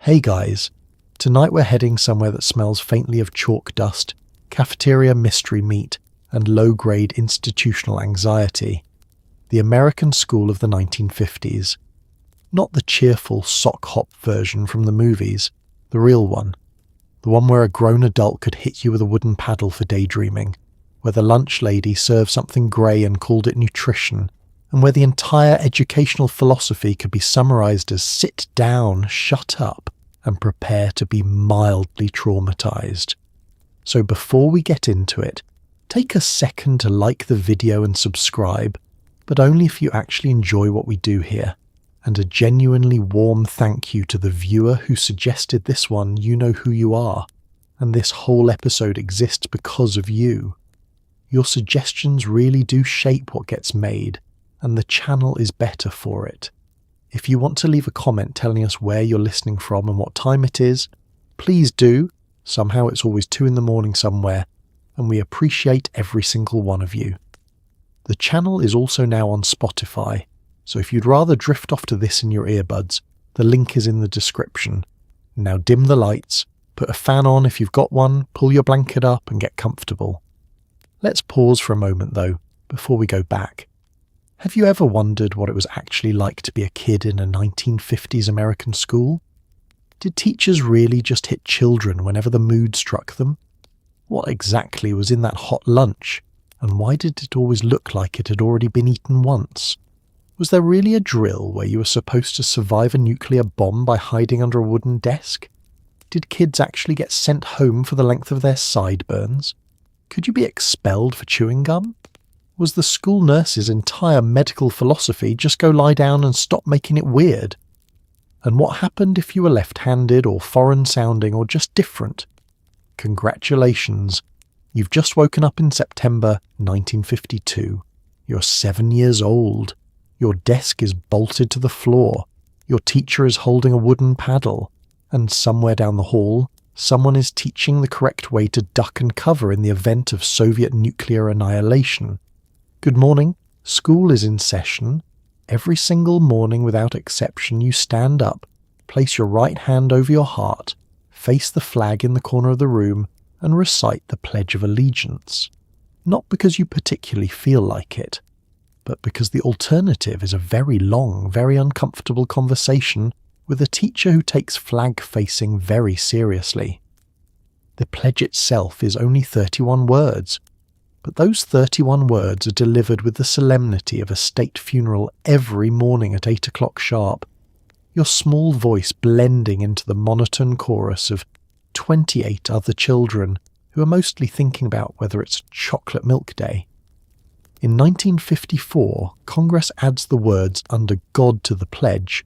Hey guys, tonight we're heading somewhere that smells faintly of chalk dust, cafeteria mystery meat, and low-grade institutional anxiety. The American school of the 1950s. Not the cheerful sock-hop version from the movies, the real one. The one where a grown adult could hit you with a wooden paddle for daydreaming, where the lunch lady served something grey and called it nutrition, and where the entire educational philosophy could be summarised as sit down, shut up, and prepare to be mildly traumatised. So before we get into it, take a second to like the video and subscribe, but only if you actually enjoy what we do here. And a genuinely warm thank you to the viewer who suggested this one. You know who you are, and this whole episode exists because of you. Your suggestions really do shape what gets made, and the channel is better for it. If you want to leave a comment telling us where you're listening from and what time it is, please do. Somehow it's always 2 a.m. somewhere, and we appreciate every single one of you. The channel is also now on Spotify, so if you'd rather drift off to this in your earbuds, the link is in the description. Now dim the lights, put a fan on if you've got one, pull your blanket up and get comfortable. Let's pause for a moment though, before we go back. Have you ever wondered what it was actually like to be a kid in a 1950s American school? Did teachers really just hit children whenever the mood struck them? What exactly was in that hot lunch, and why did it always look like it had already been eaten once? Was there really a drill where you were supposed to survive a nuclear bomb by hiding under a wooden desk? Did kids actually get sent home for the length of their sideburns? Could you be expelled for chewing gum? Was the school nurse's entire medical philosophy just go lie down and stop making it weird? And what happened if you were left-handed or foreign-sounding or just different? Congratulations, you've just woken up in September 1952. You're 7 years old. Your desk is bolted to the floor. Your teacher is holding a wooden paddle. And somewhere down the hall, someone is teaching the correct way to duck and cover in the event of Soviet nuclear annihilation. Good morning. School is in session. Every single morning without exception you stand up, place your right hand over your heart, face the flag in the corner of the room, and recite the Pledge of Allegiance. Not because you particularly feel like it, but because the alternative is a very long, very uncomfortable conversation with a teacher who takes flag facing very seriously. The pledge itself is only 31 words, but those 31 words are delivered with the solemnity of a state funeral every morning at 8 o'clock sharp, your small voice blending into the monotone chorus of 28 other children who are mostly thinking about whether it's chocolate milk day. In 1954, Congress adds the words "under God" to the pledge,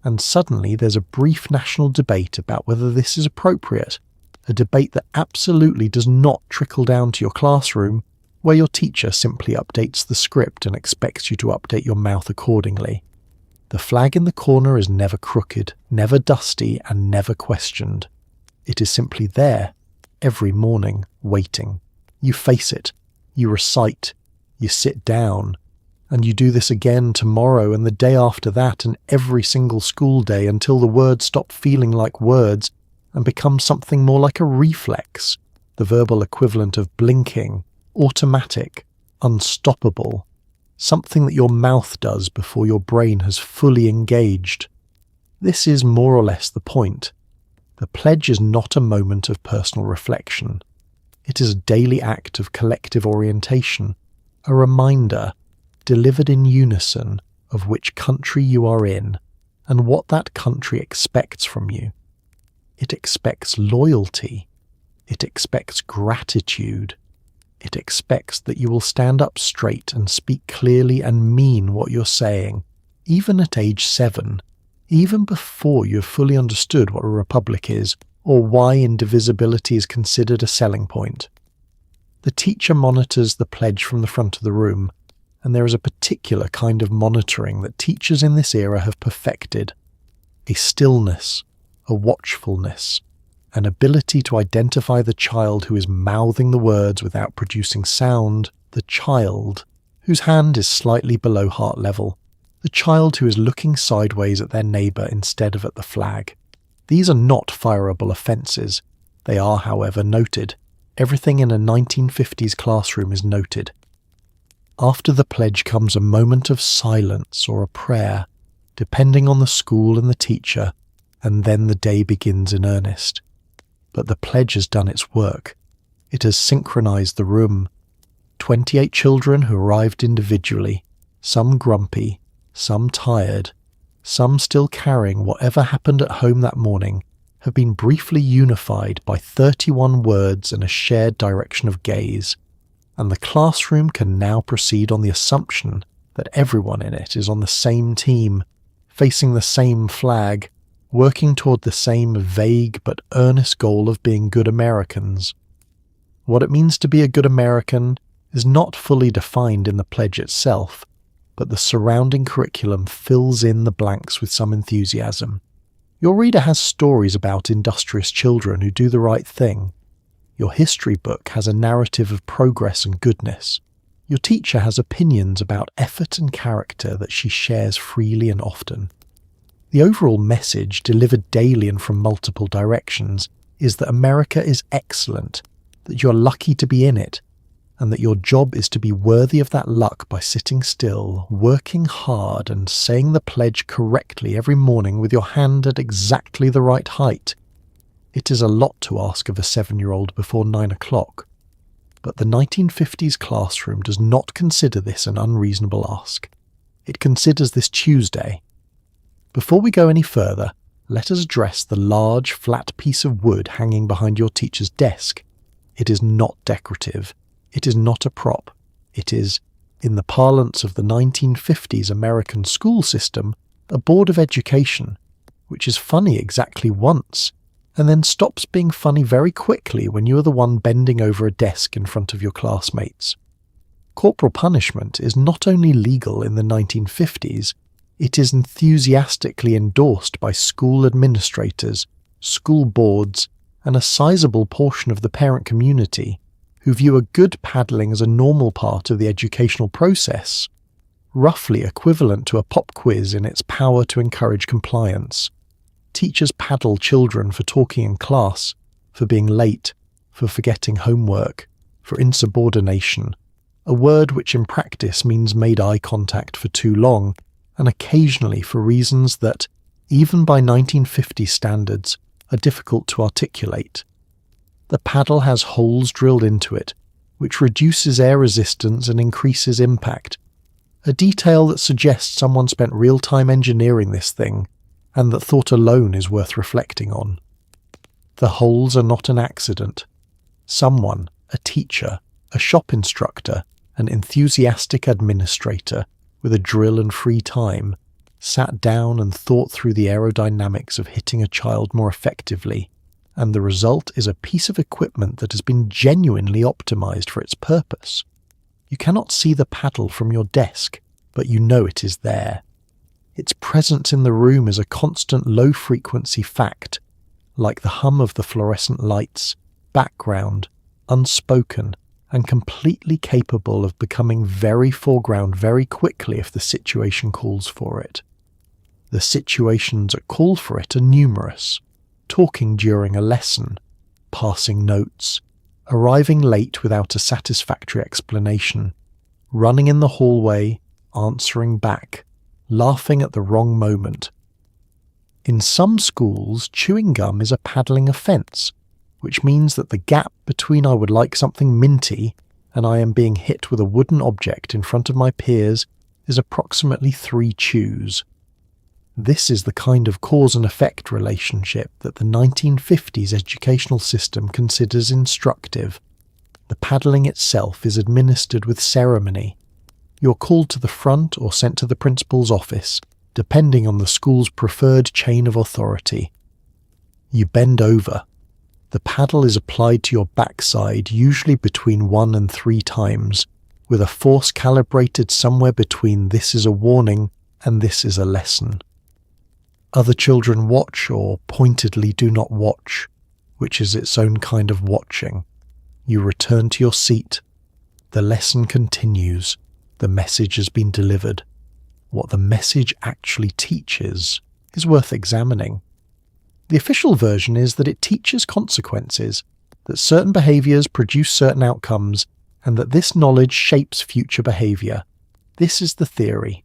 and suddenly there's a brief national debate about whether this is appropriate, a debate that absolutely does not trickle down to your classroom, where your teacher simply updates the script and expects you to update your mouth accordingly. The flag in the corner is never crooked, never dusty, and never questioned. It is simply there, every morning, waiting. You face it, you recite, you sit down, and you do this again tomorrow and the day after that and every single school day until the words stop feeling like words and become something more like a reflex, the verbal equivalent of blinking, automatic, unstoppable, something that your mouth does before your brain has fully engaged. This is more or less the point. The pledge is not a moment of personal reflection. It is a daily act of collective orientation, a reminder, delivered in unison, of which country you are in and what that country expects from you. It expects loyalty. It expects gratitude. It expects that you will stand up straight and speak clearly and mean what you're saying, even at age 7, even before you have fully understood what a republic is or why indivisibility is considered a selling point. The teacher monitors the pledge from the front of the room, and there is a particular kind of monitoring that teachers in this era have perfected. A stillness, a watchfulness, an ability to identify the child who is mouthing the words without producing sound, the child whose hand is slightly below heart level, the child who is looking sideways at their neighbour instead of at the flag. These are not fireable offences. They are, however, noted. Everything in a 1950s classroom is noted. After the pledge comes a moment of silence or a prayer, depending on the school and the teacher, and then the day begins in earnest. But the pledge has done its work. It has synchronized the room. 28 children who arrived individually, some grumpy, some tired, some still carrying whatever happened at home that morning, have been briefly unified by 31 words and a shared direction of gaze, and the classroom can now proceed on the assumption that everyone in it is on the same team, facing the same flag, working toward the same vague but earnest goal of being good Americans. What it means to be a good American is not fully defined in the pledge itself, but the surrounding curriculum fills in the blanks with some enthusiasm. Your reader has stories about industrious children who do the right thing. Your history book has a narrative of progress and goodness. Your teacher has opinions about effort and character that she shares freely and often. The overall message, delivered daily and from multiple directions, is that America is excellent, that you're lucky to be in it, and that your job is to be worthy of that luck by sitting still, working hard, and saying the pledge correctly every morning with your hand at exactly the right height. It is a lot to ask of a 7-year-old before 9 o'clock, but the 1950s classroom does not consider this an unreasonable ask. It considers this Tuesday. Before we go any further, let us address the large, flat piece of wood hanging behind your teacher's desk. It is not decorative. It is not a prop. It is, in the parlance of the 1950s American school system, a board of education, which is funny exactly once, and then stops being funny very quickly when you are the one bending over a desk in front of your classmates. Corporal punishment is not only legal in the 1950s, it is enthusiastically endorsed by school administrators, school boards, and a sizable portion of the parent community, who view a good paddling as a normal part of the educational process, roughly equivalent to a pop quiz in its power to encourage compliance. Teachers paddle children for talking in class, for being late, for forgetting homework, for insubordination, a word which in practice means made eye contact for too long, and occasionally for reasons that, even by 1950 standards, are difficult to articulate. The paddle has holes drilled into it, which reduces air resistance and increases impact, a detail that suggests someone spent real-time engineering this thing, and that thought alone is worth reflecting on. The holes are not an accident. Someone, a teacher, a shop instructor, an enthusiastic administrator, with a drill and free time, sat down and thought through the aerodynamics of hitting a child more effectively, and the result is a piece of equipment that has been genuinely optimized for its purpose. You cannot see the paddle from your desk, but you know it is there. Its presence in the room is a constant low-frequency fact, like the hum of the fluorescent lights, background, unspoken, and completely capable of becoming very foreground very quickly if the situation calls for it. The situations that call for it are numerous: talking during a lesson, passing notes, arriving late without a satisfactory explanation, running in the hallway, answering back, laughing at the wrong moment. In some schools, chewing gum is a paddling offence, which means that the gap between I would like something minty and I am being hit with a wooden object in front of my peers is approximately 3 chews. This is the kind of cause and effect relationship that the 1950s educational system considers instructive. The paddling itself is administered with ceremony. You're called to the front or sent to the principal's office, depending on the school's preferred chain of authority. You bend over. The paddle is applied to your backside usually between 1 and 3 times, with a force calibrated somewhere between "this is a warning" and "this is a lesson." Other children watch or pointedly do not watch, which is its own kind of watching. You return to your seat. The lesson continues. The message has been delivered. What the message actually teaches is worth examining. The official version is that it teaches consequences, that certain behaviours produce certain outcomes, and that this knowledge shapes future behaviour. This is the theory.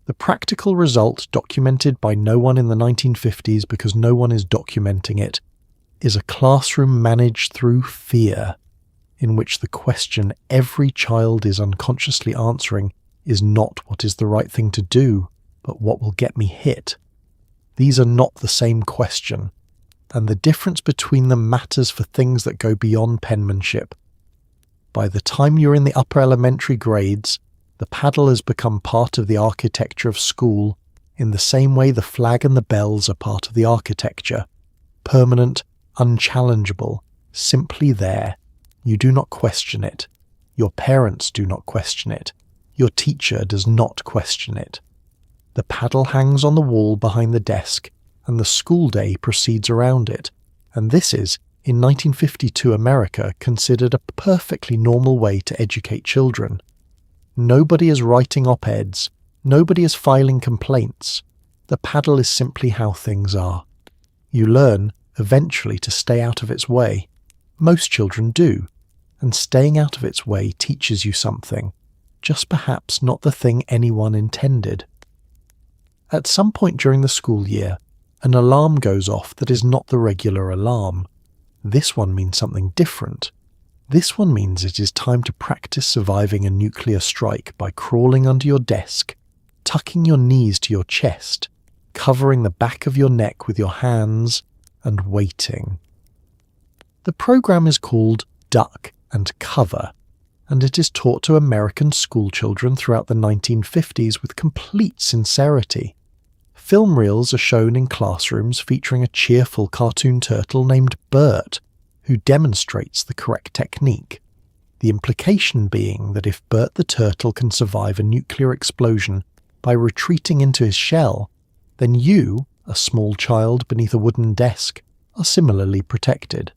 The practical result, documented by no one in the 1950s because no one is documenting it, is a classroom managed through fear, in which the question every child is unconsciously answering is not what is the right thing to do, but what will get me hit. These are not the same question, and the difference between them matters for things that go beyond penmanship. By the time you're in the upper elementary grades, the paddle has become part of the architecture of school in the same way the flag and the bells are part of the architecture. Permanent, unchallengeable, simply there. You do not question it. Your parents do not question it. Your teacher does not question it. The paddle hangs on the wall behind the desk, and the school day proceeds around it, and this is, in 1952 America, considered a perfectly normal way to educate children. Nobody is writing op-eds. Nobody is filing complaints. The paddle is simply how things are. You learn, eventually, to stay out of its way. Most children do, and staying out of its way teaches you something, just perhaps not the thing anyone intended. At some point during the school year, an alarm goes off that is not the regular alarm. This one means something different. This one means it is time to practice surviving a nuclear strike by crawling under your desk, tucking your knees to your chest, covering the back of your neck with your hands, and waiting. The program is called Duck and Cover, and it is taught to American schoolchildren throughout the 1950s with complete sincerity. Film reels are shown in classrooms featuring a cheerful cartoon turtle named Bert, who demonstrates the correct technique. The implication being that if Bert the turtle can survive a nuclear explosion by retreating into his shell, then you, a small child beneath a wooden desk, are similarly protected.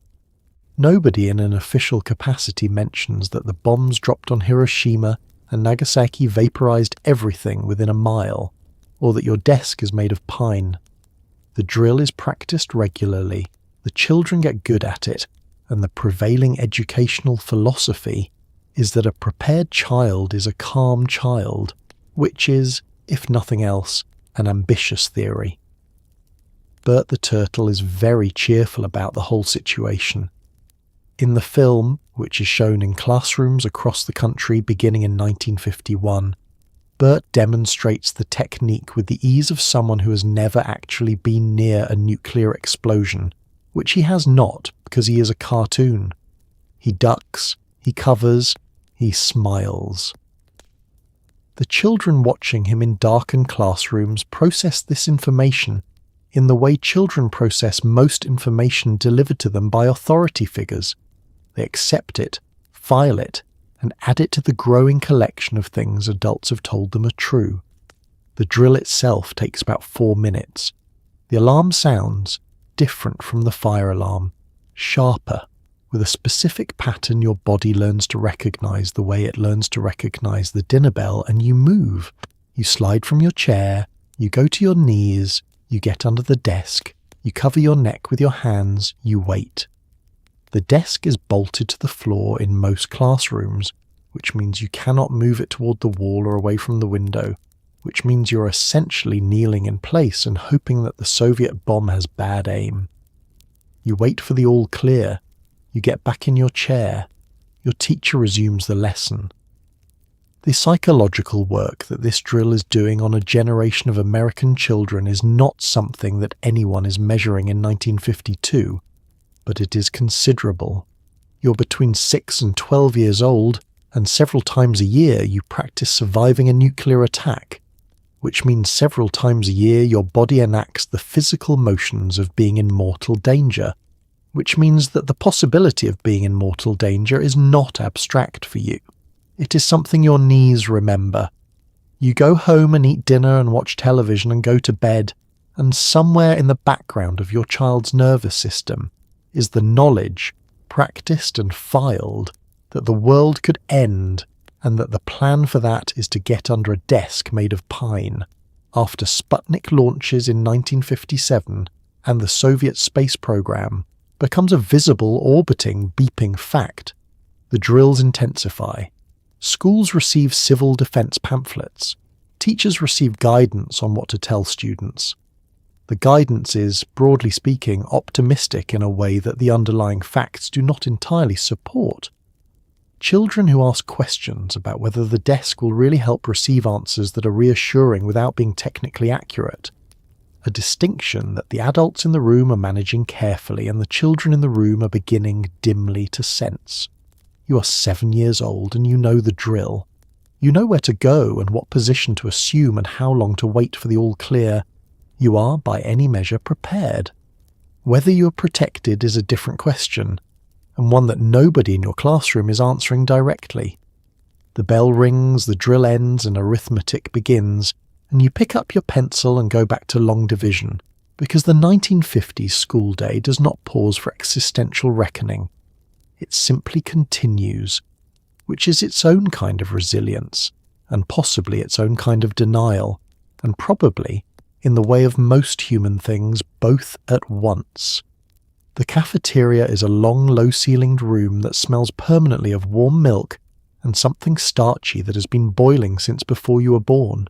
Nobody in an official capacity mentions that the bombs dropped on Hiroshima and Nagasaki vaporized everything within a mile, or that your desk is made of pine. The drill is practiced regularly, the children get good at it, and the prevailing educational philosophy is that a prepared child is a calm child, which is, if nothing else, an ambitious theory. Bert the turtle is very cheerful about the whole situation. In the film, which is shown in classrooms across the country beginning in 1951, Bert demonstrates the technique with the ease of someone who has never actually been near a nuclear explosion, which he has not because he is a cartoon. He ducks, he covers, he smiles. The children watching him in darkened classrooms process this information in the way children process most information delivered to them by authority figures. They accept it, file it, and add it to the growing collection of things adults have told them are true. The drill itself takes about 4 minutes. The alarm sounds different from the fire alarm, sharper, with a specific pattern your body learns to recognize the way it learns to recognize the dinner bell, and you move. You slide from your chair, you go to your knees, you get under the desk, you cover your neck with your hands, you wait. The desk is bolted to the floor in most classrooms, which means you cannot move it toward the wall or away from the window, which means you're essentially kneeling in place and hoping that the Soviet bomb has bad aim. You wait for the all clear. You get back in your chair. Your teacher resumes the lesson. The psychological work that this drill is doing on a generation of American children is not something that anyone is measuring in 1952, but it is considerable. You're between 6 and 12 years old, and several times a year you practice surviving a nuclear attack, which means several times a year your body enacts the physical motions of being in mortal danger, which means that the possibility of being in mortal danger is not abstract for you. It is something your knees remember. You go home and eat dinner and watch television and go to bed, and somewhere in the background of your child's nervous system is the knowledge, practiced and filed, that the world could end, and that the plan for that is to get under a desk made of pine, after Sputnik launches in 1957 and the Soviet space program becomes a visible, orbiting, beeping fact. The drills intensify. Schools receive civil defense pamphlets. Teachers receive guidance on what to tell students. The guidance is, broadly speaking, optimistic in a way that the underlying facts do not entirely support. Children who ask questions about whether the desk will really help receive answers that are reassuring without being technically accurate. A distinction that the adults in the room are managing carefully and the children in the room are beginning dimly to sense. You are 7 years old and you know the drill. You know where to go and what position to assume and how long to wait for the all clear. You are, by any measure, prepared. Whether you are protected is a different question, and one that nobody in your classroom is answering directly. The bell rings, the drill ends, and arithmetic begins, and you pick up your pencil and go back to long division, because the 1950s school day does not pause for existential reckoning. It simply continues, which is its own kind of resilience, and possibly its own kind of denial, and probably, in the way of most human things, both at once. The cafeteria is a long, low-ceilinged room that smells permanently of warm milk and something starchy that has been boiling since before you were born.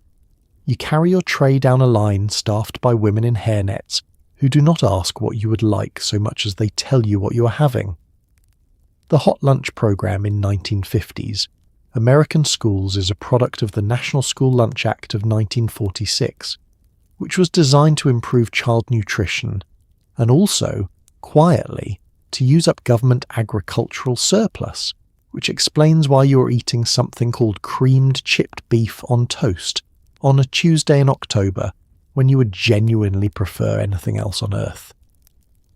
You carry your tray down a line staffed by women in hairnets who do not ask what you would like so much as they tell you what you are having. The hot lunch program in 1950s, American schools, is a product of the National School Lunch Act of 1946, which was designed to improve child nutrition and also, quietly, to use up government agricultural surplus, which explains why you are eating something called creamed chipped beef on toast on a Tuesday in October when you would genuinely prefer anything else on earth.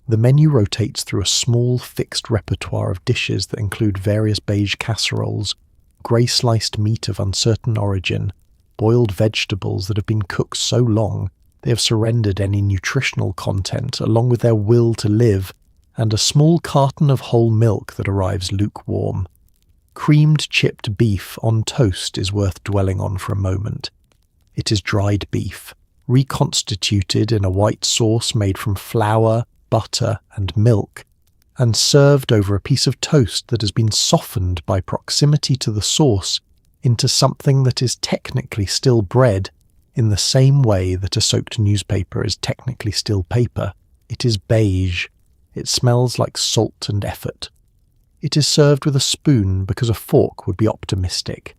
The menu rotates through a small, fixed repertoire of dishes that include various beige casseroles, grey-sliced meat of uncertain origin, boiled vegetables that have been cooked so long they have surrendered any nutritional content along with their will to live, and a small carton of whole milk that arrives lukewarm. Creamed chipped beef on toast is worth dwelling on for a moment. It is dried beef, reconstituted in a white sauce made from flour, butter, and milk, and served over a piece of toast that has been softened by proximity to the sauce into something that is technically still bread, in the same way that a soaked newspaper is technically still paper. It is beige. It smells like salt and effort. It is served with a spoon because a fork would be optimistic.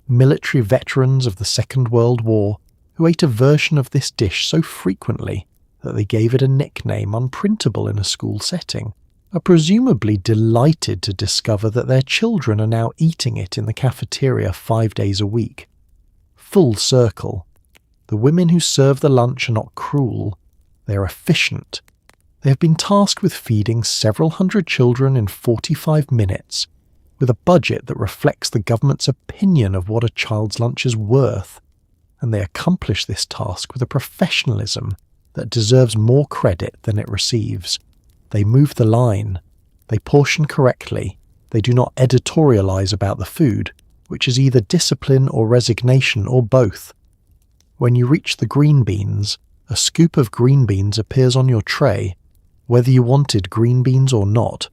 Military veterans of the Second World War, who ate a version of this dish so frequently that they gave it a nickname unprintable in a school setting, are presumably delighted to discover that their children are now eating it in the cafeteria 5 days a week. Full circle. The women who serve the lunch are not cruel. They are efficient. They have been tasked with feeding several hundred children in 45 minutes, with a budget that reflects the government's opinion of what a child's lunch is worth, and they accomplish this task with a professionalism that deserves more credit than it receives. They move the line. They portion correctly. They do not editorialize about the food, which is either discipline or resignation or both. When you reach the green beans, a scoop of green beans appears on your tray, whether you wanted green beans or not,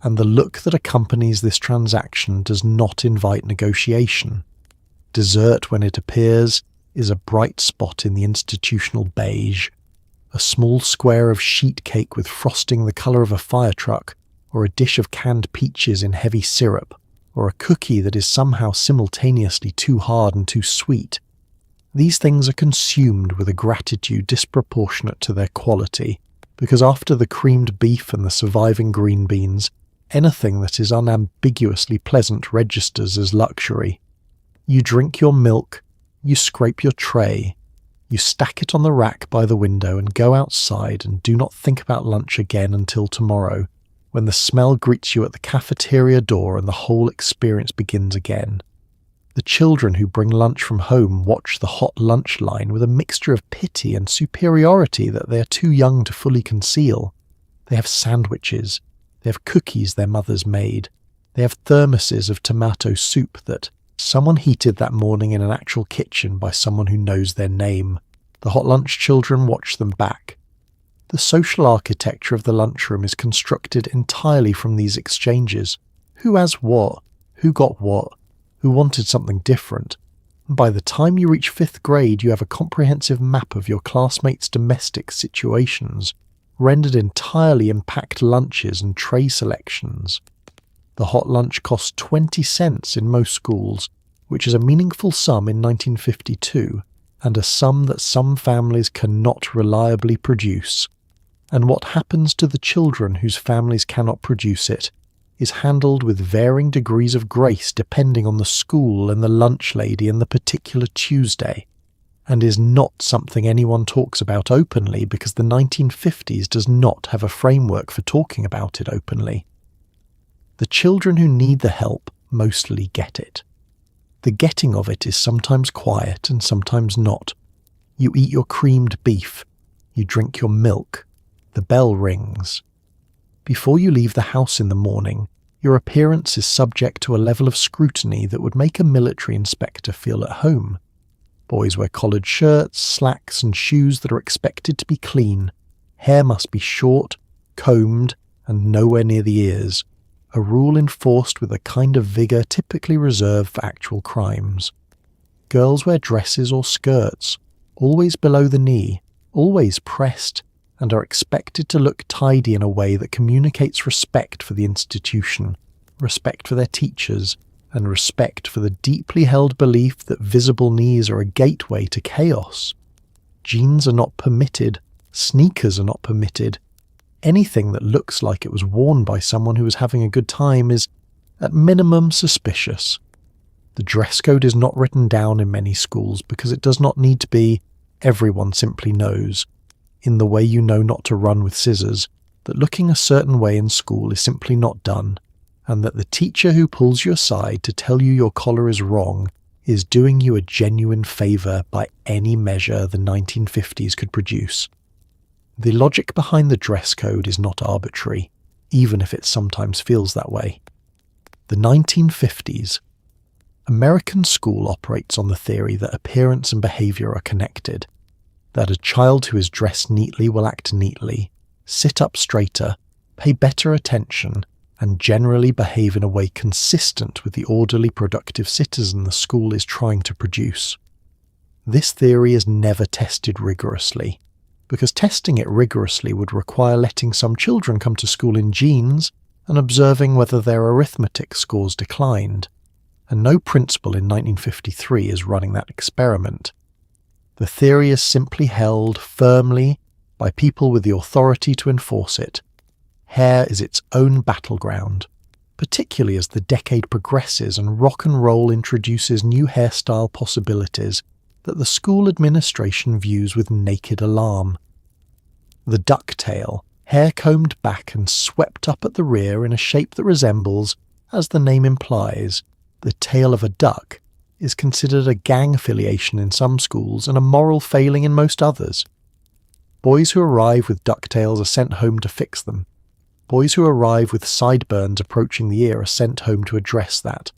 and the look that accompanies this transaction does not invite negotiation. Dessert, when it appears, is a bright spot in the institutional beige, a small square of sheet cake with frosting the colour of a fire truck, or a dish of canned peaches in heavy syrup, or a cookie that is somehow simultaneously too hard and too sweet. These things are consumed with a gratitude disproportionate to their quality, because after the creamed beef and the surviving green beans, anything that is unambiguously pleasant registers as luxury. You drink your milk, you scrape your tray, you stack it on the rack by the window and go outside and do not think about lunch again until tomorrow, when the smell greets you at the cafeteria door and the whole experience begins again. The children who bring lunch from home watch the hot lunch line with a mixture of pity and superiority that they are too young to fully conceal. They have sandwiches. They have cookies their mothers made. They have thermoses of tomato soup that someone heated that morning in an actual kitchen by someone who knows their name. The hot lunch children watch them back. The social architecture of the lunchroom is constructed entirely from these exchanges. Who has what? Who got what? Who wanted something different? And by the time you reach 5th grade, you have a comprehensive map of your classmates' domestic situations, rendered entirely in packed lunches and tray selections. The hot lunch cost 20 cents in most schools, which is a meaningful sum in 1952, and a sum that some families cannot reliably produce. And what happens to the children whose families cannot produce it is handled with varying degrees of grace depending on the school and the lunch lady and the particular Tuesday, and is not something anyone talks about openly because the 1950s does not have a framework for talking about it openly. The children who need the help mostly get it. The getting of it is sometimes quiet and sometimes not. You eat your creamed beef. You drink your milk. The bell rings. Before you leave the house in the morning, your appearance is subject to a level of scrutiny that would make a military inspector feel at home. Boys wear collared shirts, slacks, and shoes that are expected to be clean. Hair must be short, combed, and nowhere near the ears. A rule enforced with a kind of vigour typically reserved for actual crimes. Girls wear dresses or skirts, always below the knee, always pressed, and are expected to look tidy in a way that communicates respect for the institution, respect for their teachers, and respect for the deeply held belief that visible knees are a gateway to chaos. Jeans are not permitted, sneakers are not permitted. Anything that looks like it was worn by someone who was having a good time is, at minimum, suspicious. The dress code is not written down in many schools because it does not need to be. Everyone simply knows, in the way you know not to run with scissors, that looking a certain way in school is simply not done, and that the teacher who pulls you aside to tell you your collar is wrong is doing you a genuine favour by any measure the 1950s could produce. The logic behind the dress code is not arbitrary, even if it sometimes feels that way. The 1950s. American school operates on the theory that appearance and behaviour are connected, that a child who is dressed neatly will act neatly, sit up straighter, pay better attention, and generally behave in a way consistent with the orderly, productive citizen the school is trying to produce. This theory is never tested rigorously, because testing it rigorously would require letting some children come to school in jeans and observing whether their arithmetic scores declined, and no principal in 1953 is running that experiment. The theory is simply held firmly by people with the authority to enforce it. Hair is its own battleground, particularly as the decade progresses and rock and roll introduces new hairstyle possibilities that the school administration views with naked alarm. The ducktail, hair combed back and swept up at the rear in a shape that resembles, as the name implies, the tail of a duck, is considered a gang affiliation in some schools and a moral failing in most others. Boys who arrive with ducktails are sent home to fix them. Boys who arrive with sideburns approaching the ear are sent home to address that.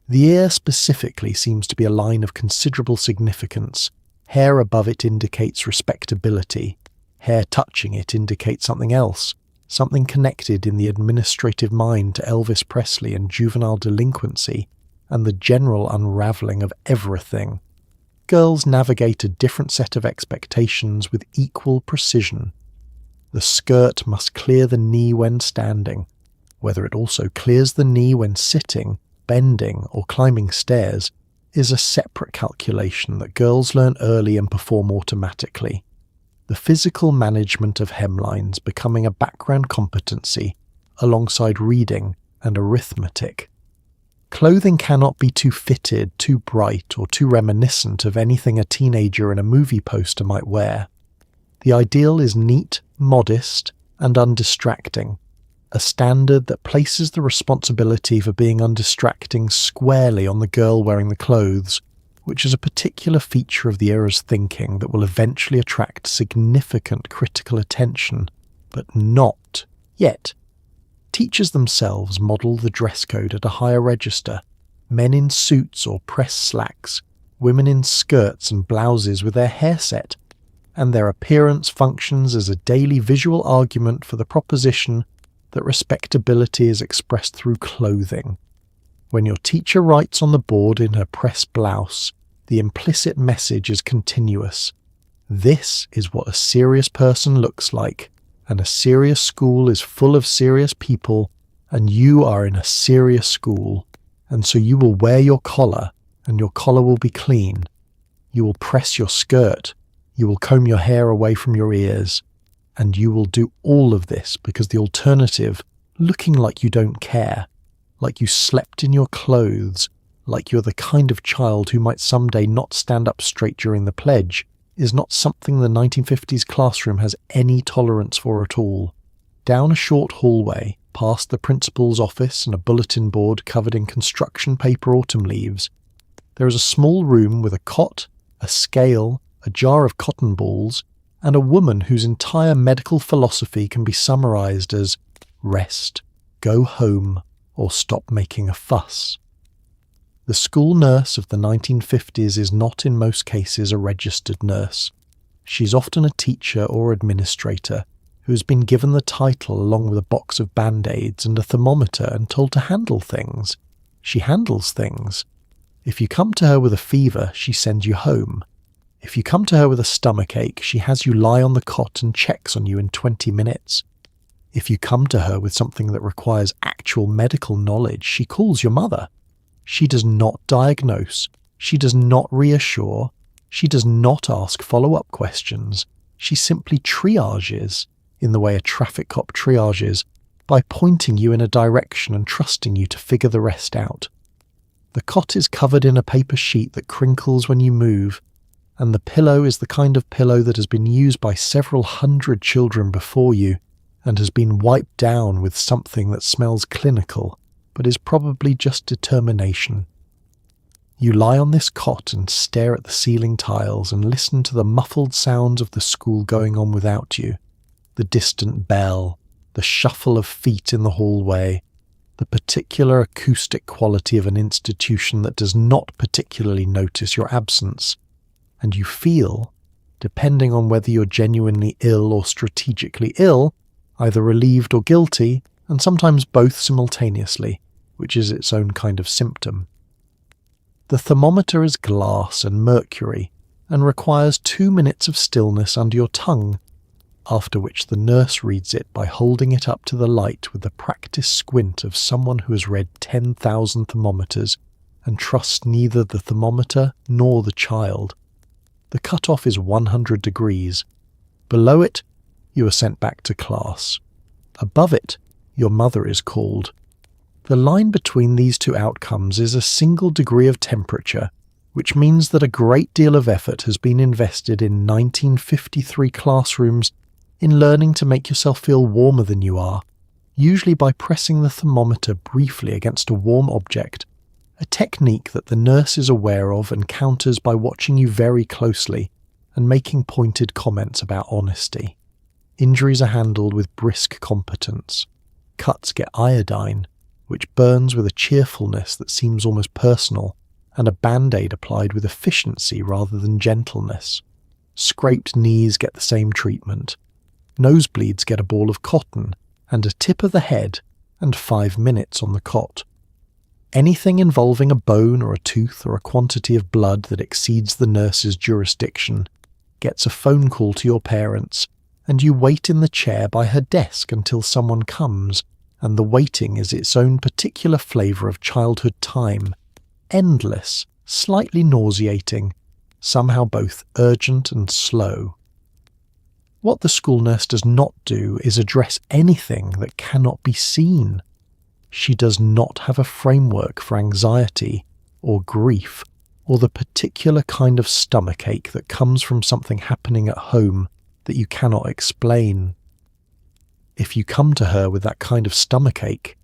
The ear specifically seems to be a line of considerable significance. Hair above it indicates respectability. Hair touching it indicates something else, something connected in the administrative mind to Elvis Presley and juvenile delinquency, and the general unravelling of everything. Girls navigate a different set of expectations with equal precision. The skirt must clear the knee when standing. Whether it also clears the knee when sitting, bending, or climbing stairs is a separate calculation that girls learn early and perform automatically. The physical management of hemlines becoming a background competency alongside reading and arithmetic. Clothing cannot be too fitted, too bright, or too reminiscent of anything a teenager in a movie poster might wear. The ideal is neat, modest, and undistracting, a standard that places the responsibility for being undistracting squarely on the girl wearing the clothes, which is a particular feature of the era's thinking that will eventually attract significant critical attention, but not yet. Teachers themselves model the dress code at a higher register, men in suits or pressed slacks, women in skirts and blouses with their hair set, and their appearance functions as a daily visual argument for the proposition that respectability is expressed through clothing. When your teacher writes on the board in her press blouse, the implicit message is continuous. This is what a serious person looks like, and a serious school is full of serious people, and you are in a serious school, and so you will wear your collar, and your collar will be clean. You will press your skirt, you will comb your hair away from your ears, and you will do all of this because the alternative, looking like you don't care, like you slept in your clothes, like you're the kind of child who might someday not stand up straight during the pledge, is not something the 1950s classroom has any tolerance for at all. Down a short hallway, past the principal's office and a bulletin board covered in construction paper autumn leaves, there is a small room with a cot, a scale, a jar of cotton balls, and a woman whose entire medical philosophy can be summarized as rest, go home, or stop making a fuss. The school nurse of the 1950s is not in most cases a registered nurse. She's often a teacher or administrator who has been given the title along with a box of band-aids and a thermometer and told to handle things. She handles things. If you come to her with a fever, she sends you home. If you come to her with a stomachache, she has you lie on the cot and checks on you in 20 minutes. If you come to her with something that requires actual medical knowledge, she calls your mother. She does not diagnose. She does not reassure. She does not ask follow-up questions. She simply triages, in the way a traffic cop triages, by pointing you in a direction and trusting you to figure the rest out. The cot is covered in a paper sheet that crinkles when you move, and the pillow is the kind of pillow that has been used by several hundred children before you and has been wiped down with something that smells clinical, but is probably just determination. You lie on this cot and stare at the ceiling tiles and listen to the muffled sounds of the school going on without you, the distant bell, the shuffle of feet in the hallway, the particular acoustic quality of an institution that does not particularly notice your absence, and you feel, depending on whether you're genuinely ill or strategically ill, either relieved or guilty, and sometimes both simultaneously, which is its own kind of symptom. The thermometer is glass and mercury, and requires 2 minutes of stillness under your tongue, after which the nurse reads it by holding it up to the light with the practiced squint of someone who has read 10,000 thermometers and trusts neither the thermometer nor the child. The cutoff is 100 degrees. Below it, you are sent back to class. Above it, your mother is called. The line between these two outcomes is a single degree of temperature, which means that a great deal of effort has been invested in 1953 classrooms in learning to make yourself feel warmer than you are, usually by pressing the thermometer briefly against a warm object, a technique that the nurse is aware of and counters by watching you very closely and making pointed comments about honesty. Injuries are handled with brisk competence. Cuts get iodine, which burns with a cheerfulness that seems almost personal, and a band-aid applied with efficiency rather than gentleness. Scraped knees get the same treatment. Nosebleeds get a ball of cotton, and a tip of the head, and 5 minutes on the cot. Anything involving a bone or a tooth or a quantity of blood that exceeds the nurse's jurisdiction gets a phone call to your parents, and you wait in the chair by her desk until someone comes, and the waiting is its own particular flavour of childhood time, endless, slightly nauseating, somehow both urgent and slow. What the school nurse does not do is address anything that cannot be seen. She does not have a framework for anxiety or grief or the particular kind of stomachache that comes from something happening at home that you cannot explain. If you come to her with that kind of stomachache,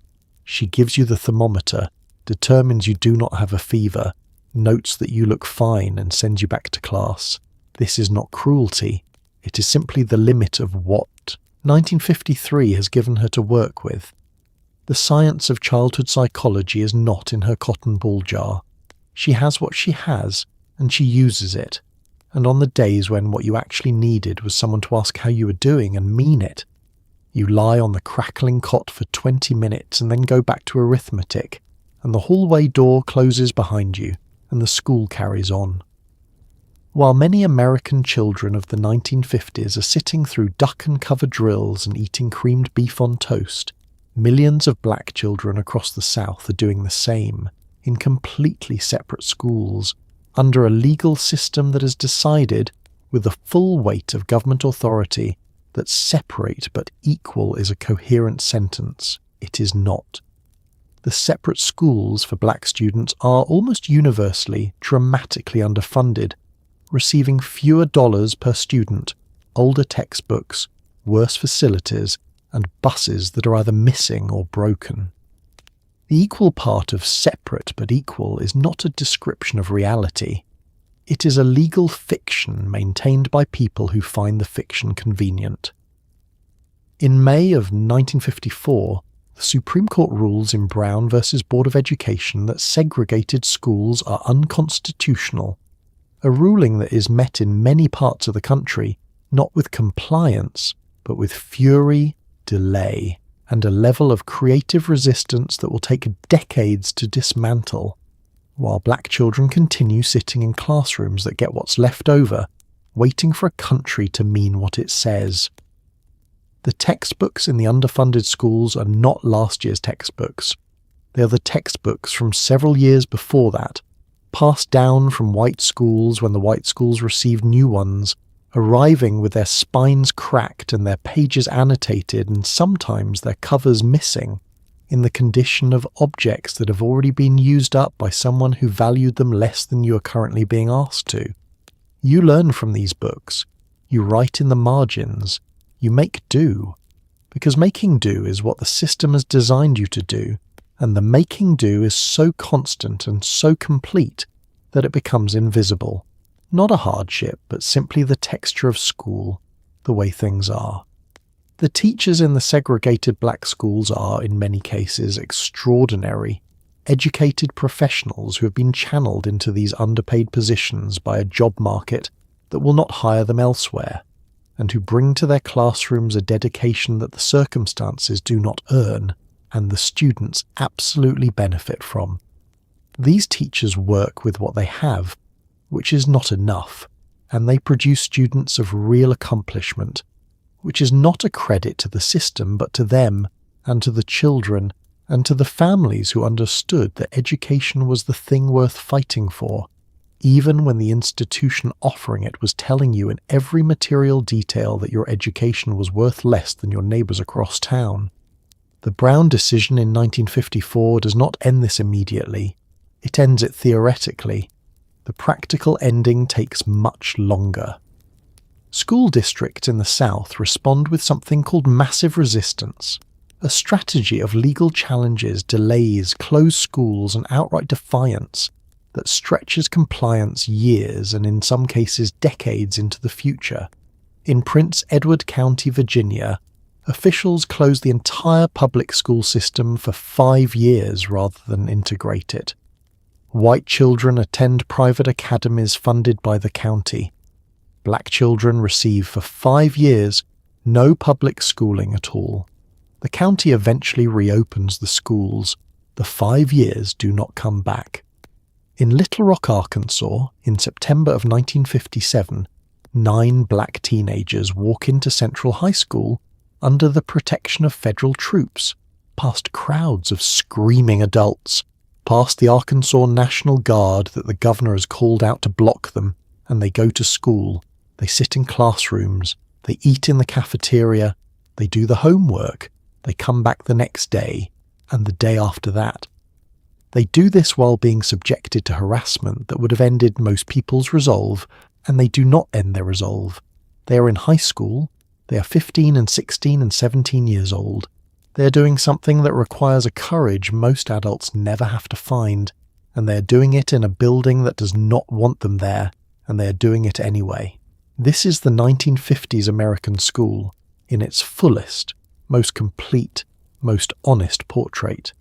she gives you the thermometer, determines you do not have a fever, notes that you look fine and sends you back to class. This is not cruelty. It is simply the limit of what 1953 has given her to work with. The science of childhood psychology is not in her cotton ball jar. She has what she has, and she uses it, and on the days when what you actually needed was someone to ask how you were doing and mean it. You lie on the crackling cot for 20 minutes and then go back to arithmetic, and the hallway door closes behind you, and the school carries on. While many American children of the 1950s are sitting through duck and cover drills and eating creamed beef on toast, millions of black children across the South are doing the same, in completely separate schools, under a legal system that has decided, with the full weight of government authority, that separate but equal is a coherent sentence. It is not. The separate schools for black students are almost universally dramatically underfunded, receiving fewer dollars per student, older textbooks, worse facilities, and buses that are either missing or broken. The equal part of separate but equal is not a description of reality. It is a legal fiction maintained by people who find the fiction convenient. In May of 1954, the Supreme Court rules in Brown v. Board of Education that segregated schools are unconstitutional, a ruling that is met in many parts of the country not with compliance, but with fury, delay, and a level of creative resistance that will take decades to dismantle, while black children continue sitting in classrooms that get what's left over, waiting for a country to mean what it says. The textbooks in the underfunded schools are not last year's textbooks. They are the textbooks from several years before that, passed down from white schools when the white schools received new ones, arriving with their spines cracked and their pages annotated and sometimes their covers missing, in the condition of objects that have already been used up by someone who valued them less than you are currently being asked to. You learn from these books. You write in the margins. You make do. Because making do is what the system has designed you to do, and the making do is so constant and so complete that it becomes invisible. Not a hardship, but simply the texture of school, the way things are. The teachers in the segregated black schools are, in many cases, extraordinary, educated professionals who have been channeled into these underpaid positions by a job market that will not hire them elsewhere, and who bring to their classrooms a dedication that the circumstances do not earn, and the students absolutely benefit from. These teachers work with what they have, which is not enough, and they produce students of real accomplishment, which is not a credit to the system but to them, and to the children, and to the families who understood that education was the thing worth fighting for, even when the institution offering it was telling you in every material detail that your education was worth less than your neighbours across town. The Brown decision in 1954 does not end this immediately. It ends it theoretically. The practical ending takes much longer. School districts in the South respond with something called massive resistance, a strategy of legal challenges, delays, closed schools, and outright defiance that stretches compliance years and in some cases decades into the future. In Prince Edward County, Virginia, officials closed the entire public school system for 5 years rather than integrate it. White children attend private academies funded by the county. Black children receive for 5 years no public schooling at all. The county eventually reopens the schools. The 5 years do not come back. In Little Rock, Arkansas, in September of 1957, 9 black teenagers walk into Central High School under the protection of federal troops, past crowds of screaming adults, past the Arkansas National Guard that the governor has called out to block them, and they go to school. They sit in classrooms, they eat in the cafeteria, they do the homework, they come back the next day, and the day after that. They do this while being subjected to harassment that would have ended most people's resolve, and they do not end their resolve. They are in high school, they are 15 and 16 and 17 years old. They are doing something that requires a courage most adults never have to find, and they are doing it in a building that does not want them there, and they are doing it anyway. This is the 1950s American school, in its fullest, most complete, most honest portrait.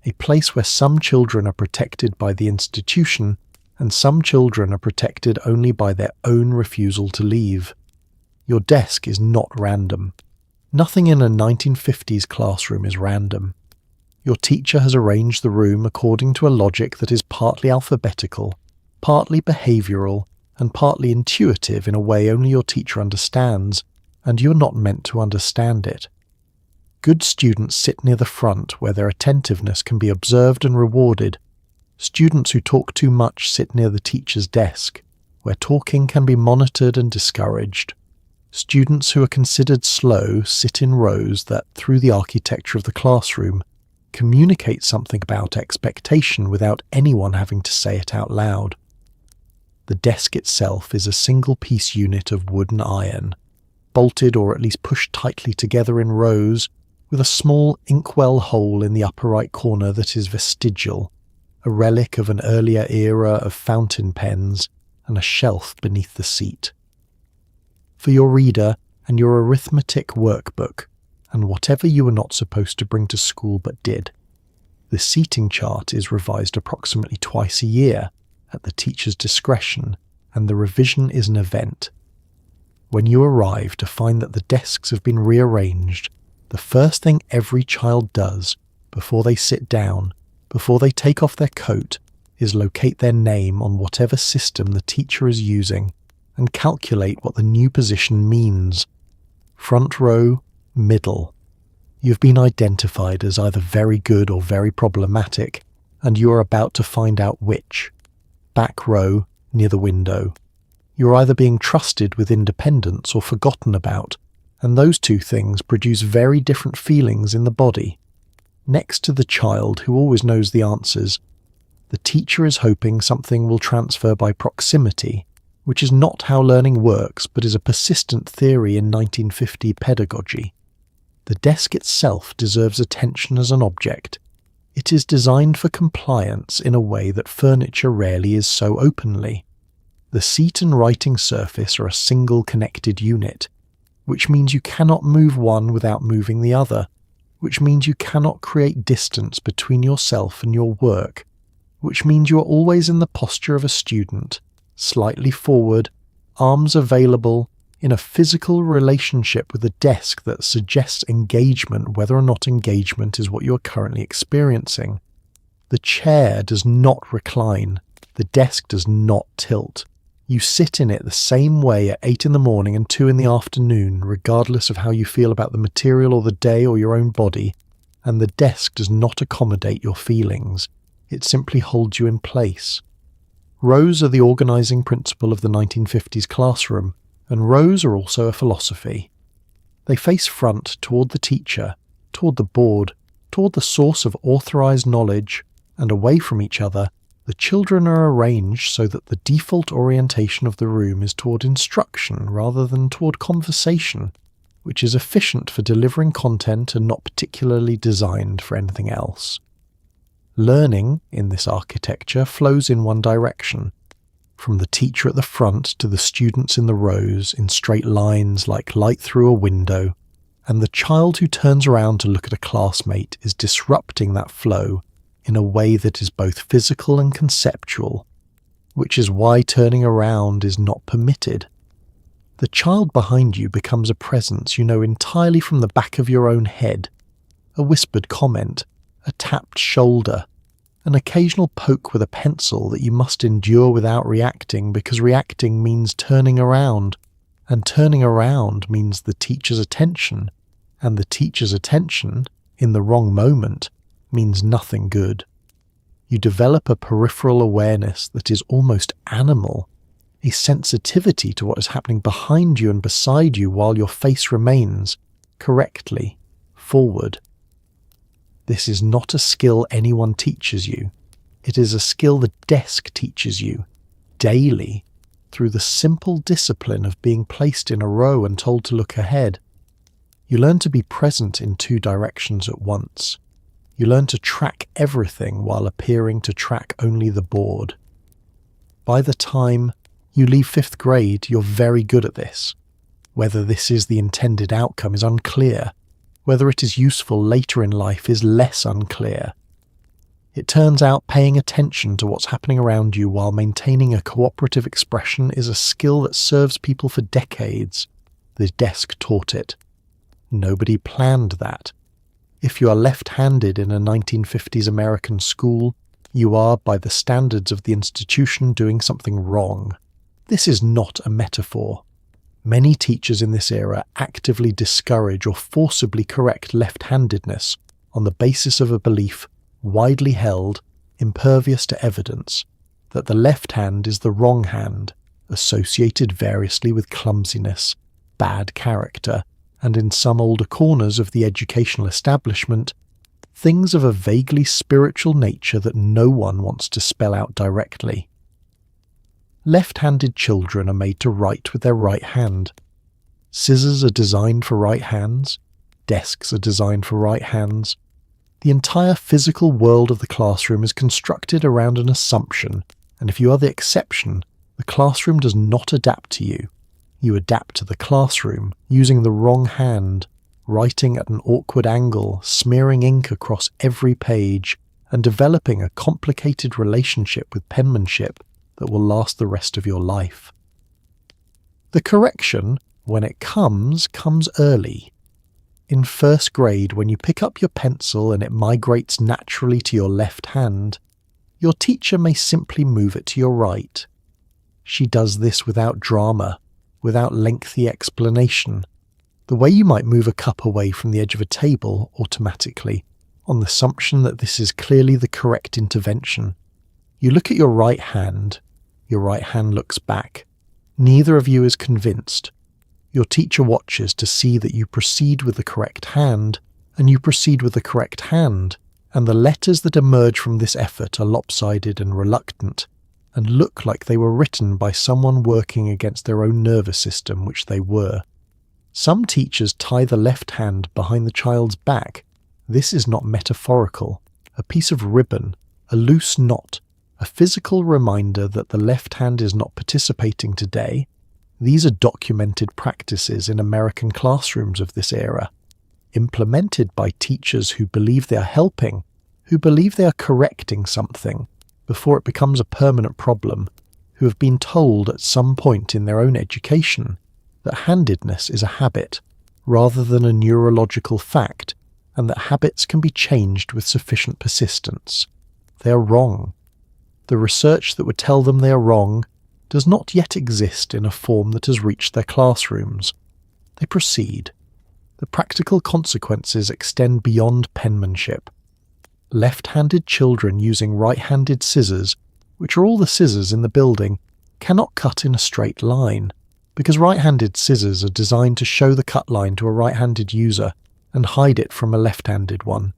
A place where some children are protected by the institution, and some children are protected only by their own refusal to leave. Your desk is not random. Nothing in a 1950s classroom is random. Your teacher has arranged the room according to a logic that is partly alphabetical, partly behavioural, and partly intuitive in a way only your teacher understands, and you're not meant to understand it. Good students sit near the front where their attentiveness can be observed and rewarded. Students who talk too much sit near the teacher's desk, where talking can be monitored and discouraged. Students who are considered slow sit in rows that, through the architecture of the classroom, communicate something about expectation without anyone having to say it out loud. The desk itself is a single-piece unit of wood and iron, bolted or at least pushed tightly together in rows, with a small inkwell hole in the upper right corner that is vestigial, a relic of an earlier era of fountain pens, and a shelf beneath the seat. For your reader and your arithmetic workbook, and whatever you were not supposed to bring to school but did, the seating chart is revised approximately twice a year at the teacher's discretion, and the revision is an event. When you arrive to find that the desks have been rearranged, the first thing every child does before they sit down, before they take off their coat, is locate their name on whatever system the teacher is using and calculate what the new position means. Front row, middle. You've been identified as either very good or very problematic, and you are about to find out which. Back row, near the window. You're either being trusted with independence or forgotten about, and those two things produce very different feelings in the body. Next to the child who always knows the answers, the teacher is hoping something will transfer by proximity, which is not how learning works but is a persistent theory in 1950 pedagogy. The desk itself deserves attention as an object. It is designed for compliance in a way that furniture rarely is so openly. The seat and writing surface are a single connected unit, which means you cannot move one without moving the other, which means you cannot create distance between yourself and your work, which means you are always in the posture of a student, slightly forward, arms available, in a physical relationship with a desk that suggests engagement whether or not engagement is what you are currently experiencing. The chair does not recline, the desk does not tilt. You sit in it the same way at 8 in the morning and 2 in the afternoon, regardless of how you feel about the material or the day or your own body, and the desk does not accommodate your feelings. It simply holds you in place. Rows are the organising principle of the 1950s classroom, and rows are also a philosophy. They face front toward the teacher, toward the board, toward the source of authorised knowledge, and away from each other. The children are arranged so that the default orientation of the room is toward instruction rather than toward conversation, which is efficient for delivering content and not particularly designed for anything else. Learning, in this architecture, flows in one direction, from the teacher at the front to the students in the rows in straight lines like light through a window, and the child who turns around to look at a classmate is disrupting that flow in a way that is both physical and conceptual, which is why turning around is not permitted. The child behind you becomes a presence you know entirely from the back of your own head, a whispered comment, a tapped shoulder, an occasional poke with a pencil that you must endure without reacting because reacting means turning around, and turning around means the teacher's attention, and the teacher's attention, in the wrong moment, means nothing good. You develop a peripheral awareness that is almost animal, a sensitivity to what is happening behind you and beside you while your face remains, correctly, forward. This is not a skill anyone teaches you. It is a skill the desk teaches you, daily, through the simple discipline of being placed in a row and told to look ahead. You learn to be present in 2 directions at once. You learn to track everything while appearing to track only the board. By the time you leave 5th grade, you're very good at this. Whether this is the intended outcome is unclear. Whether it is useful later in life is less unclear. It turns out paying attention to what's happening around you while maintaining a cooperative expression is a skill that serves people for decades. The desk taught it. Nobody planned that. If you are left-handed in a 1950s American school, you are, by the standards of the institution, doing something wrong. This is not a metaphor. Many teachers in this era actively discourage or forcibly correct left-handedness on the basis of a belief, widely held, impervious to evidence, that the left hand is the wrong hand, associated variously with clumsiness, bad character, and in some older corners of the educational establishment, things of a vaguely spiritual nature that no one wants to spell out directly. Left-handed children are made to write with their right hand. Scissors are designed for right hands. Desks are designed for right hands. The entire physical world of the classroom is constructed around an assumption, and if you are the exception, the classroom does not adapt to you. You adapt to the classroom, using the wrong hand, writing at an awkward angle, smearing ink across every page, and developing a complicated relationship with penmanship that will last the rest of your life. The correction, when it comes early. In first grade, when you pick up your pencil and it migrates naturally to your left hand, your teacher may simply move it to your right. She does this without drama, without lengthy explanation, the way you might move a cup away from the edge of a table automatically, on the assumption that this is clearly the correct intervention. You look at your right hand looks back. Neither of you is convinced. Your teacher watches to see that you proceed with the correct hand, and you proceed with the correct hand, and the letters that emerge from this effort are lopsided and reluctant, and look like they were written by someone working against their own nervous system, which they were. Some teachers tie the left hand behind the child's back. This is not metaphorical. A piece of ribbon, a loose knot, a physical reminder that the left hand is not participating today. These are documented practices in American classrooms of this era, implemented by teachers who believe they are helping, who believe they are correcting something before it becomes a permanent problem, who have been told at some point in their own education that handedness is a habit rather than a neurological fact, and that habits can be changed with sufficient persistence. They are wrong. The research that would tell them they are wrong does not yet exist in a form that has reached their classrooms. They proceed. The practical consequences extend beyond penmanship. Left-handed children using right-handed scissors, which are all the scissors in the building, cannot cut in a straight line, because right-handed scissors are designed to show the cut line to a right-handed user and hide it from a left-handed one.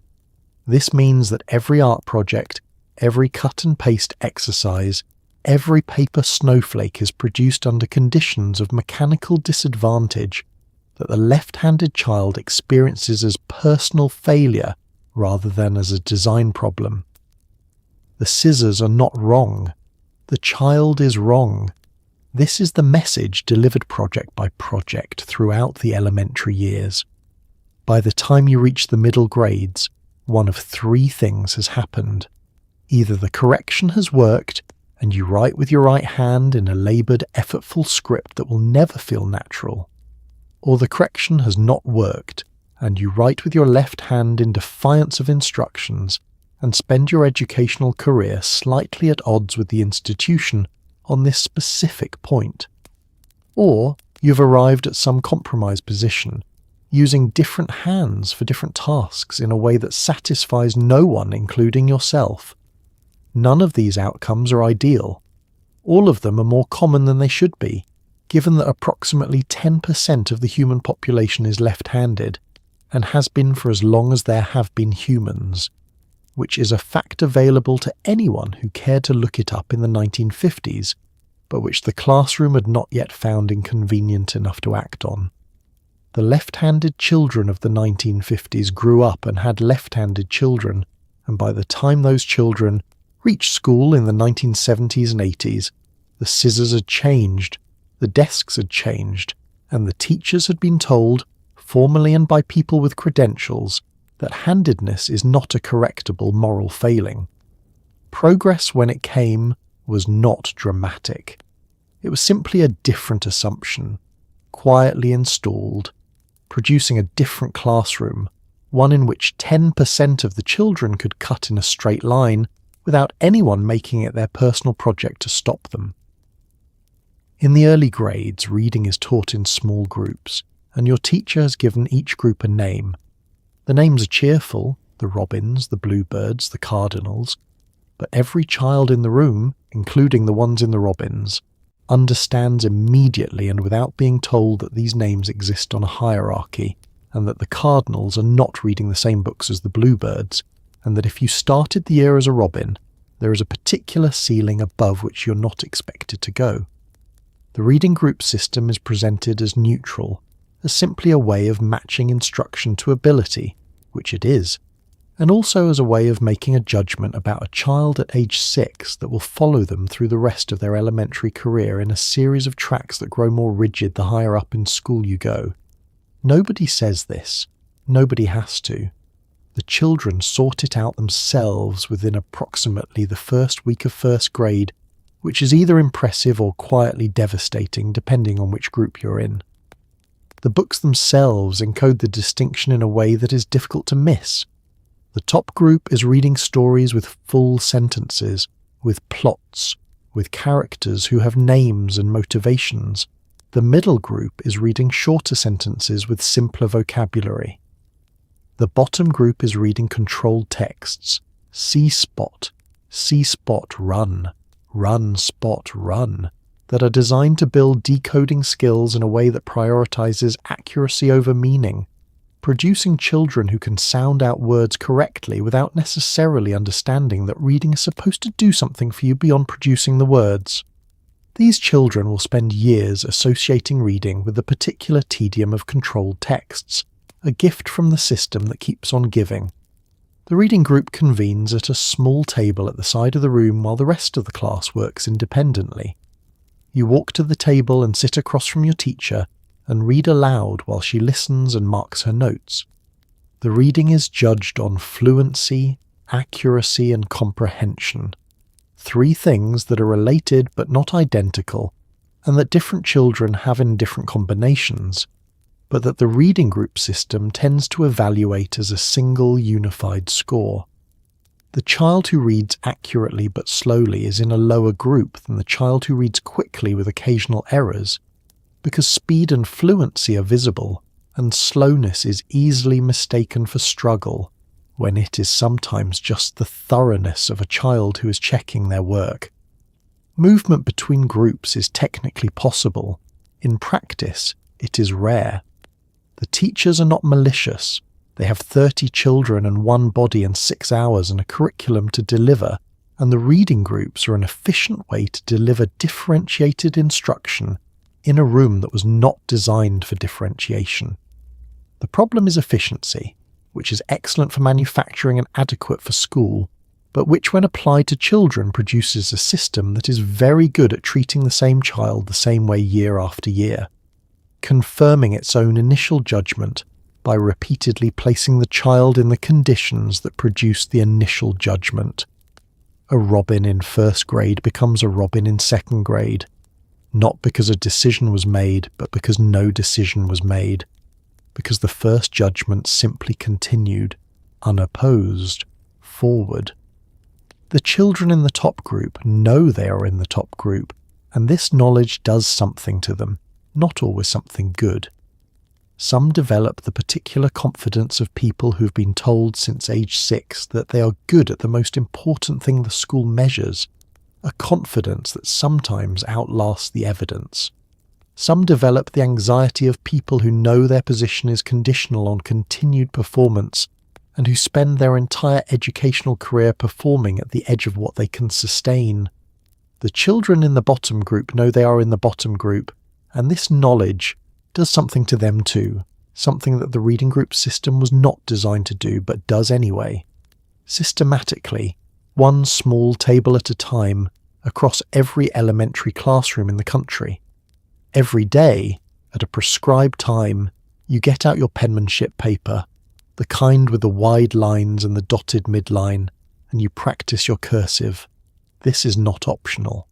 This means that every art project, every cut and paste exercise, every paper snowflake is produced under conditions of mechanical disadvantage that the left-handed child experiences as personal failure rather than as a design problem. The scissors are not wrong. The child is wrong. This is the message delivered project by project throughout the elementary years. By the time you reach the middle grades, one of three things has happened. Either the correction has worked, and you write with your right hand in a laboured, effortful script that will never feel natural, or the correction has not worked, and you write with your left hand in defiance of instructions and spend your educational career slightly at odds with the institution on this specific point. Or you've arrived at some compromise position, using different hands for different tasks in a way that satisfies no one, including yourself. None of these outcomes are ideal. All of them are more common than they should be, given that approximately 10% of the human population is left-handed, and has been for as long as there have been humans, which is a fact available to anyone who cared to look it up in the 1950s, but which the classroom had not yet found inconvenient enough to act on. The left-handed children of the 1950s grew up and had left-handed children, and by the time those children reached school in the 1970s and 80s, the scissors had changed, the desks had changed, and the teachers had been told, formally and by people with credentials, that handedness is not a correctable moral failing. Progress, when it came, was not dramatic. It was simply a different assumption, quietly installed, producing a different classroom, one in which 10% of the children could cut in a straight line without anyone making it their personal project to stop them. In the early grades, reading is taught in small groups, and your teacher has given each group a name. The names are cheerful, the robins, the bluebirds, the cardinals, but every child in the room, including the ones in the robins, understands immediately and without being told that these names exist on a hierarchy, and that the cardinals are not reading the same books as the bluebirds, and that if you started the year as a robin, there is a particular ceiling above which you're not expected to go. The reading group system is presented as neutral, as simply a way of matching instruction to ability, which it is, and also as a way of making a judgment about a child at age 6 that will follow them through the rest of their elementary career in a series of tracks that grow more rigid the higher up in school you go. Nobody says this. Nobody has to. The children sort it out themselves within approximately the first week of first grade, which is either impressive or quietly devastating depending on which group you're in. The books themselves encode the distinction in a way that is difficult to miss. The top group is reading stories with full sentences, with plots, with characters who have names and motivations. The middle group is reading shorter sentences with simpler vocabulary. The bottom group is reading controlled texts. See spot, run, run spot run, that are designed to build decoding skills in a way that prioritizes accuracy over meaning, producing children who can sound out words correctly without necessarily understanding that reading is supposed to do something for you beyond producing the words. These children will spend years associating reading with the particular tedium of controlled texts, a gift from the system that keeps on giving. The reading group convenes at a small table at the side of the room while the rest of the class works independently. You walk to the table and sit across from your teacher and read aloud while she listens and marks her notes. The reading is judged on fluency, accuracy, and comprehension. 3 things that are related but not identical, and that different children have in different combinations, but that the reading group system tends to evaluate as a single unified score. The child who reads accurately but slowly is in a lower group than the child who reads quickly with occasional errors, because speed and fluency are visible, and slowness is easily mistaken for struggle, when it is sometimes just the thoroughness of a child who is checking their work. Movement between groups is technically possible. In practice, it is rare. The teachers are not malicious. They have 30 children and 1 body and 6 hours and a curriculum to deliver, and the reading groups are an efficient way to deliver differentiated instruction in a room that was not designed for differentiation. The problem is efficiency, which is excellent for manufacturing and adequate for school, but which when applied to children produces a system that is very good at treating the same child the same way year after year, confirming its own initial judgment by repeatedly placing the child in the conditions that produced the initial judgment. A robin in first grade becomes a robin in second grade, not because a decision was made, but because no decision was made, because the first judgment simply continued, unopposed, forward. The children in the top group know they are in the top group, and this knowledge does something to them, not always something good. Some develop the particular confidence of people who've been told since age 6 that they are good at the most important thing the school measures, a confidence that sometimes outlasts the evidence. Some develop the anxiety of people who know their position is conditional on continued performance and who spend their entire educational career performing at the edge of what they can sustain. The children in the bottom group know they are in the bottom group, and this knowledge does something to them too, something that the reading group system was not designed to do but does anyway. Systematically, one small table at a time, across every elementary classroom in the country. Every day, at a prescribed time, you get out your penmanship paper, the kind with the wide lines and the dotted midline, and you practice your cursive. This is not optional.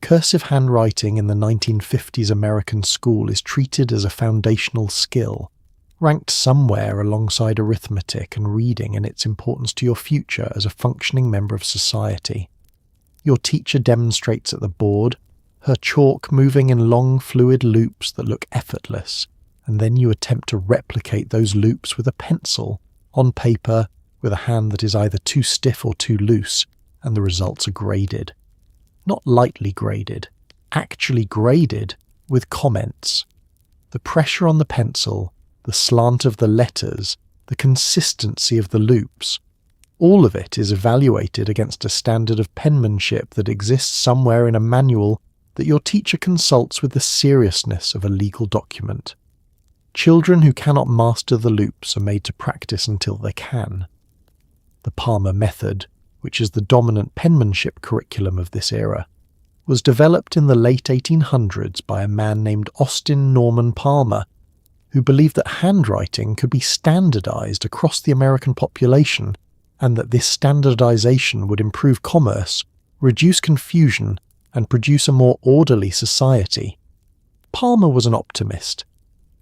Cursive handwriting in the 1950s American school is treated as a foundational skill, ranked somewhere alongside arithmetic and reading in its importance to your future as a functioning member of society. Your teacher demonstrates at the board, her chalk moving in long fluid loops that look effortless, and then you attempt to replicate those loops with a pencil, on paper, with a hand that is either too stiff or too loose, and the results are graded. Not lightly graded, actually graded with comments. The pressure on the pencil, the slant of the letters, the consistency of the loops, all of it is evaluated against a standard of penmanship that exists somewhere in a manual that your teacher consults with the seriousness of a legal document. Children who cannot master the loops are made to practice until they can. The Palmer method, which is the dominant penmanship curriculum of this era, was developed in the late 1800s by a man named Austin Norman Palmer, who believed that handwriting could be standardized across the American population and that this standardization would improve commerce, reduce confusion, and produce a more orderly society. Palmer was an optimist.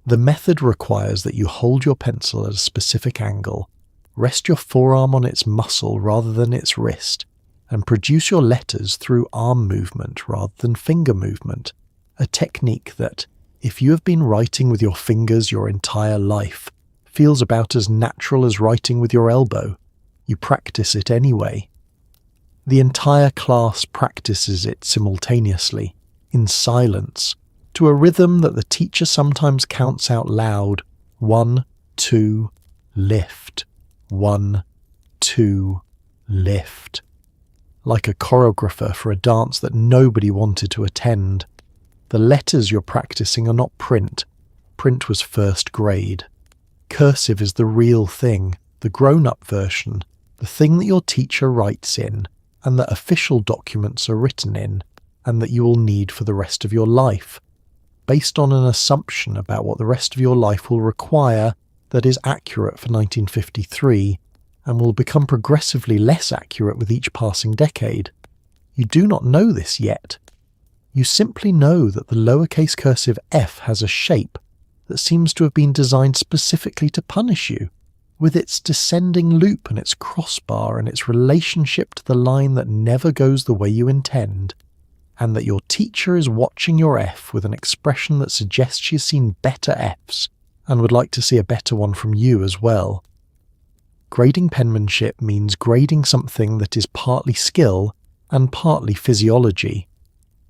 The method requires that you hold your pencil at a specific angle, rest your forearm on its muscle rather than its wrist, and produce your letters through arm movement rather than finger movement, a technique that, if you have been writing with your fingers your entire life, feels about as natural as writing with your elbow. You practice it anyway. The entire class practices it simultaneously, in silence, to a rhythm that the teacher sometimes counts out loud: 1, 2, lift. 1, 2, lift. Like a choreographer for a dance that nobody wanted to attend. The letters you're practicing are not print. Print was first grade. Cursive is the real thing, the grown-up version, the thing that your teacher writes in, and that official documents are written in, and that you will need for the rest of your life, based on an assumption about what the rest of your life will require that is accurate for 1953 and will become progressively less accurate with each passing decade. You do not know this yet. You simply know that the lowercase cursive f has a shape that seems to have been designed specifically to punish you, with its descending loop and its crossbar and its relationship to the line that never goes the way you intend, and that your teacher is watching your f with an expression that suggests she has seen better f's and would like to see a better one from you as well. Grading penmanship means grading something that is partly skill and partly physiology,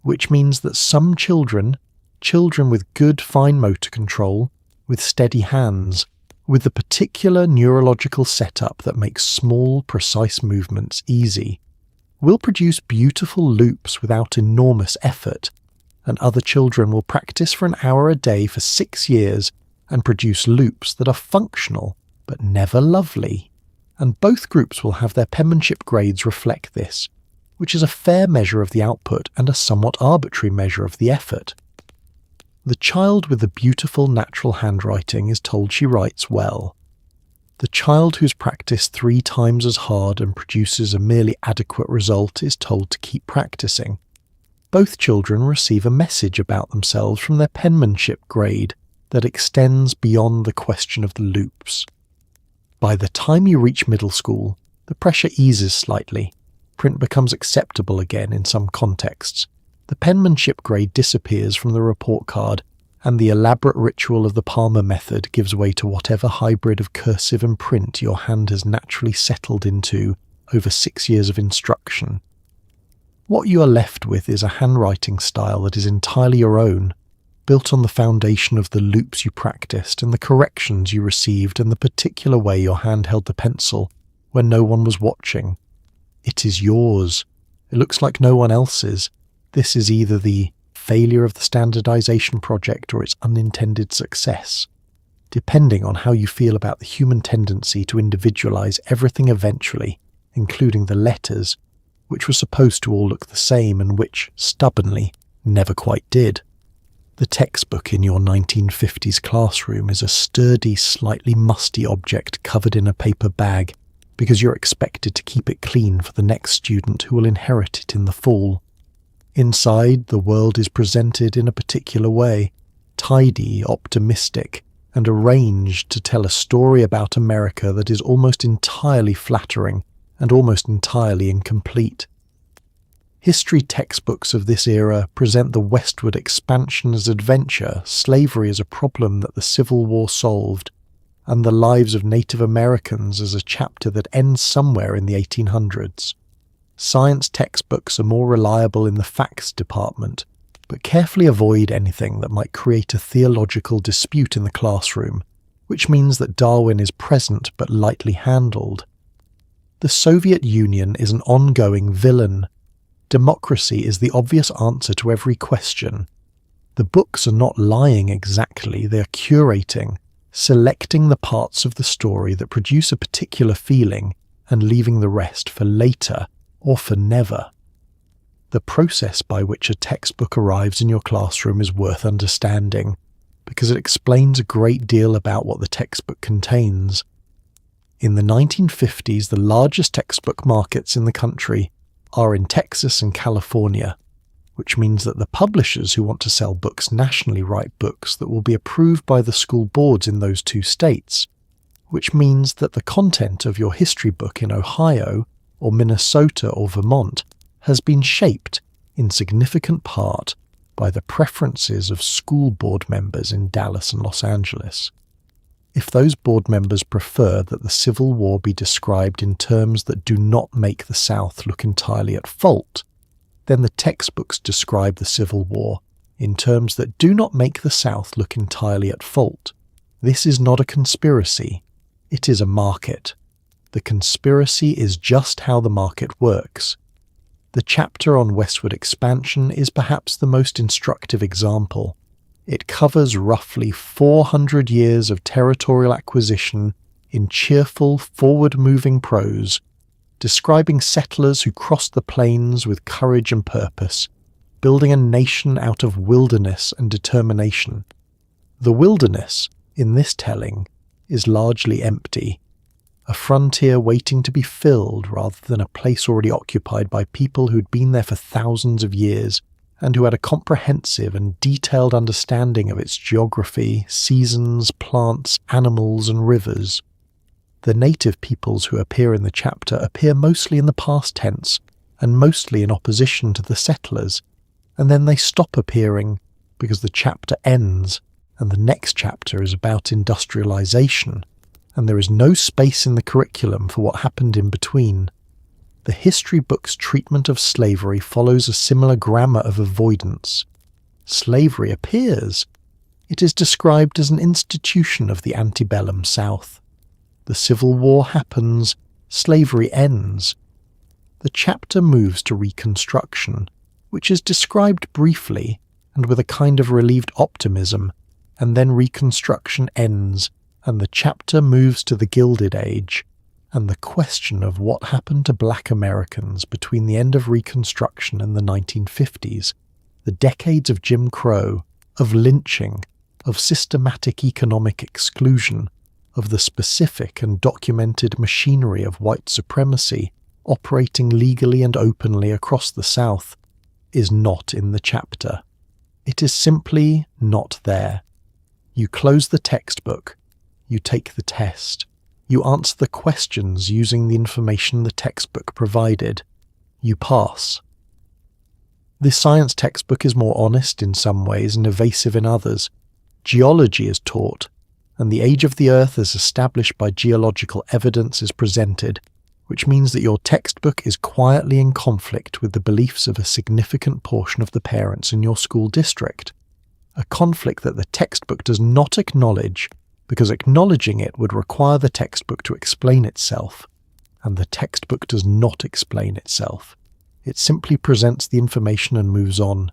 which means that some children with good fine motor control, with steady hands, with the particular neurological setup that makes small, precise movements easy, will produce beautiful loops without enormous effort, and other children will practice for an hour a day for 6 years and produce loops that are functional but never lovely. And both groups will have their penmanship grades reflect this, which is a fair measure of the output and a somewhat arbitrary measure of the effort. The child with the beautiful natural handwriting is told she writes well. The child who's practiced 3 times as hard and produces a merely adequate result is told to keep practicing. Both children receive a message about themselves from their penmanship grade that extends beyond the question of the loops. By the time you reach middle school, the pressure eases slightly. Print becomes acceptable again in some contexts. The penmanship grade disappears from the report card, and the elaborate ritual of the Palmer method gives way to whatever hybrid of cursive and print your hand has naturally settled into over 6 years of instruction. What you are left with is a handwriting style that is entirely your own, built on the foundation of the loops you practiced and the corrections you received and the particular way your hand held the pencil when no one was watching. It is yours. It looks like no one else's. This is either the failure of the standardization project or its unintended success, depending on how you feel about the human tendency to individualize everything eventually, including the letters, which were supposed to all look the same and which, stubbornly, never quite did. The textbook in your 1950s classroom is a sturdy, slightly musty object covered in a paper bag, because you're expected to keep it clean for the next student who will inherit it in the fall. Inside, the world is presented in a particular way, tidy, optimistic, and arranged to tell a story about America that is almost entirely flattering and almost entirely incomplete. History textbooks of this era present the westward expansion as adventure, slavery as a problem that the Civil War solved, and the lives of Native Americans as a chapter that ends somewhere in the 1800s. Science textbooks are more reliable in the facts department, but carefully avoid anything that might create a theological dispute in the classroom, which means that Darwin is present but lightly handled. The Soviet Union is an ongoing villain. Democracy is the obvious answer to every question. The books are not lying exactly, they are curating, selecting the parts of the story that produce a particular feeling and leaving the rest for later or for never. The process by which a textbook arrives in your classroom is worth understanding, because it explains a great deal about what the textbook contains. In the 1950s, the largest textbook markets in the country are in Texas and California, which means that the publishers who want to sell books nationally write books that will be approved by the school boards in those two states, which means that the content of your history book in Ohio or Minnesota or Vermont has been shaped in significant part by the preferences of school board members in Dallas and Los Angeles. If those board members prefer that the Civil War be described in terms that do not make the South look entirely at fault, then the textbooks describe the Civil War in terms that do not make the South look entirely at fault. This is not a conspiracy, it is a market. The conspiracy is just how the market works. The chapter on westward expansion is perhaps the most instructive example. It covers roughly 400 years of territorial acquisition in cheerful, forward-moving prose, describing settlers who crossed the plains with courage and purpose, building a nation out of wilderness and determination. The wilderness, in this telling, is largely empty, a frontier waiting to be filled rather than a place already occupied by people who'd been there for thousands of years and who had a comprehensive and detailed understanding of its geography, seasons, plants, animals, and rivers. The native peoples who appear in the chapter appear mostly in the past tense and mostly in opposition to the settlers, and then they stop appearing because the chapter ends and the next chapter is about industrialization, and there is no space in the curriculum for what happened in between. The history book's treatment of slavery follows a similar grammar of avoidance. Slavery appears. It is described as an institution of the antebellum South. The Civil War happens. Slavery ends. The chapter moves to Reconstruction, which is described briefly and with a kind of relieved optimism, and then Reconstruction ends, and the chapter moves to the Gilded Age, and the question of what happened to black Americans between the end of Reconstruction and the 1950s, the decades of Jim Crow, of lynching, of systematic economic exclusion, of the specific and documented machinery of white supremacy operating legally and openly across the South, is not in the chapter. It is simply not there. You close the textbook, you take the test, you answer the questions using the information the textbook provided, you pass. This science textbook is more honest in some ways and evasive in others. Geology is taught, and the age of the Earth as established by geological evidence is presented, which means that your textbook is quietly in conflict with the beliefs of a significant portion of the parents in your school district, a conflict that the textbook does not acknowledge, because acknowledging it would require the textbook to explain itself, and the textbook does not explain itself. It simply presents the information and moves on,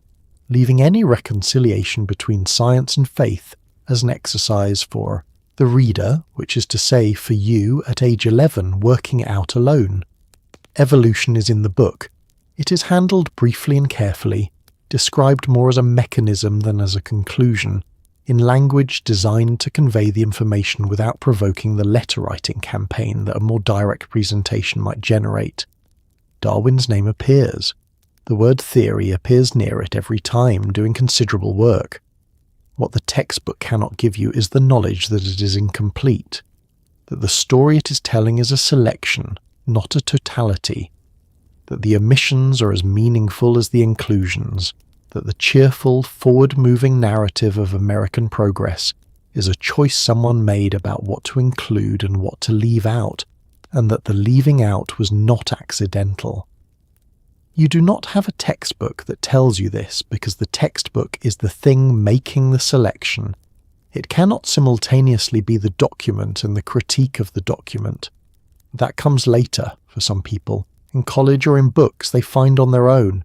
leaving any reconciliation between science and faith as an exercise for the reader, which is to say for you at age 11 working it out alone. Evolution is in the book. It is handled briefly and carefully, described more as a mechanism than as a conclusion, in language designed to convey the information without provoking the letter-writing campaign that a more direct presentation might generate. Darwin's name appears. The word theory appears near it every time, doing considerable work. What the textbook cannot give you is the knowledge that it is incomplete, that the story it is telling is a selection, not a totality, that the omissions are as meaningful as the inclusions, that the cheerful, forward-moving narrative of American progress is a choice someone made about what to include and what to leave out, and that the leaving out was not accidental. You do not have a textbook that tells you this because the textbook is the thing making the selection. It cannot simultaneously be the document and the critique of the document. That comes later, for some people, in college or in books they find on their own,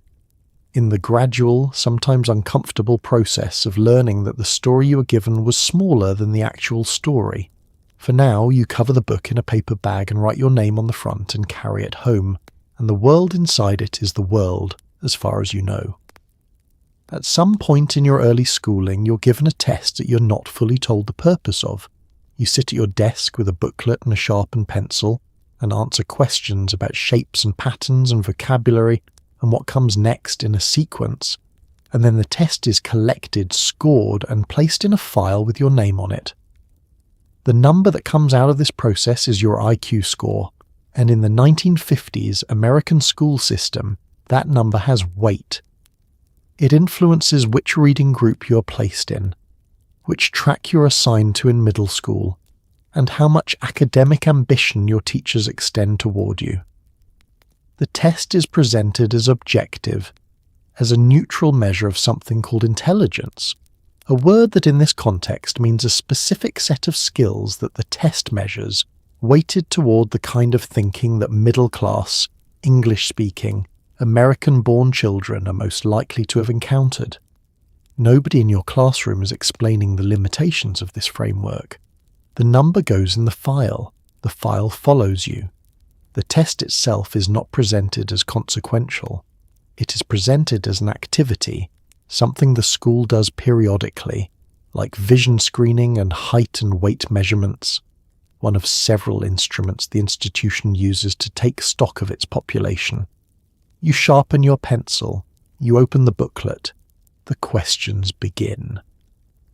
in the gradual, sometimes uncomfortable process of learning that the story you were given was smaller than the actual story. For now, you cover the book in a paper bag and write your name on the front and carry it home, and the world inside it is the world, as far as you know. At some point in your early schooling, you're given a test that you're not fully told the purpose of. You sit at your desk with a booklet and a sharpened pencil, and answer questions about shapes and patterns and vocabulary, and what comes next in a sequence, and then the test is collected, scored, and placed in a file with your name on it. The number that comes out of this process is your IQ score, and in the 1950s American school system, that number has weight. It influences which reading group you're placed in, which track you're assigned to in middle school, and how much academic ambition your teachers extend toward you. The test is presented as objective, as a neutral measure of something called intelligence, a word that in this context means a specific set of skills that the test measures, weighted toward the kind of thinking that middle-class, English-speaking, American-born children are most likely to have encountered. Nobody in your classroom is explaining the limitations of this framework. The number goes in the file follows you. The test itself is not presented as consequential. It is presented as an activity, something the school does periodically, like vision screening and height and weight measurements, one of several instruments the institution uses to take stock of its population. You sharpen your pencil, you open the booklet, the questions begin.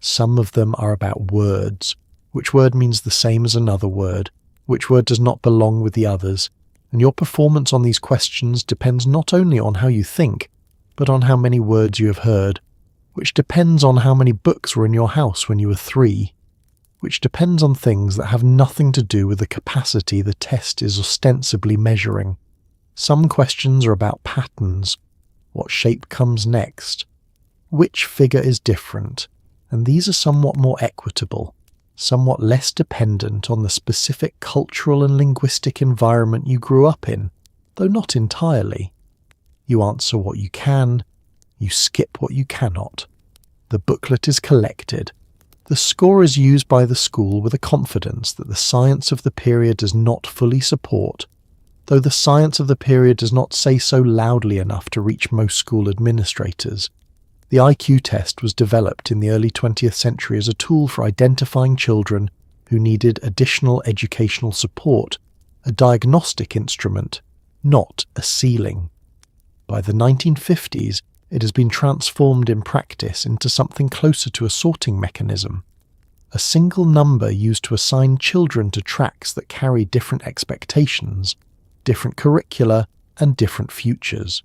Some of them are about words. Which word means the same as another word? Which word does not belong with the others? And your performance on these questions depends not only on how you think, but on how many words you have heard, which depends on how many books were in your house when you were 3, which depends on things that have nothing to do with the capacity the test is ostensibly measuring. Some questions are about patterns. What shape comes next? Which figure is different? And these are somewhat more equitable, somewhat less dependent on the specific cultural and linguistic environment you grew up in, though not entirely. You answer what you can, you skip what you cannot. The booklet is collected. The score is used by the school with a confidence that the science of the period does not fully support, though the science of the period does not say so loudly enough to reach most school administrators. The IQ test was developed in the early 20th century as a tool for identifying children who needed additional educational support, a diagnostic instrument, not a ceiling. By the 1950s, it has been transformed in practice into something closer to a sorting mechanism, a single number used to assign children to tracks that carry different expectations, different curricula, and different futures.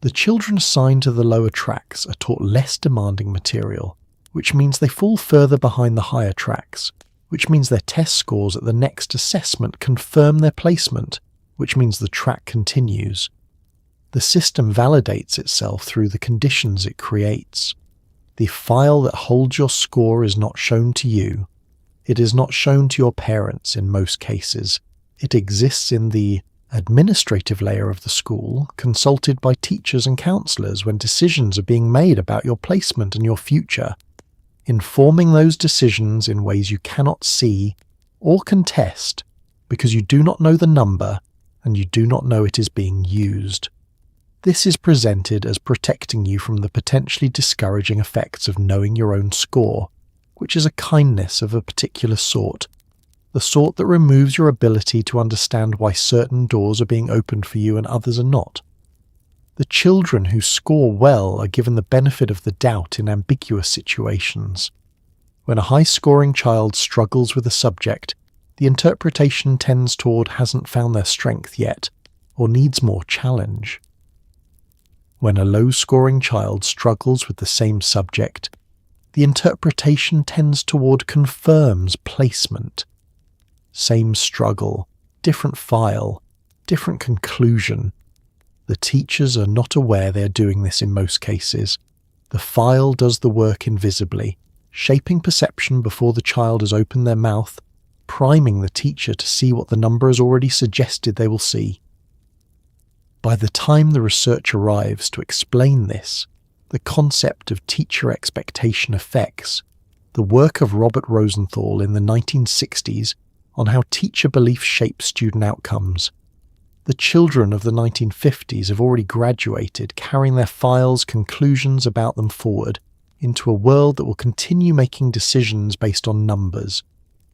The children assigned to the lower tracks are taught less demanding material, which means they fall further behind the higher tracks, which means their test scores at the next assessment confirm their placement, which means the track continues. The system validates itself through the conditions it creates. The file that holds your score is not shown to you. It is not shown to your parents in most cases. It exists in the administrative layer of the school, consulted by teachers and counsellors when decisions are being made about your placement and your future, informing those decisions in ways you cannot see or contest because you do not know the number and you do not know it is being used. This is presented as protecting you from the potentially discouraging effects of knowing your own score, which is a kindness of a particular sort, the sort that removes your ability to understand why certain doors are being opened for you and others are not. The children who score well are given the benefit of the doubt in ambiguous situations. When a high-scoring child struggles with a subject, the interpretation tends toward hasn't found their strength yet, or needs more challenge. When a low-scoring child struggles with the same subject, the interpretation tends toward confirms placement. Same struggle, different file, different conclusion. The teachers are not aware they are doing this in most cases. The file does the work invisibly, shaping perception before the child has opened their mouth, priming the teacher to see what the number has already suggested they will see. By the time the research arrives to explain this, the concept of teacher expectation effects, the work of Robert Rosenthal in the 1960s on how teacher beliefs shape student outcomes. The children of the 1950s have already graduated, carrying their files, conclusions about them forward into a world that will continue making decisions based on numbers,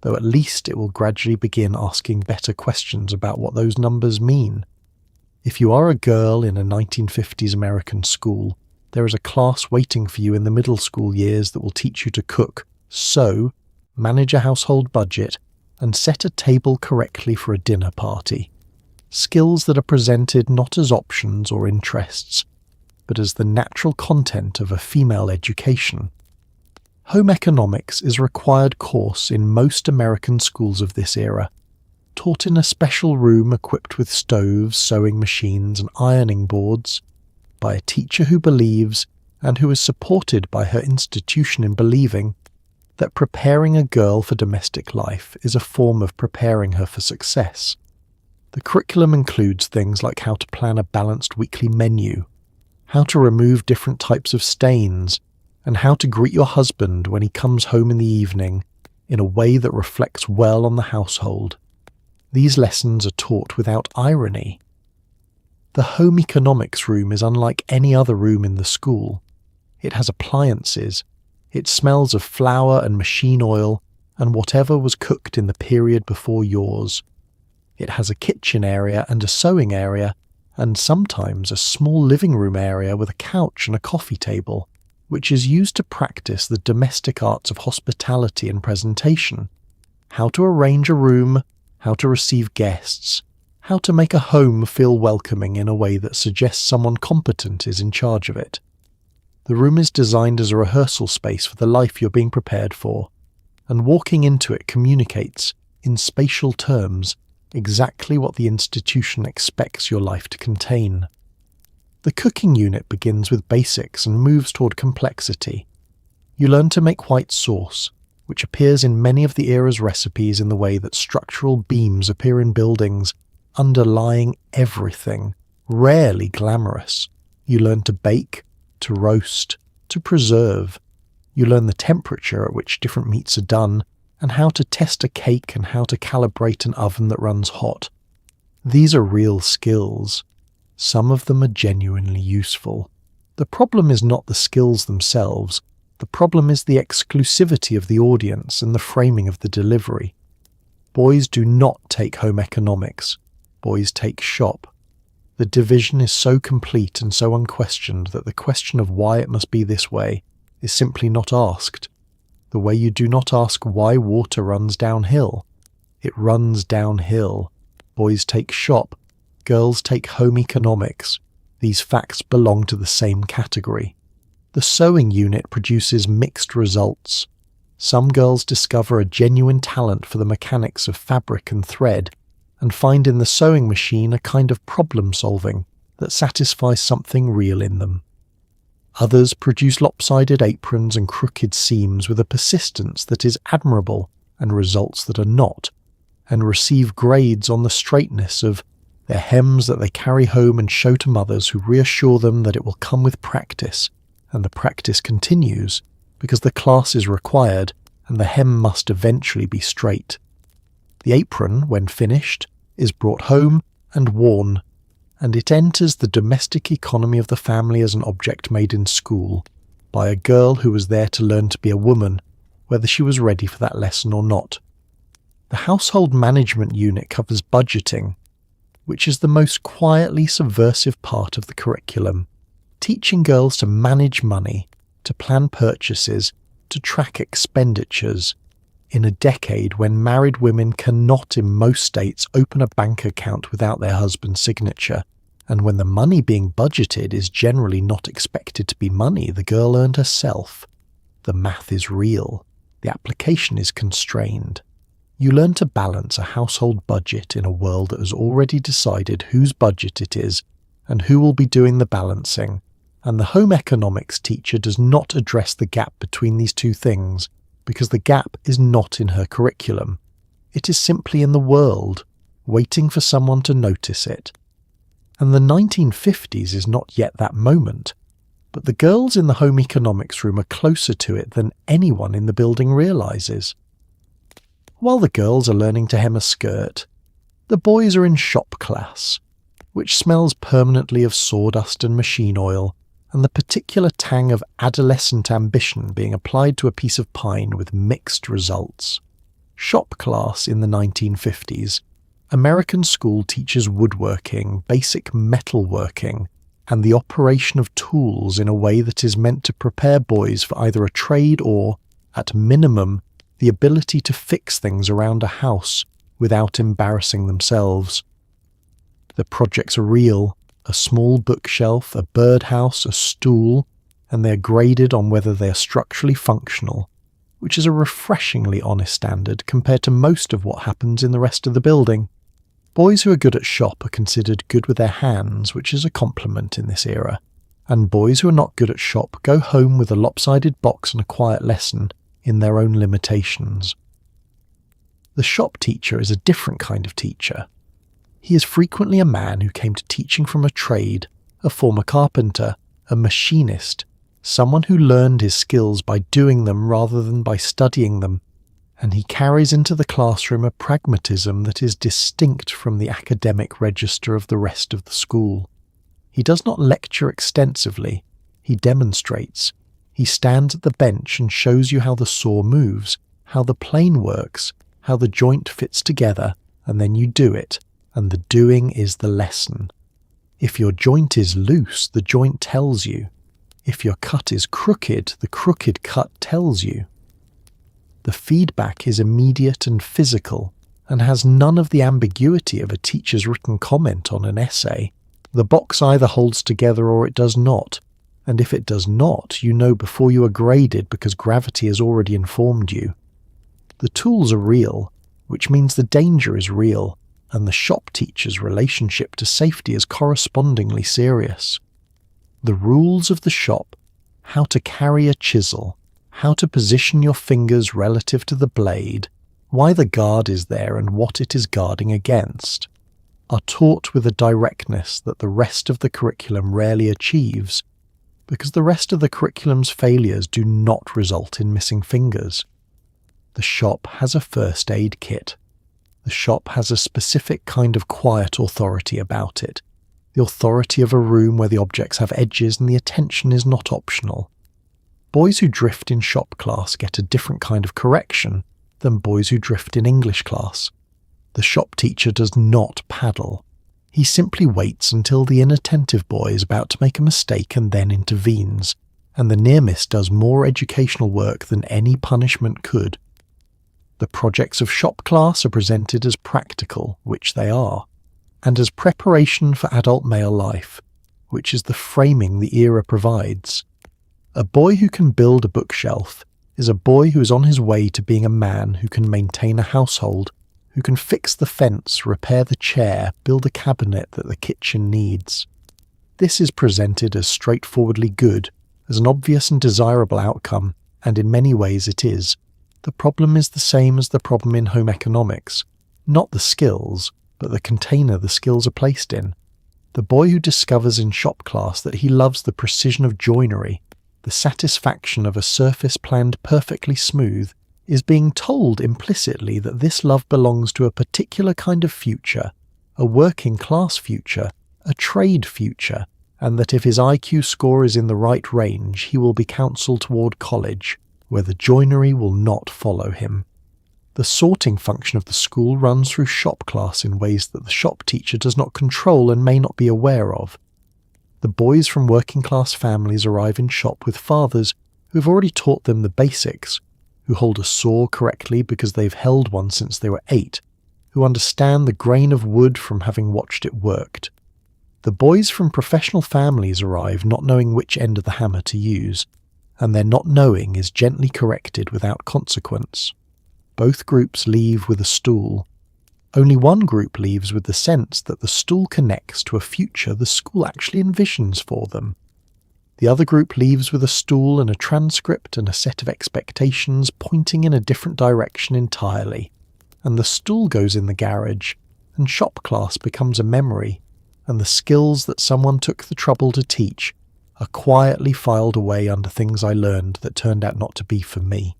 though at least it will gradually begin asking better questions about what those numbers mean. If you are a girl in a 1950s American school, there is a class waiting for you in the middle school years that will teach you to cook, sew, manage a household budget, and set a table correctly for a dinner party. Skills that are presented not as options or interests, but as the natural content of a female education. Home economics is a required course in most American schools of this era, taught in a special room equipped with stoves, sewing machines, and ironing boards, by a teacher who believes, and who is supported by her institution in believing, that preparing a girl for domestic life is a form of preparing her for success. The curriculum includes things like how to plan a balanced weekly menu, how to remove different types of stains, and how to greet your husband when he comes home in the evening in a way that reflects well on the household. These lessons are taught without irony. The home economics room is unlike any other room in the school. It has appliances. It smells of flour and machine oil and whatever was cooked in the period before yours. It has a kitchen area and a sewing area, and sometimes a small living room area with a couch and a coffee table, which is used to practice the domestic arts of hospitality and presentation. How to arrange a room, how to receive guests, how to make a home feel welcoming in a way that suggests someone competent is in charge of it. The room is designed as a rehearsal space for the life you're being prepared for, and walking into it communicates, in spatial terms, exactly what the institution expects your life to contain. The cooking unit begins with basics and moves toward complexity. You learn to make white sauce, which appears in many of the era's recipes in the way that structural beams appear in buildings, underlying everything, rarely glamorous. You learn to bake, to roast, to preserve. You learn the temperature at which different meats are done, and how to test a cake and how to calibrate an oven that runs hot. These are real skills. Some of them are genuinely useful. The problem is not the skills themselves. The problem is the exclusivity of the audience and the framing of the delivery. Boys do not take home economics. Boys take shop. The division is so complete and so unquestioned that the question of why it must be this way is simply not asked. The way you do not ask why water runs downhill. It runs downhill. Boys take shop. Girls take home economics. These facts belong to the same category. The sewing unit produces mixed results. Some girls discover a genuine talent for the mechanics of fabric and thread, and find in the sewing machine a kind of problem-solving that satisfies something real in them. Others produce lopsided aprons and crooked seams with a persistence that is admirable and results that are not, and receive grades on the straightness of their hems that they carry home and show to mothers who reassure them that it will come with practice, and the practice continues because the class is required and the hem must eventually be straight. The apron, when finished, is brought home and worn, and it enters the domestic economy of the family as an object made in school by a girl who was there to learn to be a woman, whether she was ready for that lesson or not. The household management unit covers budgeting, which is the most quietly subversive part of the curriculum, teaching girls to manage money, to plan purchases, to track expenditures, in a decade when married women cannot in most states open a bank account without their husband's signature, and when the money being budgeted is generally not expected to be money the girl earned herself. The math is real, the application is constrained. You learn to balance a household budget in a world that has already decided whose budget it is and who will be doing the balancing, and the home economics teacher does not address the gap between these two things because the gap is not in her curriculum. It is simply in the world, waiting for someone to notice it. And the 1950s is not yet that moment, but the girls in the home economics room are closer to it than anyone in the building realizes. While the girls are learning to hem a skirt, the boys are in shop class, which smells permanently of sawdust and machine oil, and the particular tang of adolescent ambition being applied to a piece of pine with mixed results. Shop class in the 1950s, American school teaches woodworking, basic metalworking, and the operation of tools in a way that is meant to prepare boys for either a trade or, at minimum, the ability to fix things around a house without embarrassing themselves. The projects are real, a small bookshelf, a birdhouse, a stool, and they are graded on whether they are structurally functional, which is a refreshingly honest standard compared to most of what happens in the rest of the building. Boys who are good at shop are considered good with their hands, which is a compliment in this era, and boys who are not good at shop go home with a lopsided box and a quiet lesson in their own limitations. The shop teacher is a different kind of teacher. He is frequently a man who came to teaching from a trade, a former carpenter, a machinist, someone who learned his skills by doing them rather than by studying them, and he carries into the classroom a pragmatism that is distinct from the academic register of the rest of the school. He does not lecture extensively, he demonstrates. He stands at the bench and shows you how the saw moves, how the plane works, how the joint fits together, and then you do it, and the doing is the lesson. If your joint is loose, the joint tells you. If your cut is crooked, the crooked cut tells you. The feedback is immediate and physical, and has none of the ambiguity of a teacher's written comment on an essay. The box either holds together or it does not, and if it does not, you know before you are graded because gravity has already informed you. The tools are real, which means the danger is real, and the shop teacher's relationship to safety is correspondingly serious. The rules of the shop, how to carry a chisel, how to position your fingers relative to the blade, why the guard is there and what it is guarding against, are taught with a directness that the rest of the curriculum rarely achieves, because the rest of the curriculum's failures do not result in missing fingers. The shop has a first aid kit. The shop has a specific kind of quiet authority about it, the authority of a room where the objects have edges and the attention is not optional. Boys who drift in shop class get a different kind of correction than boys who drift in English class. The shop teacher does not paddle. He simply waits until the inattentive boy is about to make a mistake and then intervenes, and the near miss does more educational work than any punishment could. The projects of shop class are presented as practical, which they are, and as preparation for adult male life, which is the framing the era provides. A boy who can build a bookshelf is a boy who is on his way to being a man who can maintain a household, who can fix the fence, repair the chair, build a cabinet that the kitchen needs. This is presented as straightforwardly good, as an obvious and desirable outcome, and in many ways it is. The problem is the same as the problem in home economics, not the skills, but the container the skills are placed in. The boy who discovers in shop class that he loves the precision of joinery, the satisfaction of a surface planned perfectly smooth, is being told implicitly that this love belongs to a particular kind of future, a working class future, a trade future, and that if his IQ score is in the right range, he will be counselled toward college. where the joinery will not follow him. The sorting function of the school runs through shop class in ways that the shop teacher does not control and may not be aware of. The boys from working class families arrive in shop with fathers who have already taught them the basics, who hold a saw correctly because they've held one since they were 8, who understand the grain of wood from having watched it worked. The boys from professional families arrive not knowing which end of the hammer to use, and their not knowing is gently corrected without consequence. Both groups leave with a stool. Only one group leaves with the sense that the stool connects to a future the school actually envisions for them. The other group leaves with a stool and a transcript and a set of expectations pointing in a different direction entirely, and the stool goes in the garage, and shop class becomes a memory, and the skills that someone took the trouble to teach are quietly filed away under things I learned that turned out not to be for me.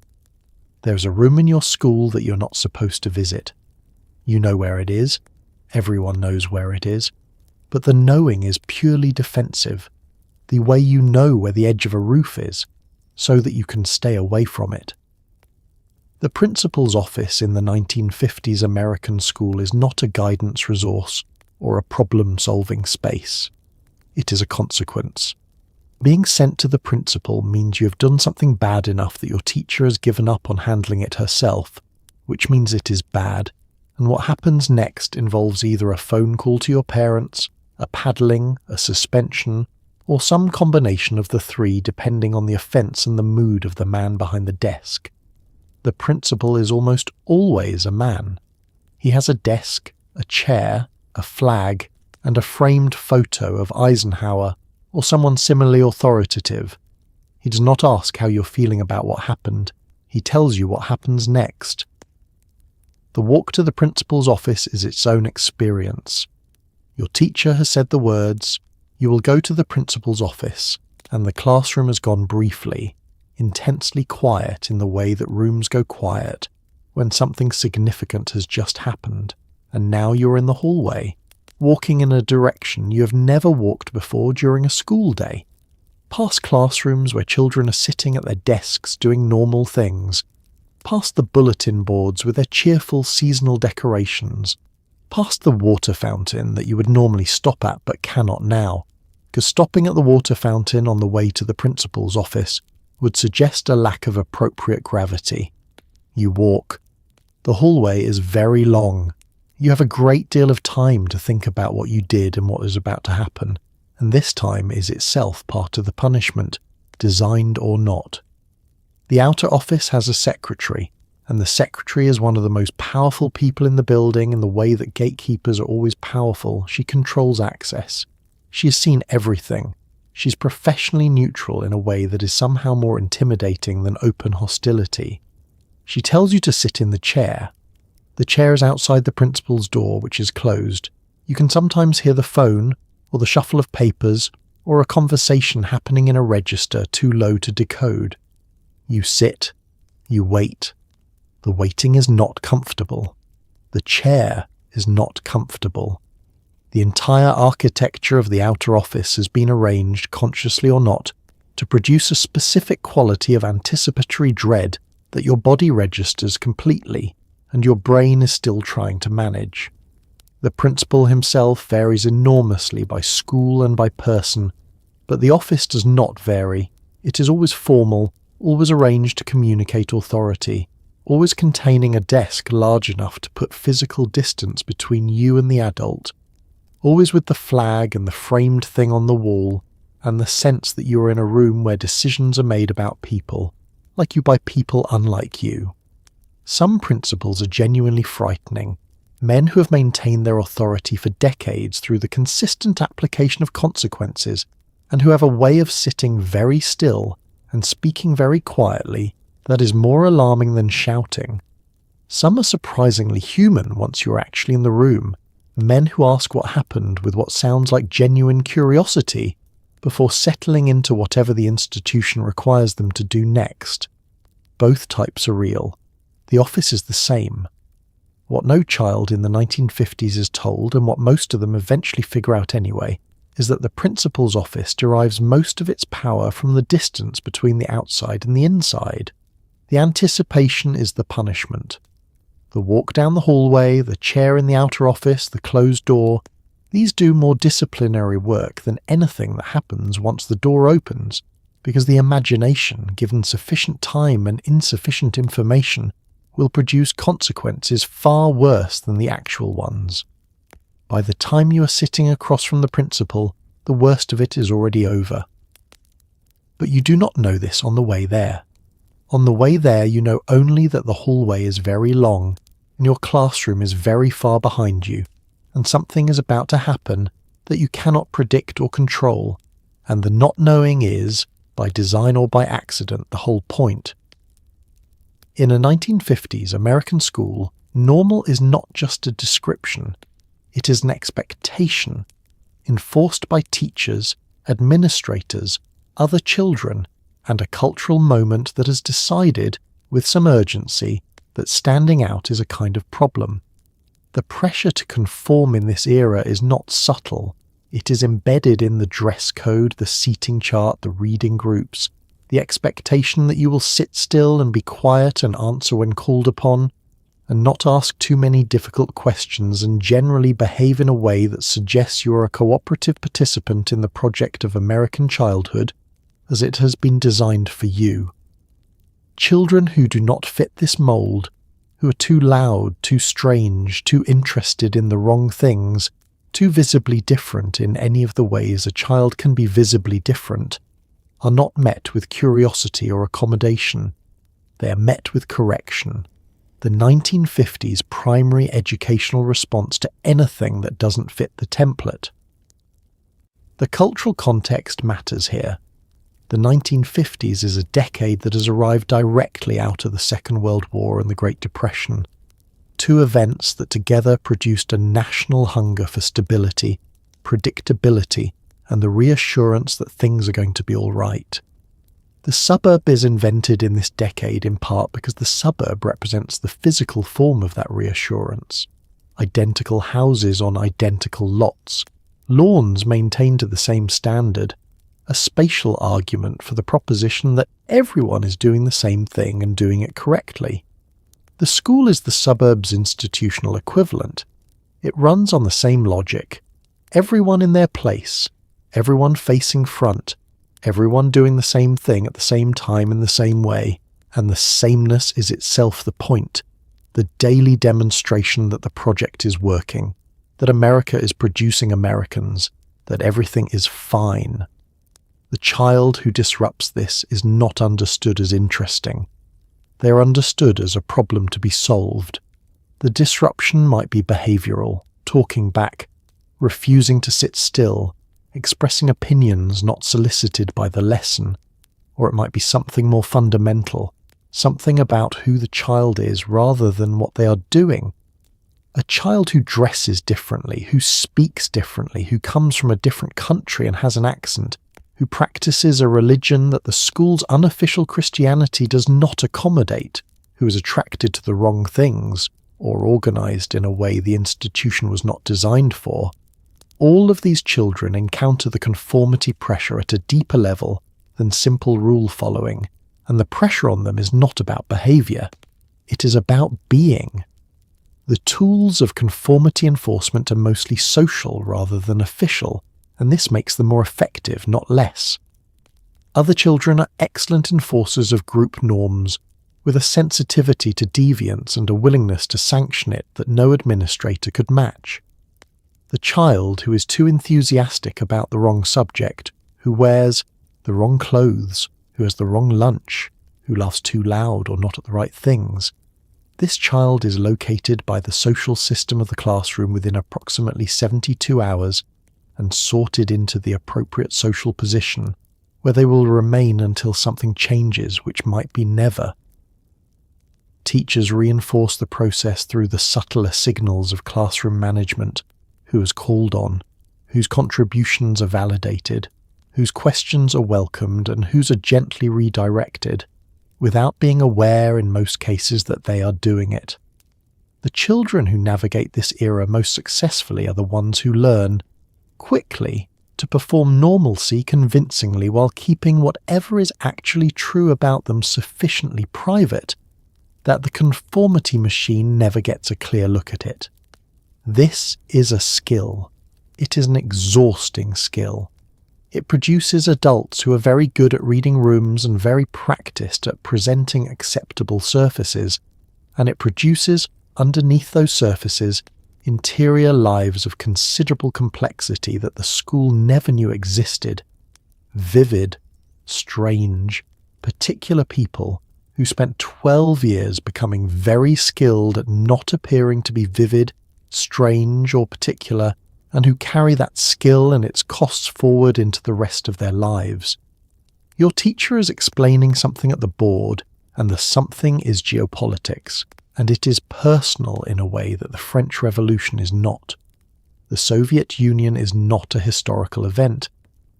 There's a room in your school that you're not supposed to visit. You know where it is, everyone knows where it is, but the knowing is purely defensive, the way you know where the edge of a roof is, so that you can stay away from it. The principal's office in the 1950s American school is not a guidance resource or a problem-solving space. It is a consequence. Being sent to the principal means you have done something bad enough that your teacher has given up on handling it herself, which means it is bad, and what happens next involves either a phone call to your parents, a paddling, a suspension, or some combination of the three depending on the offence and the mood of the man behind the desk. The principal is almost always a man. He has a desk, a chair, a flag, and a framed photo of Eisenhower or someone similarly authoritative. He does not ask how you're feeling about what happened. He tells you what happens next. The walk to the principal's office is its own experience. Your teacher has said the words, "You will go to the principal's office," and the classroom has gone briefly, intensely quiet in the way that rooms go quiet when something significant has just happened, and now you're in the hallway, walking in a direction you have never walked before during a school day, past classrooms where children are sitting at their desks doing normal things, past the bulletin boards with their cheerful seasonal decorations, past the water fountain that you would normally stop at but cannot now, because stopping at the water fountain on the way to the principal's office would suggest a lack of appropriate gravity. You walk. The hallway is very long. You have a great deal of time to think about what you did and what is about to happen, and this time is itself part of the punishment, designed or not. The outer office has a secretary, and the secretary is one of the most powerful people in the building in the way that gatekeepers are always powerful. She controls access. She has seen everything. She's professionally neutral in a way that is somehow more intimidating than open hostility. She tells you to sit in the chair. The chair is outside the principal's door, which is closed. You can sometimes hear the phone, or the shuffle of papers, or a conversation happening in a register too low to decode. You sit. You wait. The waiting is not comfortable. The chair is not comfortable. The entire architecture of the outer office has been arranged, consciously or not, to produce a specific quality of anticipatory dread that your body registers completely, and your brain is still trying to manage. The principal himself varies enormously by school and by person, but the office does not vary. It is always formal, always arranged to communicate authority, always containing a desk large enough to put physical distance between you and the adult, always with the flag and the framed thing on the wall, and the sense that you are in a room where decisions are made about people, like you by people unlike you. Some principals are genuinely frightening, men who have maintained their authority for decades through the consistent application of consequences, and who have a way of sitting very still and speaking very quietly that is more alarming than shouting. Some are surprisingly human once you're actually in the room, men who ask what happened with what sounds like genuine curiosity before settling into whatever the institution requires them to do next. Both types are real. The office is the same. What no child in the 1950s is told, and what most of them eventually figure out anyway, is that the principal's office derives most of its power from the distance between the outside and the inside. The anticipation is the punishment. The walk down the hallway, the chair in the outer office, the closed door, these do more disciplinary work than anything that happens once the door opens, because the imagination, given sufficient time and insufficient information, will produce consequences far worse than the actual ones. By the time you are sitting across from the principal, the worst of it is already over. But you do not know this on the way there. On the way there, you know only that the hallway is very long, and your classroom is very far behind you, and something is about to happen that you cannot predict or control, and the not knowing is, by design or by accident, the whole point. In a 1950s American school, normal is not just a description, it is an expectation, enforced by teachers, administrators, other children, and a cultural moment that has decided, with some urgency, that standing out is a kind of problem. The pressure to conform in this era is not subtle. It is embedded in the dress code, the seating chart, the reading groups, the expectation that you will sit still and be quiet and answer when called upon, and not ask too many difficult questions and generally behave in a way that suggests you are a cooperative participant in the project of American childhood, as it has been designed for you. Children who do not fit this mould, who are too loud, too strange, too interested in the wrong things, too visibly different in any of the ways a child can be visibly different, are not met with curiosity or accommodation. They are met with correction. The 1950s primary educational response to anything that doesn't fit the template. The cultural context matters here. The 1950s is a decade that has arrived directly out of the Second World War and the Great Depression, two events that together produced a national hunger for stability, predictability, and the reassurance that things are going to be all right. The suburb is invented in this decade in part because the suburb represents the physical form of that reassurance. Identical houses on identical lots, lawns maintained to the same standard, a spatial argument for the proposition that everyone is doing the same thing and doing it correctly. The school is the suburb's institutional equivalent. It runs on the same logic. Everyone in their place, everyone facing front, everyone doing the same thing at the same time in the same way, and the sameness is itself the point, the daily demonstration that the project is working, that America is producing Americans, that everything is fine. The child who disrupts this is not understood as interesting. They are understood as a problem to be solved. The disruption might be behavioural, talking back, refusing to sit still, expressing opinions not solicited by the lesson, or it might be something more fundamental, something about who the child is rather than what they are doing. A child who dresses differently, who speaks differently, who comes from a different country and has an accent, who practices a religion that the school's unofficial Christianity does not accommodate, who is attracted to the wrong things, or organised in a way the institution was not designed for. All of these children encounter the conformity pressure at a deeper level than simple rule following, and the pressure on them is not about behaviour. It is about being. The tools of conformity enforcement are mostly social rather than official, and this makes them more effective, not less. Other children are excellent enforcers of group norms, with a sensitivity to deviance and a willingness to sanction it that no administrator could match. The child who is too enthusiastic about the wrong subject, who wears the wrong clothes, who has the wrong lunch, who laughs too loud or not at the right things, this child is located by the social system of the classroom within approximately 72 hours and sorted into the appropriate social position, where they will remain until something changes, which might be never. Teachers reinforce the process through the subtler signals of classroom management, who is called on, whose contributions are validated, whose questions are welcomed and whose are gently redirected, without being aware in most cases that they are doing it. The children who navigate this era most successfully are the ones who learn, quickly, to perform normalcy convincingly while keeping whatever is actually true about them sufficiently private that the conformity machine never gets a clear look at it. This is a skill. It is an exhausting skill. It produces adults who are very good at reading rooms and very practiced at presenting acceptable surfaces, and it produces, underneath those surfaces, interior lives of considerable complexity that the school never knew existed. Vivid, strange, particular people who spent 12 years becoming very skilled at not appearing to be vivid, strange, or particular, and who carry that skill and its costs forward into the rest of their lives. Your teacher is explaining something at the board, and the something is geopolitics, and it is personal in a way that the French Revolution is not. The Soviet Union is not a historical event.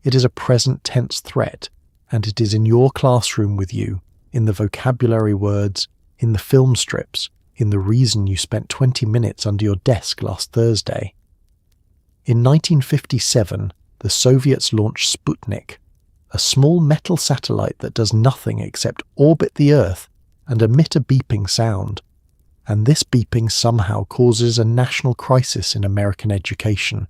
It is a present tense threat, and it is in your classroom with you, in the vocabulary words, in the film strips, in the reason you spent 20 minutes under your desk last Thursday. In 1957, the Soviets launched Sputnik, a small metal satellite that does nothing except orbit the Earth and emit a beeping sound. And this beeping somehow causes a national crisis in American education.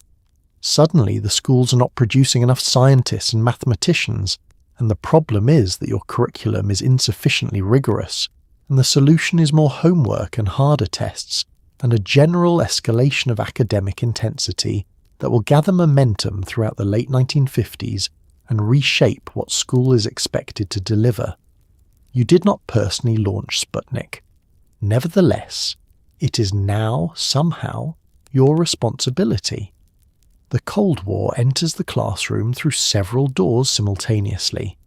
Suddenly, the schools are not producing enough scientists and mathematicians, and the problem is that your curriculum is insufficiently rigorous, and the solution is more homework and harder tests, and a general escalation of academic intensity that will gather momentum throughout the late 1950s and reshape what school is expected to deliver. You did not personally launch Sputnik. Nevertheless, it is now, somehow, your responsibility. The Cold War enters the classroom through several doors simultaneously.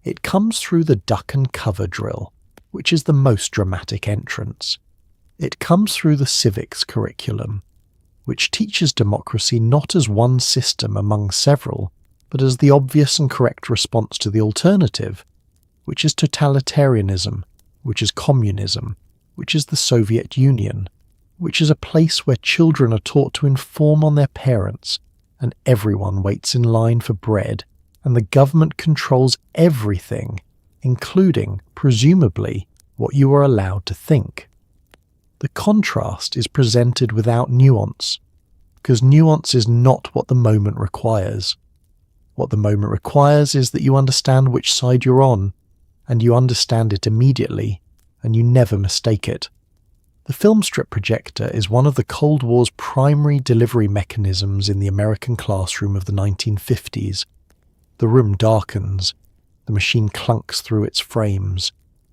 It comes through the duck and cover drill, which is the most dramatic entrance. It comes through the civics curriculum, which teaches democracy not as one system among several, but as the obvious and correct response to the alternative, which is totalitarianism, which is communism, which is the Soviet Union, which is a place where children are taught to inform on their parents, and everyone waits in line for bread, and the government controls everything, including, presumably, what you are allowed to think. The contrast is presented without nuance, because nuance is not what the moment requires. What the moment requires is that you understand which side you're on, and you understand it immediately, and you never mistake it. The film strip projector is one of the Cold War's primary delivery mechanisms in the American classroom of the 1950s. The room darkens. The machine clunks through its frames.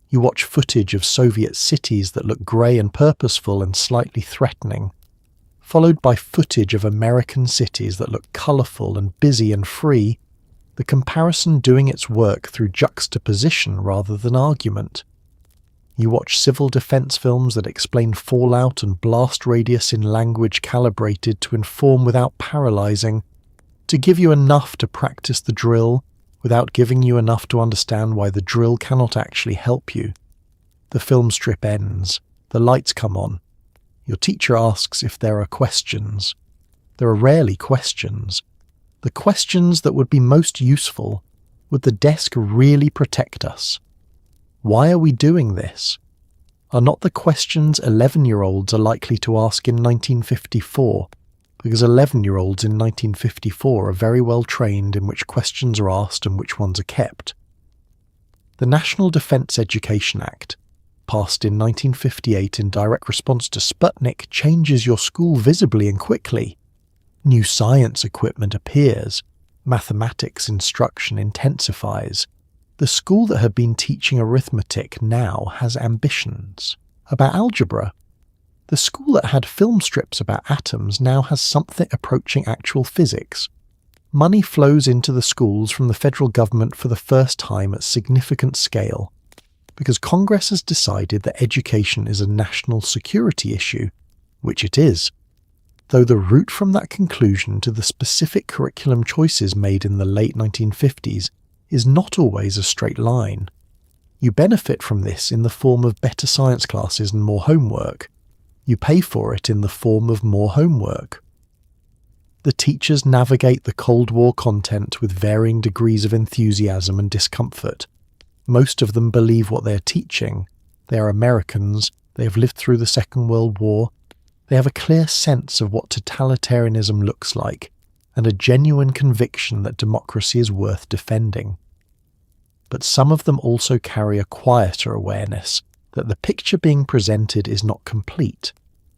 You watch footage of Soviet cities that look grey and purposeful and slightly threatening, followed by footage of American cities that look colourful and busy and free, the comparison doing its work through juxtaposition rather than argument. You watch civil defence films that explain fallout and blast radius in language calibrated to inform without paralysing, to give you enough to practice the drill without giving you enough to understand why the drill cannot actually help you. The film strip ends. The lights come on. Your teacher asks if there are questions. There are rarely questions. The questions that would be most useful: would the desk really protect us? Why are we doing this? Are not the questions 11-year-olds are likely to ask in 1954, because 11-year-olds in 1954 are very well trained in which questions are asked and which ones are kept. The National Defence Education Act, passed in 1958 in direct response to Sputnik, changes your school visibly and quickly. New science equipment appears. Mathematics instruction intensifies. The school that had been teaching arithmetic now has ambitions about algebra. The school that had film strips about atoms now has something approaching actual physics. Money flows into the schools from the federal government for the first time at significant scale, because Congress has decided that education is a national security issue, which it is, though the route from that conclusion to the specific curriculum choices made in the late 1950s is not always a straight line. You benefit from this in the form of better science classes and more homework. You pay for it in the form of more homework. The teachers navigate the Cold War content with varying degrees of enthusiasm and discomfort. Most of them believe what they are teaching. They are Americans, they have lived through the Second World War, they have a clear sense of what totalitarianism looks like, and a genuine conviction that democracy is worth defending. But some of them also carry a quieter awareness that the picture being presented is not complete,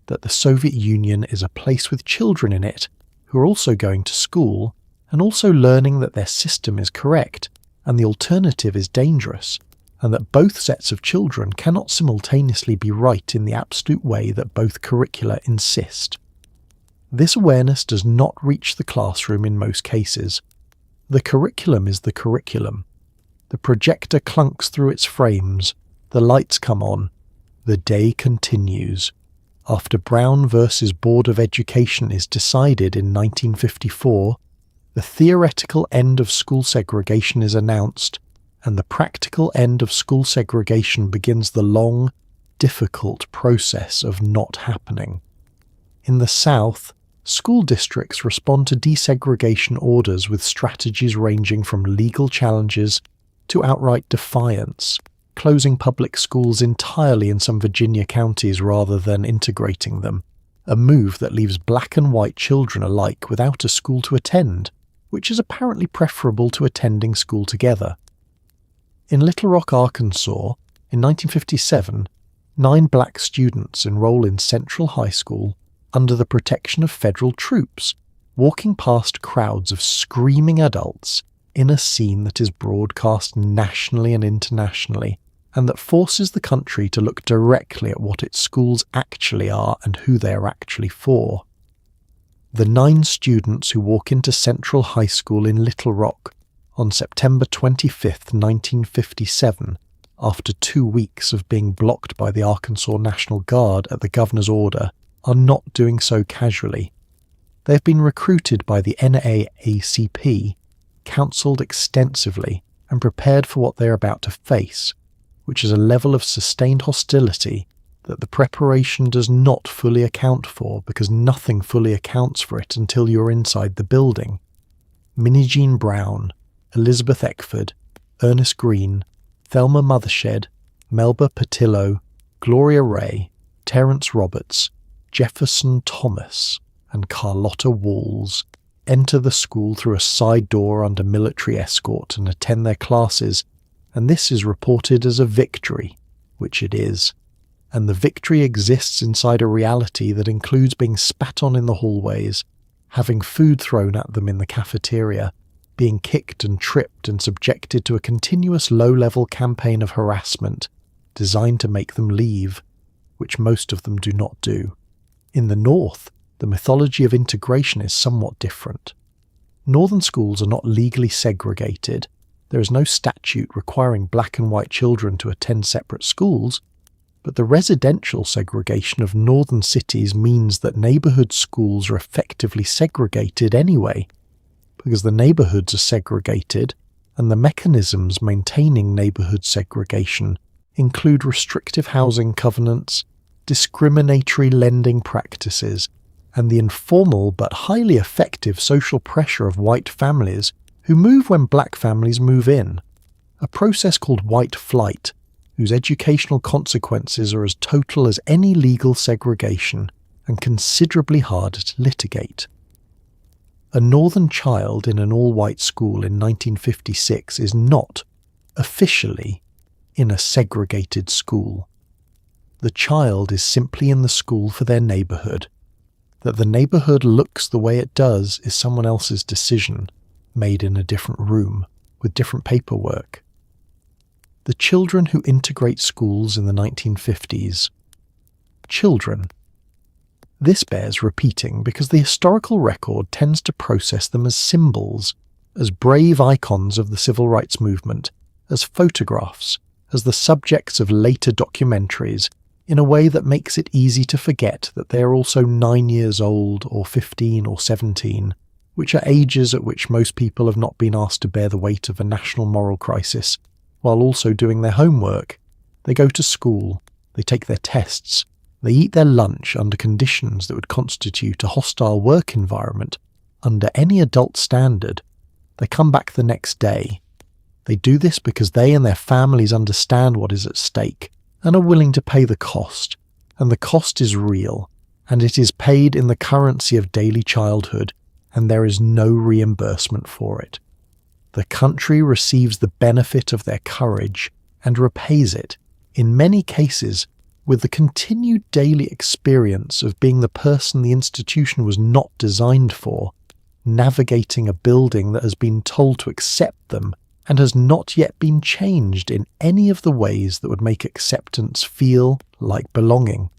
that the Soviet Union is a place with children in it who are also going to school and also learning that their system is correct and the alternative is dangerous, and that both sets of children cannot simultaneously be right in the absolute way that both curricula insist. This awareness does not reach the classroom in most cases. The curriculum is the curriculum. The projector clunks through its frames, the lights come on, the day continues. After Brown versus Board of Education is decided in 1954, the theoretical end of school segregation is announced, and the practical end of school segregation begins the long, difficult process of not happening. In the South, school districts respond to desegregation orders with strategies ranging from legal challenges to outright defiance, closing public schools entirely in some Virginia counties rather than integrating them, a move that leaves black and white children alike without a school to attend, which is apparently preferable to attending school together. In Little Rock, Arkansas, in 1957, 9 black students enroll in Central High School under the protection of federal troops, walking past crowds of screaming adults in a scene that is broadcast nationally and internationally, and that forces the country to look directly at what its schools actually are and who they are actually for. The 9 students who walk into Central High School in Little Rock on September 25, 1957, after 2 weeks of being blocked by the Arkansas National Guard at the governor's order, are not doing so casually. They have been recruited by the NAACP, counselled extensively, and prepared for what they are about to face, which is a level of sustained hostility that the preparation does not fully account for because nothing fully accounts for it until you're inside the building. Minnie Jean Brown, Elizabeth Eckford, Ernest Green, Thelma Mothershed, Melba Patillo, Gloria Ray, Terence Roberts, Jefferson Thomas, and Carlotta Walls enter the school through a side door under military escort and attend their classes, and this is reported as a victory, which it is. And the victory exists inside a reality that includes being spat on in the hallways, having food thrown at them in the cafeteria, being kicked and tripped and subjected to a continuous low-level campaign of harassment designed to make them leave, which most of them do not do. In the North, the mythology of integration is somewhat different. Northern schools are not legally segregated. There is no statute requiring black and white children to attend separate schools, but the residential segregation of northern cities means that neighbourhood schools are effectively segregated anyway, because the neighbourhoods are segregated, and the mechanisms maintaining neighbourhood segregation include restrictive housing covenants, discriminatory lending practices, and the informal but highly effective social pressure of white families who move when black families move in, a process called white flight, whose educational consequences are as total as any legal segregation and considerably harder to litigate. A northern child in an all-white school in 1956 is not, officially, in a segregated school. The child is simply in the school for their neighbourhood. That the neighbourhood looks the way it does is someone else's decision, made in a different room, with different paperwork. The children who integrate schools in the 1950s. Children. This bears repeating because the historical record tends to process them as symbols, as brave icons of the civil rights movement, as photographs, as the subjects of later documentaries, in a way that makes it easy to forget that they are also 9 years old or 15 or 17, which are ages at which most people have not been asked to bear the weight of a national moral crisis, while also doing their homework. They go to school, they take their tests, they eat their lunch under conditions that would constitute a hostile work environment, under any adult standard, they come back the next day. They do this because they and their families understand what is at stake and are willing to pay the cost, and the cost is real, and it is paid in the currency of daily childhood, and there is no reimbursement for it. The country receives the benefit of their courage and repays it, in many cases, with the continued daily experience of being the person the institution was not designed for, navigating a building that has been told to accept them and has not yet been changed in any of the ways that would make acceptance feel like belonging.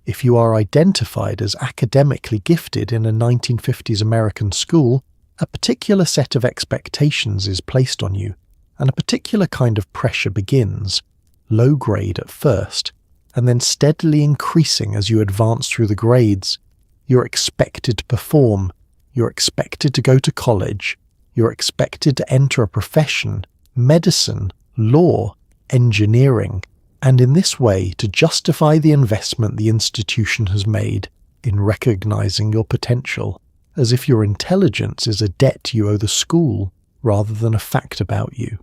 If you are identified as academically gifted in a 1950s American school, a particular set of expectations is placed on you, and a particular kind of pressure begins, low grade at first, and then steadily increasing as you advance through the grades. You're expected to perform, you're expected to go to college, you're expected to enter a profession, medicine, law, engineering, and in this way to justify the investment the institution has made in recognizing your potential, as if your intelligence is a debt you owe the school rather than a fact about you.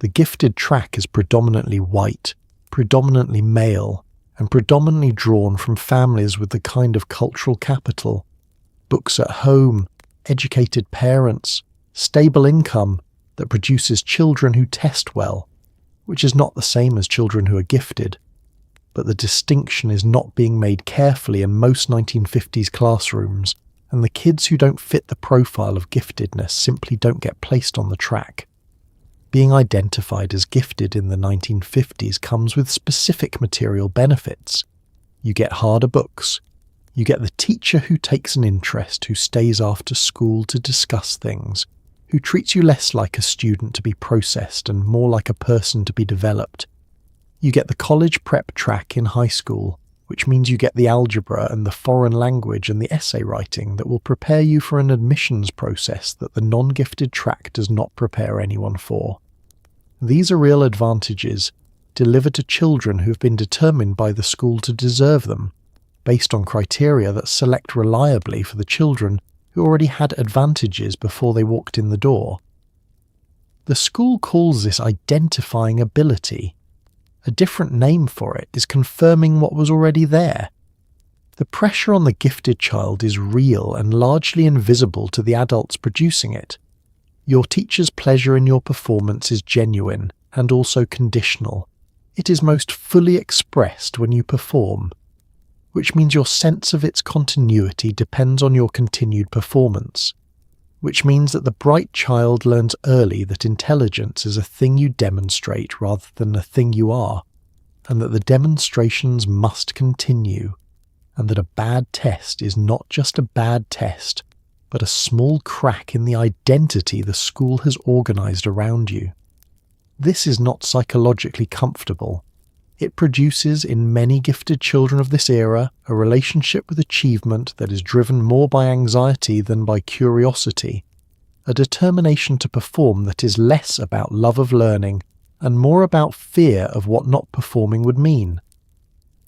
The gifted track is predominantly white, predominantly male, and predominantly drawn from families with the kind of cultural capital, books at home, educated parents, stable income that produces children who test well, which is not the same as children who are gifted. But the distinction is not being made carefully in most 1950s classrooms, and the kids who don't fit the profile of giftedness simply don't get placed on the track. Being identified as gifted in the 1950s comes with specific material benefits. You get harder books. You get the teacher who takes an interest, who stays after school to discuss things, who treats you less like a student to be processed and more like a person to be developed. You get the college prep track in high school, which means you get the algebra and the foreign language and the essay writing that will prepare you for an admissions process that the non-gifted track does not prepare anyone for. These are real advantages, delivered to children who have been determined by the school to deserve them, based on criteria that select reliably for the children who already had advantages before they walked in the door. The school calls this identifying ability. A different name for it is confirming what was already there. The pressure on the gifted child is real and largely invisible to the adults producing it. Your teacher's pleasure in your performance is genuine and also conditional. It is most fully expressed when you perform, which means your sense of its continuity depends on your continued performance, which means that the bright child learns early that intelligence is a thing you demonstrate rather than a thing you are, and that the demonstrations must continue, and that a bad test is not just a bad test, but a small crack in the identity the school has organized around you. This is not psychologically comfortable. It produces in many gifted children of this era a relationship with achievement that is driven more by anxiety than by curiosity, a determination to perform that is less about love of learning and more about fear of what not performing would mean.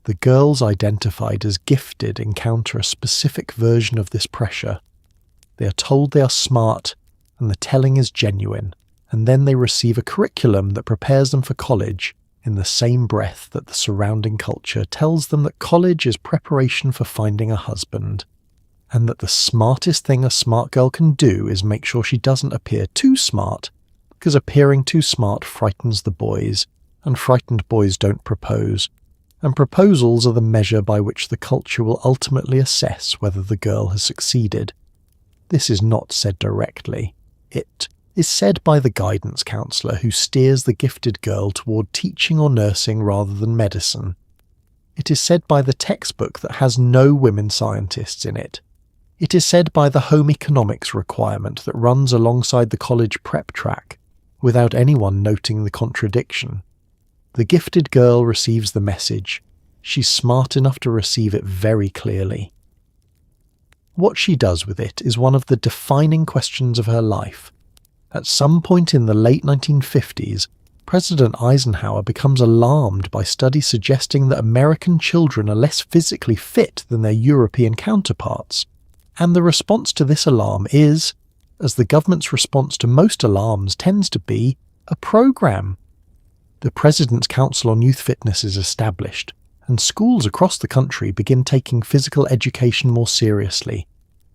The girls identified as gifted encounter a specific version of this pressure. They are told they are smart, and the telling is genuine, and then they receive a curriculum that prepares them for college, in the same breath that the surrounding culture tells them that college is preparation for finding a husband, and that the smartest thing a smart girl can do is make sure she doesn't appear too smart, because appearing too smart frightens the boys, and frightened boys don't propose, and proposals are the measure by which the culture will ultimately assess whether the girl has succeeded. This is not said directly. It is said by the guidance counsellor who steers the gifted girl toward teaching or nursing rather than medicine. It is said by the textbook that has no women scientists in it. It is said by the home economics requirement that runs alongside the college prep track, without anyone noting the contradiction. The gifted girl receives the message. She's smart enough to receive it very clearly. What she does with it is one of the defining questions of her life. At some point in the late 1950s, President Eisenhower becomes alarmed by studies suggesting that American children are less physically fit than their European counterparts. And the response to this alarm is, as the government's response to most alarms tends to be, a programme. The President's Council on Youth Fitness is established, and schools across the country begin taking physical education more seriously,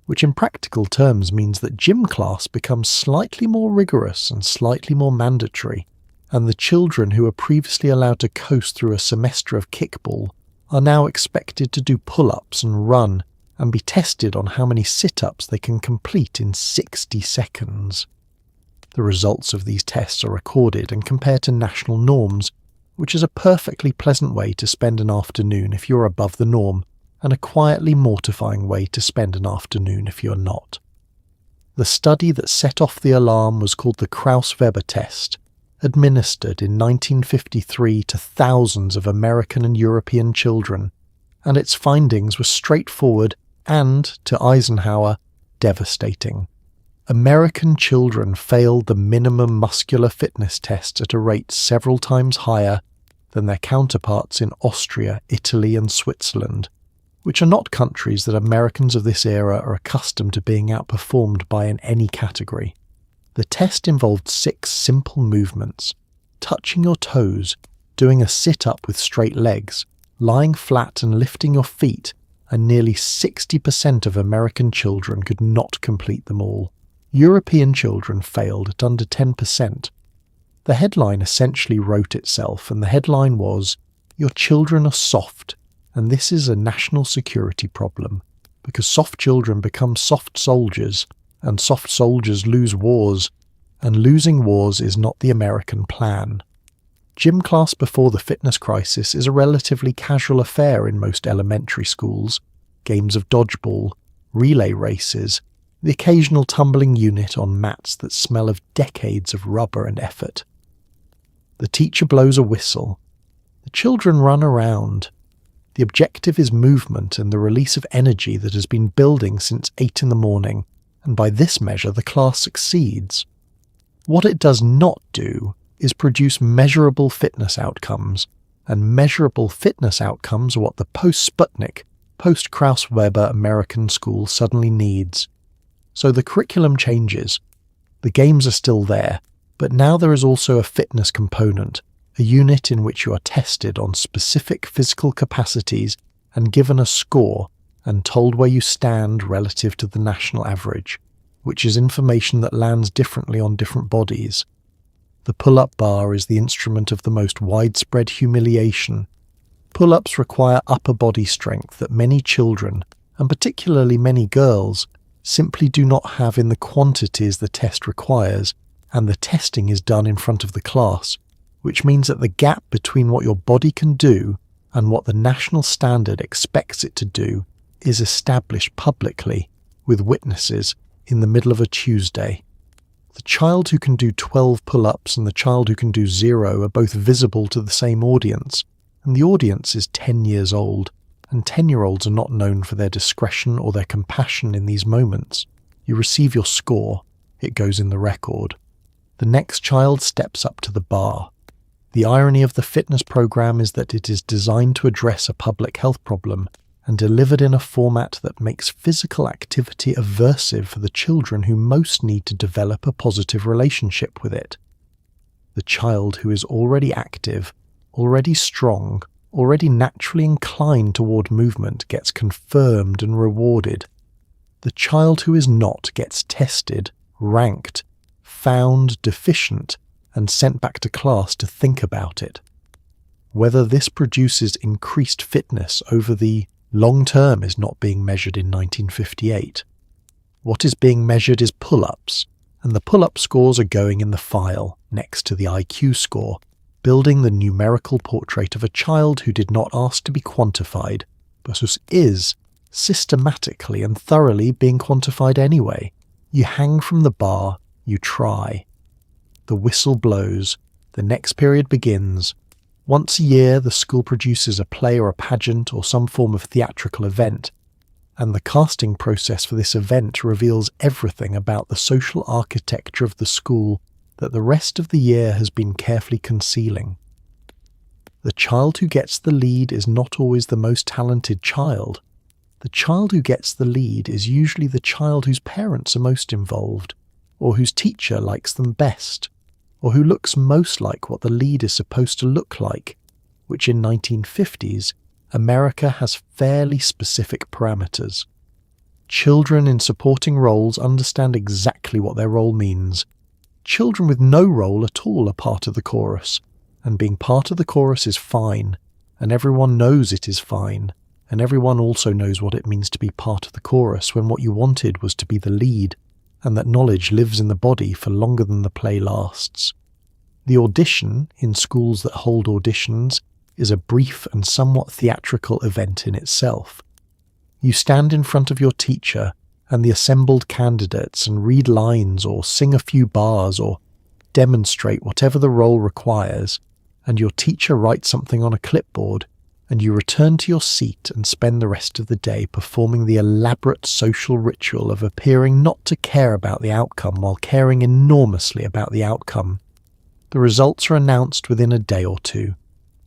which in practical terms means that gym class becomes slightly more rigorous and slightly more mandatory, and the children who were previously allowed to coast through a semester of kickball are now expected to do pull-ups and run and be tested on how many sit-ups they can complete in 60 seconds. The results of these tests are recorded and compared to national norms, which is a perfectly pleasant way to spend an afternoon if you're above the norm, and a quietly mortifying way to spend an afternoon if you're not. The study that set off the alarm was called the Krauss-Weber test, administered in 1953 to thousands of American and European children, and its findings were straightforward and, to Eisenhower, devastating. American children failed the minimum muscular fitness test at a rate several times higher than their counterparts in Austria, Italy, and Switzerland, which are not countries that Americans of this era are accustomed to being outperformed by in any category. The test involved 6 simple movements: touching your toes, doing a sit-up with straight legs, lying flat and lifting your feet, and nearly 60% of American children could not complete them all. European children failed at under 10%. The headline essentially wrote itself, and the headline was, "Your children are soft, and this is a national security problem, because soft children become soft soldiers, and soft soldiers lose wars, and losing wars is not the American plan." Gym class before the fitness crisis is a relatively casual affair in most elementary schools. Games of dodgeball, relay races, the occasional tumbling unit on mats that smell of decades of rubber and effort. The teacher blows a whistle. The children run around. The objective is movement and the release of energy that has been building since 8 in the morning, and by this measure the class succeeds. What it does not do is produce measurable fitness outcomes, and measurable fitness outcomes are what the post-Sputnik, post-Krauss-Weber American school suddenly needs. So the curriculum changes. The games are still there, but now there is also a fitness component, a unit in which you are tested on specific physical capacities and given a score and told where you stand relative to the national average, which is information that lands differently on different bodies. The pull-up bar is the instrument of the most widespread humiliation. Pull-ups require upper body strength that many children, and particularly many girls, simply do not have in the quantities the test requires, and the testing is done in front of the class, which means that the gap between what your body can do and what the national standard expects it to do is established publicly, with witnesses, in the middle of a Tuesday. The child who can do 12 pull-ups and the child who can do 0 are both visible to the same audience, and the audience is 10 years old, and 10-year-olds are not known for their discretion or their compassion in these moments. You receive your score. It goes in the record. The next child steps up to the bar. The irony of the fitness program is that it is designed to address a public health problem and delivered in a format that makes physical activity aversive for the children who most need to develop a positive relationship with it. The child who is already active, already strong, already naturally inclined toward movement gets confirmed and rewarded. The child who is not gets tested, ranked, found deficient, and sent back to class to think about it. Whether this produces increased fitness over the long term is not being measured in 1958. What is being measured is pull-ups, and the pull-up scores are going in the file next to the IQ score, building the numerical portrait of a child who did not ask to be quantified, but who is systematically and thoroughly being quantified anyway. You hang from the bar, you try. The whistle blows, the next period begins. Once a year, the school produces a play or a pageant or some form of theatrical event, and the casting process for this event reveals everything about the social architecture of the school that the rest of the year has been carefully concealing. The child who gets the lead is not always the most talented child. The child who gets the lead is usually the child whose parents are most involved, or whose teacher likes them best, or who looks most like what the lead is supposed to look like, which in 1950s, America has fairly specific parameters. Children in supporting roles understand exactly what their role means. Children with no role at all are part of the chorus, and being part of the chorus is fine, and everyone knows it is fine, and everyone also knows what it means to be part of the chorus when what you wanted was to be the lead, and that knowledge lives in the body for longer than the play lasts. The audition, in schools that hold auditions, is a brief and somewhat theatrical event in itself. You stand in front of your teacher and the assembled candidates and read lines or sing a few bars or demonstrate whatever the role requires, and your teacher writes something on a clipboard, and you return to your seat and spend the rest of the day performing the elaborate social ritual of appearing not to care about the outcome while caring enormously about the outcome. The results are announced within a day or two,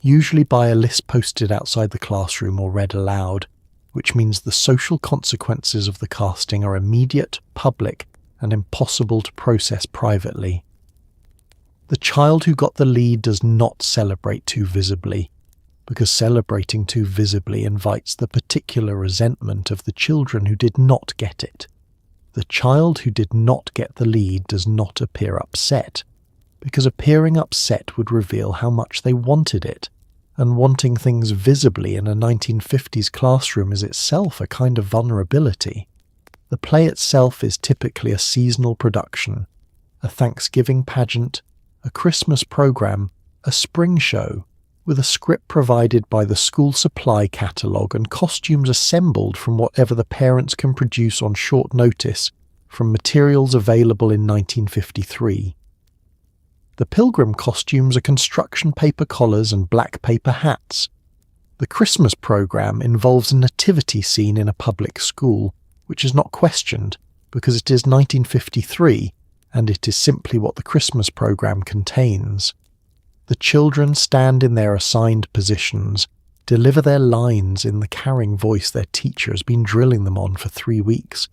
usually by a list posted outside the classroom or read aloud, which means the social consequences of the casting are immediate, public, and impossible to process privately. The child who got the lead does not celebrate too visibly, because celebrating too visibly invites the particular resentment of the children who did not get it. The child who did not get the lead does not appear upset, because appearing upset would reveal how much they wanted it, and wanting things visibly in a 1950s classroom is itself a kind of vulnerability. The play itself is typically a seasonal production, a Thanksgiving pageant, a Christmas program, a spring show, with a script provided by the school supply catalogue and costumes assembled from whatever the parents can produce on short notice from materials available in 1953. The pilgrim costumes are construction paper collars and black paper hats. The Christmas program involves a nativity scene in a public school, which is not questioned because it is 1953 and it is simply what the Christmas program contains. The children stand in their assigned positions, deliver their lines in the carrying voice their teacher has been drilling them on for 3 weeks,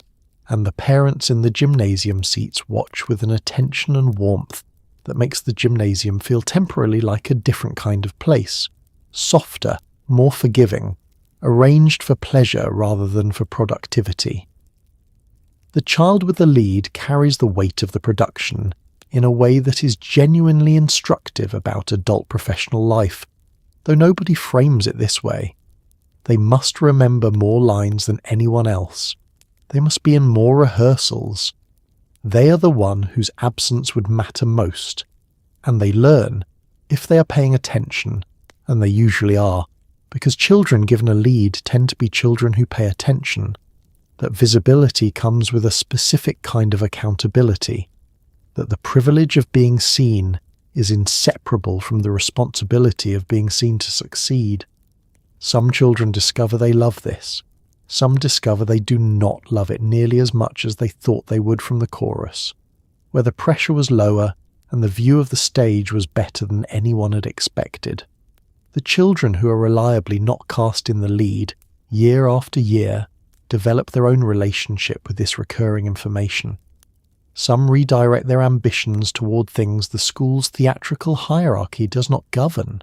and the parents in the gymnasium seats watch with an attention and warmth that makes the gymnasium feel temporarily like a different kind of place, softer, more forgiving, arranged for pleasure rather than for productivity. The child with the lead carries the weight of the production in a way that is genuinely instructive about adult professional life, though nobody frames it this way. They must remember more lines than anyone else. They must be in more rehearsals. They are the one whose absence would matter most, and they learn, if they are paying attention, and they usually are, because children given a lead tend to be children who pay attention, that visibility comes with a specific kind of accountability, that the privilege of being seen is inseparable from the responsibility of being seen to succeed. Some children discover they love this. Some discover they do not love it nearly as much as they thought they would from the chorus, where the pressure was lower and the view of the stage was better than anyone had expected. The children who are reliably not cast in the lead, year after year, develop their own relationship with this recurring information. Some redirect their ambitions toward things the school's theatrical hierarchy does not govern.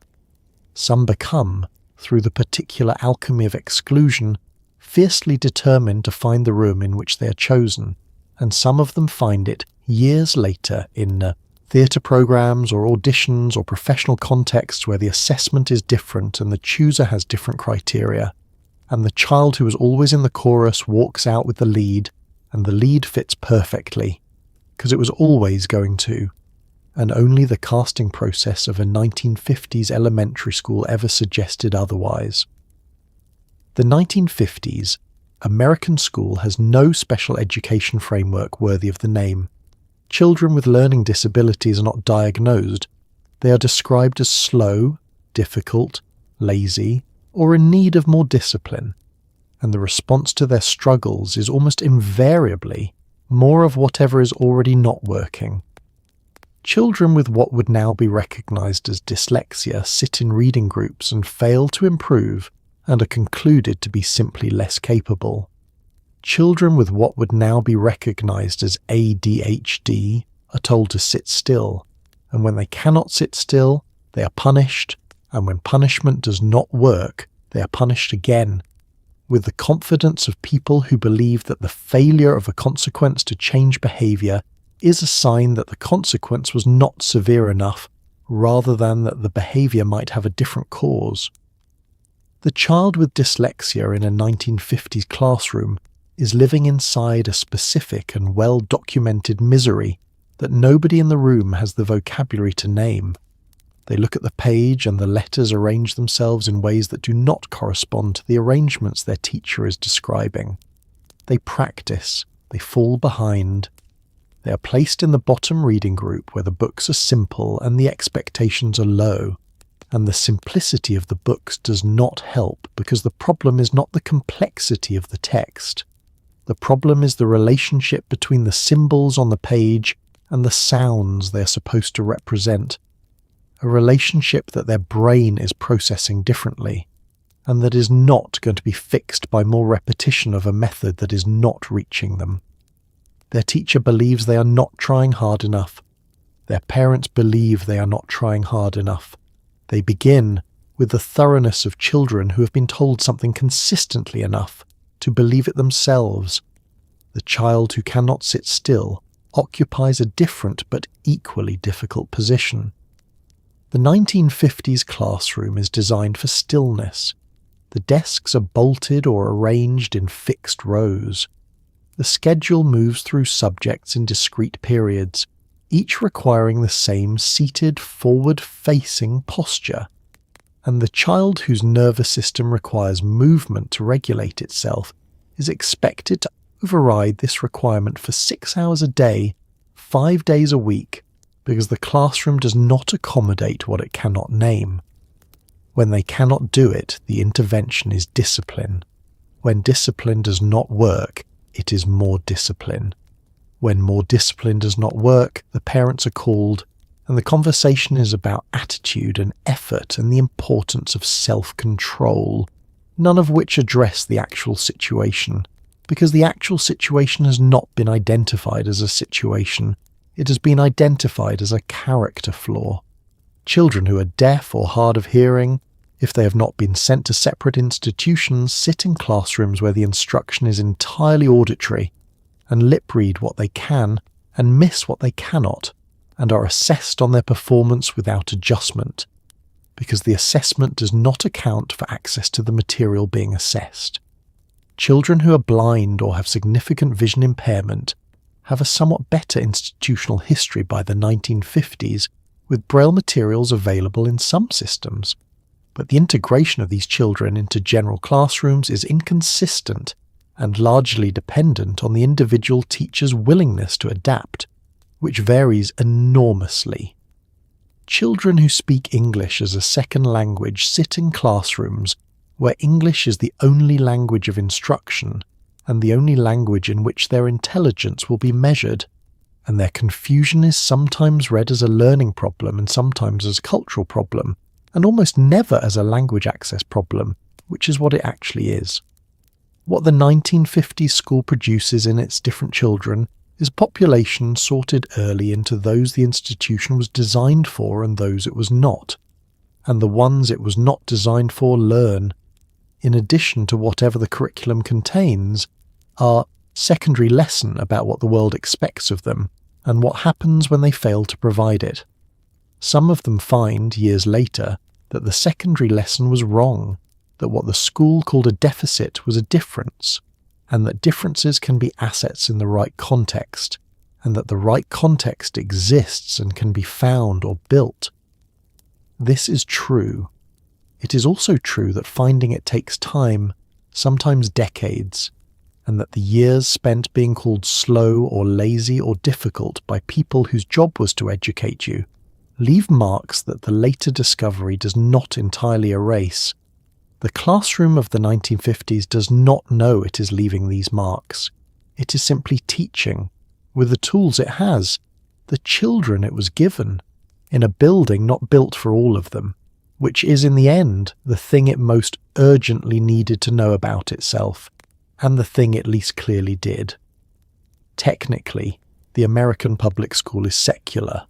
Some become, through the particular alchemy of exclusion, fiercely determined to find the room in which they are chosen, and some of them find it years later in theatre programs or auditions or professional contexts where the assessment is different and the chooser has different criteria, and the child who was always in the chorus walks out with the lead, and the lead fits perfectly, because it was always going to, and only the casting process of a 1950s elementary school ever suggested otherwise. The 1950s, American school has no special education framework worthy of the name. Children with learning disabilities are not diagnosed. They are described as slow, difficult, lazy, or in need of more discipline, and the response to their struggles is almost invariably more of whatever is already not working. Children with what would now be recognized as dyslexia sit in reading groups and fail to improve and are concluded to be simply less capable. Children with what would now be recognized as ADHD are told to sit still, and when they cannot sit still, they are punished, and when punishment does not work, they are punished again, with the confidence of people who believe that the failure of a consequence to change behavior is a sign that the consequence was not severe enough, rather than that the behavior might have a different cause. The child with dyslexia in a 1950s classroom is living inside a specific and well-documented misery that nobody in the room has the vocabulary to name. They look at the page and the letters arrange themselves in ways that do not correspond to the arrangements their teacher is describing. They practice, they fall behind. They are placed in the bottom reading group where the books are simple and the expectations are low, and the simplicity of the books does not help because the problem is not the complexity of the text. The problem is the relationship between the symbols on the page and the sounds they are supposed to represent, a relationship that their brain is processing differently, and that is not going to be fixed by more repetition of a method that is not reaching them. Their teacher believes they are not trying hard enough. Their parents believe they are not trying hard enough. They begin, with the thoroughness of children who have been told something consistently enough, to believe it themselves. The child who cannot sit still occupies a different but equally difficult position. The 1950s classroom is designed for stillness. The desks are bolted or arranged in fixed rows. The schedule moves through subjects in discrete periods, each requiring the same seated, forward-facing posture. And the child whose nervous system requires movement to regulate itself is expected to override this requirement for 6 hours a day, 5 days a week, because the classroom does not accommodate what it cannot name. When they cannot do it, the intervention is discipline. When discipline does not work, it is more discipline. When more discipline does not work, the parents are called, and the conversation is about attitude and effort and the importance of self-control, none of which address the actual situation, because the actual situation has not been identified as a situation. It has been identified as a character flaw. Children who are deaf or hard of hearing, if they have not been sent to separate institutions, sit in classrooms where the instruction is entirely auditory, and lip read what they can and miss what they cannot, and are assessed on their performance without adjustment, because the assessment does not account for access to the material being assessed. Children who are blind or have significant vision impairment have a somewhat better institutional history by the 1950s, with Braille materials available in some systems, but the integration of these children into general classrooms is inconsistent and largely dependent on the individual teacher's willingness to adapt, which varies enormously. Children who speak English as a second language sit in classrooms where English is the only language of instruction and the only language in which their intelligence will be measured, and their confusion is sometimes read as a learning problem and sometimes as a cultural problem, and almost never as a language access problem, which is what it actually is. What the 1950s school produces in its different children is a population sorted early into those the institution was designed for and those it was not, and the ones it was not designed for learn, in addition to whatever the curriculum contains, are secondary lesson about what the world expects of them and what happens when they fail to provide it. Some of them find, years later, that the secondary lesson was wrong, that what the school called a deficit was a difference, and that differences can be assets in the right context, and that the right context exists and can be found or built. This is true. It is also true that finding it takes time, sometimes decades, and that the years spent being called slow or lazy or difficult by people whose job was to educate you leave marks that the later discovery does not entirely erase. The classroom of the 1950s does not know it is leaving these marks. It is simply teaching, with the tools it has, the children it was given, in a building not built for all of them, which is in the end the thing it most urgently needed to know about itself, and the thing it least clearly did. Technically, the American public school is secular.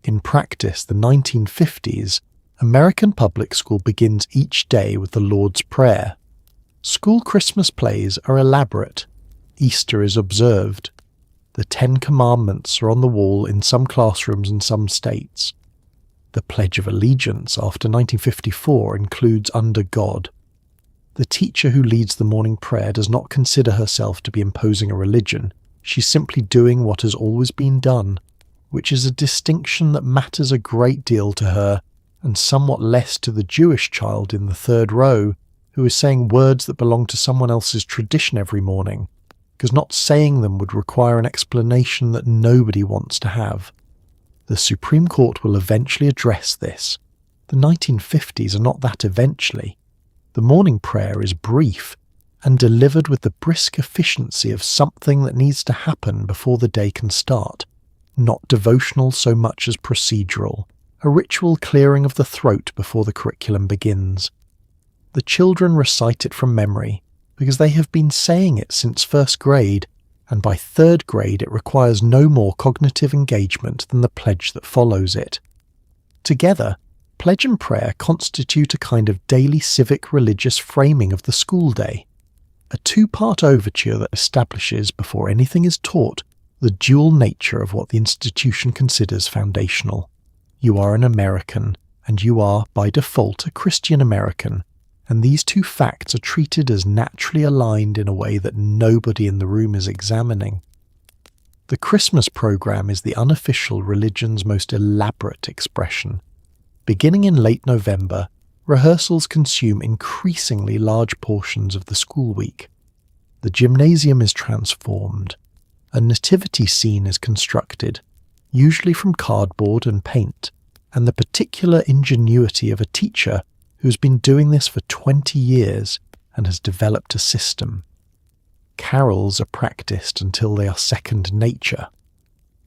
In practice, the 1950s, American public school begins each day with the Lord's Prayer. School Christmas plays are elaborate. Easter is observed. The 10 Commandments are on the wall in some classrooms in some states. The Pledge of Allegiance after 1954 includes "under God." The teacher who leads the morning prayer does not consider herself to be imposing a religion. She's simply doing what has always been done, which is a distinction that matters a great deal to her and somewhat less to the Jewish child in the third row who is saying words that belong to someone else's tradition every morning, because not saying them would require an explanation that nobody wants to have. The Supreme Court will eventually address this. The 1950s are not that eventually. The morning prayer is brief and delivered with the brisk efficiency of something that needs to happen before the day can start, not devotional so much as procedural, a ritual clearing of the throat before the curriculum begins. The children recite it from memory because they have been saying it since first grade, and by third grade it requires no more cognitive engagement than the pledge that follows it. Together, pledge and prayer constitute a kind of daily civic religious framing of the school day, a two-part overture that establishes, before anything is taught, the dual nature of what the institution considers foundational. You are an American, and you are, by default, a Christian American, and these two facts are treated as naturally aligned in a way that nobody in the room is examining. The Christmas program is the unofficial religion's most elaborate expression. Beginning in late November, rehearsals consume increasingly large portions of the school week. The gymnasium is transformed. A nativity scene is constructed, usually from cardboard and paint, and the particular ingenuity of a teacher who's been doing this for 20 years and has developed a system. Carols are practiced until they are second nature.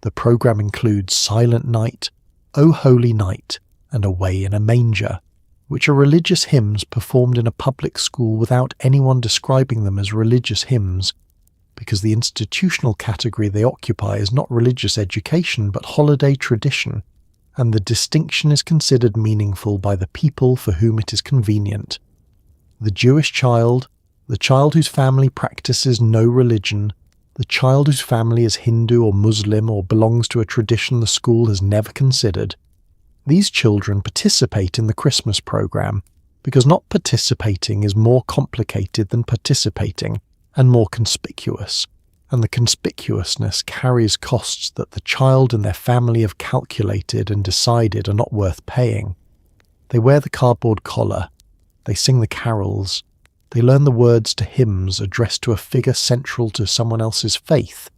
The program includes Silent Night, O Holy Night, and Away in a Manger, which are religious hymns performed in a public school without anyone describing them as religious hymns, because the institutional category they occupy is not religious education but holiday tradition, and the distinction is considered meaningful by the people for whom it is convenient. The Jewish child, the child whose family practices no religion, the child whose family is Hindu or Muslim or belongs to a tradition the school has never considered. These children participate in the Christmas program because not participating is more complicated than participating and more conspicuous, and the conspicuousness carries costs that the child and their family have calculated and decided are not worth paying. They wear the cardboard collar, they sing the carols, they learn the words to hymns addressed to a figure central to someone else's faith,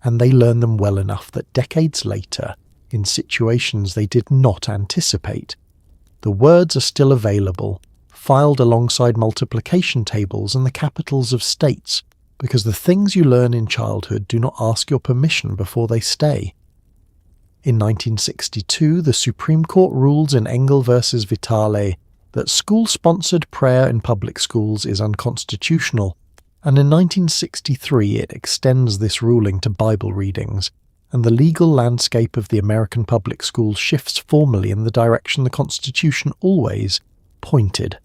and they learn them well enough that decades later, in situations they did not anticipate, the words are still available, filed alongside multiplication tables and the capitals of states, because the things you learn in childhood do not ask your permission before they stay. In 1962, the Supreme Court rules in Engel versus Vitale that school-sponsored prayer in public schools is unconstitutional, and in 1963 it extends this ruling to Bible readings, and the legal landscape of the American public schools shifts formally in the direction the Constitution always pointed.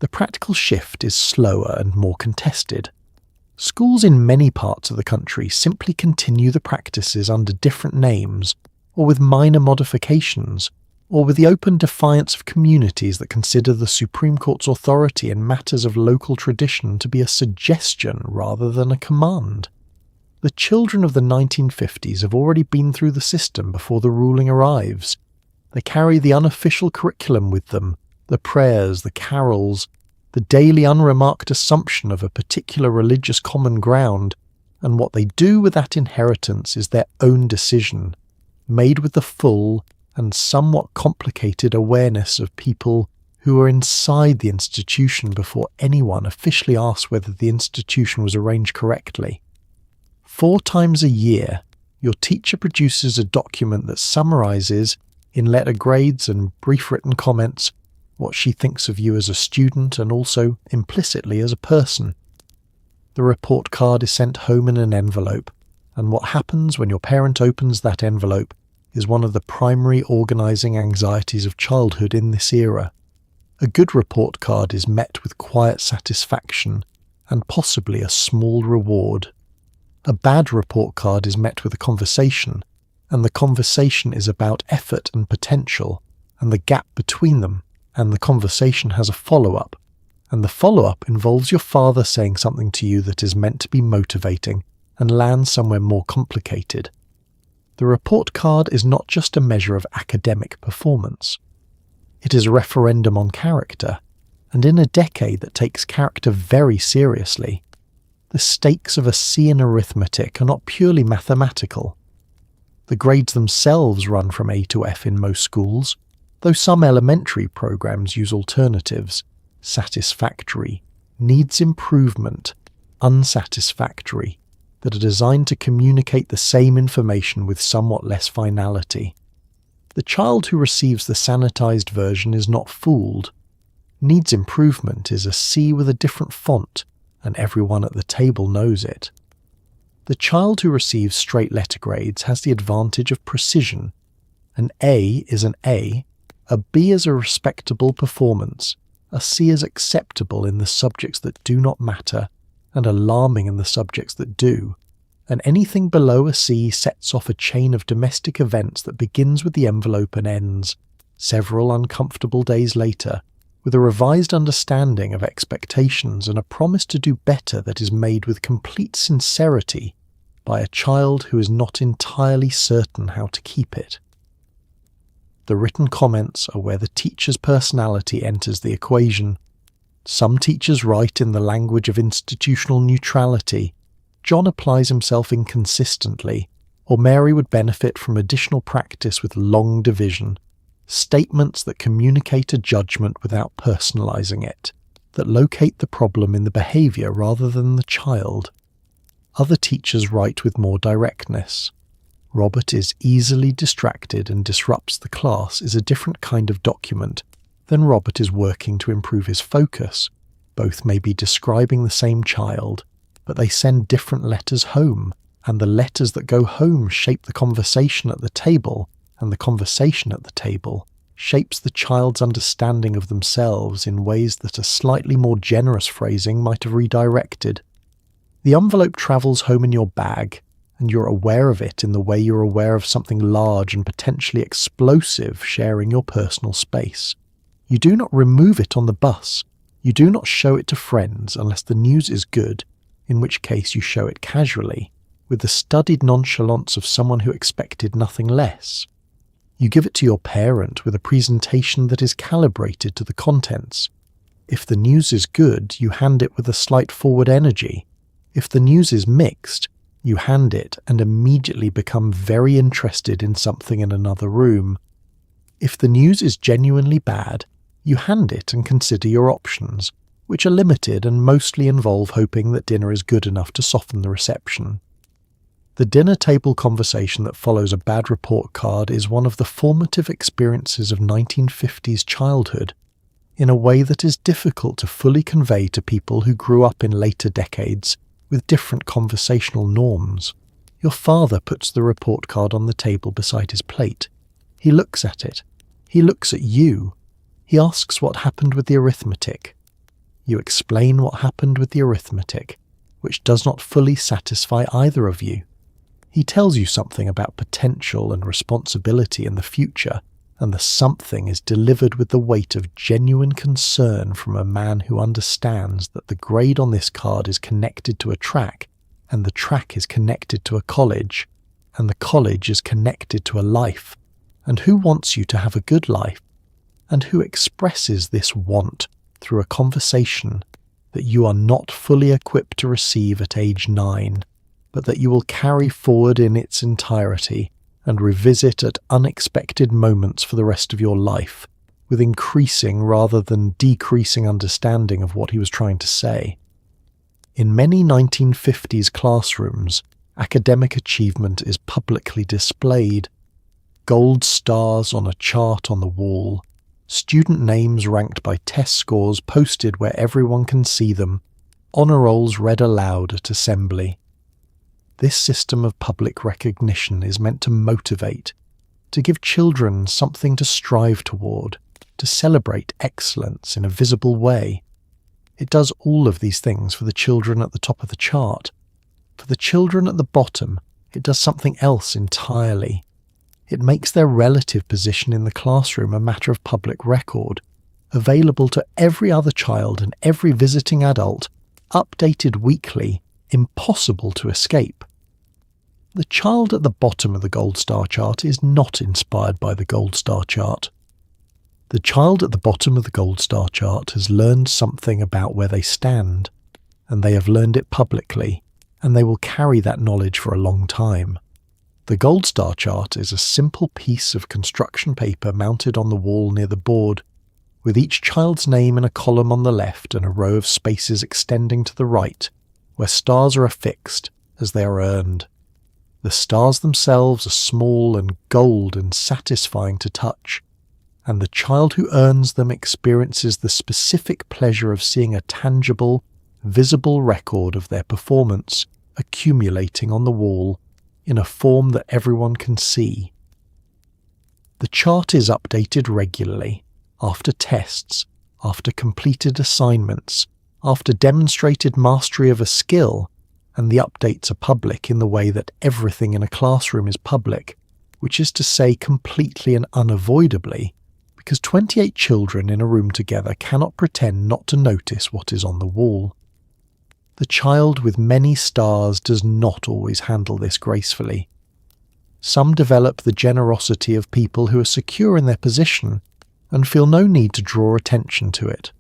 The practical shift is slower and more contested. Schools in many parts of the country simply continue the practices under different names, or with minor modifications, or with the open defiance of communities that consider the Supreme Court's authority in matters of local tradition to be a suggestion rather than a command. The children of the 1950s have already been through the system before the ruling arrives. They carry the unofficial curriculum with them, the prayers, the carols, the daily unremarked assumption of a particular religious common ground, and what they do with that inheritance is their own decision, made with the full and somewhat complicated awareness of people who were inside the institution before anyone officially asked whether the institution was arranged correctly. 4 times a year, your teacher produces a document that summarizes, in letter grades and brief written comments, what she thinks of you as a student and also implicitly as a person. The report card is sent home in an envelope, and what happens when your parent opens that envelope is one of the primary organising anxieties of childhood in this era. A good report card is met with quiet satisfaction and possibly a small reward. A bad report card is met with a conversation, and the conversation is about effort and potential, and the gap between them, and the conversation has a follow-up, and the follow-up involves your father saying something to you that is meant to be motivating and lands somewhere more complicated. The report card is not just a measure of academic performance. It is a referendum on character, and in a decade that takes character very seriously, the stakes of a C in arithmetic are not purely mathematical. The grades themselves run from A to F in most schools, though some elementary programs use alternatives: satisfactory, needs improvement, unsatisfactory, that are designed to communicate the same information with somewhat less finality. The child who receives the sanitized version is not fooled. Needs improvement is a C with a different font, and everyone at the table knows it. The child who receives straight letter grades has the advantage of precision. An A is an A B is a respectable performance, a C is acceptable in the subjects that do not matter, and alarming in the subjects that do, and anything below a C sets off a chain of domestic events that begins with the envelope and ends, several uncomfortable days later, with a revised understanding of expectations and a promise to do better that is made with complete sincerity by a child who is not entirely certain how to keep it. The written comments are where the teacher's personality enters the equation. Some teachers write in the language of institutional neutrality. John applies himself inconsistently, or Mary would benefit from additional practice with long division. Statements that communicate a judgment without personalizing it, that locate the problem in the behavior rather than the child. Other teachers write with more directness. Robert is easily distracted and disrupts the class is a different kind of document than Robert is working to improve his focus. Both may be describing the same child, but they send different letters home, and the letters that go home shape the conversation at the table, and the conversation at the table shapes the child's understanding of themselves in ways that a slightly more generous phrasing might have redirected. The envelope travels home in your bag, and you're aware of it in the way you're aware of something large and potentially explosive sharing your personal space. You do not remove it on the bus. You do not show it to friends unless the news is good, in which case you show it casually, with the studied nonchalance of someone who expected nothing less. You give it to your parent with a presentation that is calibrated to the contents. If the news is good, you hand it with a slight forward energy. If the news is mixed, you hand it and immediately become very interested in something in another room. If the news is genuinely bad, you hand it and consider your options, which are limited and mostly involve hoping that dinner is good enough to soften the reception. The dinner table conversation that follows a bad report card is one of the formative experiences of 1950s childhood, in a way that is difficult to fully convey to people who grew up in later decades with different conversational norms. Your father puts the report card on the table beside his plate. He looks at it. He looks at you. He asks what happened with the arithmetic. You explain what happened with the arithmetic, which does not fully satisfy either of you. He tells you something about potential and responsibility in the future, and the something is delivered with the weight of genuine concern from a man who understands that the grade on this card is connected to a track, and the track is connected to a college, and the college is connected to a life, and who wants you to have a good life, and who expresses this want through a conversation that you are not fully equipped to receive at age 9, but that you will carry forward in its entirety and revisit at unexpected moments for the rest of your life, with increasing rather than decreasing understanding of what he was trying to say. In many 1950s classrooms, academic achievement is publicly displayed. Gold stars on a chart on the wall, student names ranked by test scores posted where everyone can see them, honour rolls read aloud at assembly. This system of public recognition is meant to motivate, to give children something to strive toward, to celebrate excellence in a visible way. It does all of these things for the children at the top of the chart. For the children at the bottom, it does something else entirely. It makes their relative position in the classroom a matter of public record, available to every other child and every visiting adult, updated weekly, impossible to escape. The child at the bottom of the gold star chart is not inspired by the gold star chart. The child at the bottom of the gold star chart has learned something about where they stand, and they have learned it publicly, and they will carry that knowledge for a long time. The gold star chart is a simple piece of construction paper mounted on the wall near the board, with each child's name in a column on the left and a row of spaces extending to the right, where stars are affixed as they are earned. The stars themselves are small and gold and satisfying to touch, and the child who earns them experiences the specific pleasure of seeing a tangible, visible record of their performance accumulating on the wall in a form that everyone can see. The chart is updated regularly, after tests, after completed assignments, after demonstrated mastery of a skill, and the updates are public in the way that everything in a classroom is public, which is to say completely and unavoidably, because 28 children in a room together cannot pretend not to notice what is on the wall. The child with many stars does not always handle this gracefully. Some develop the generosity of people who are secure in their position and feel no need to draw attention to it.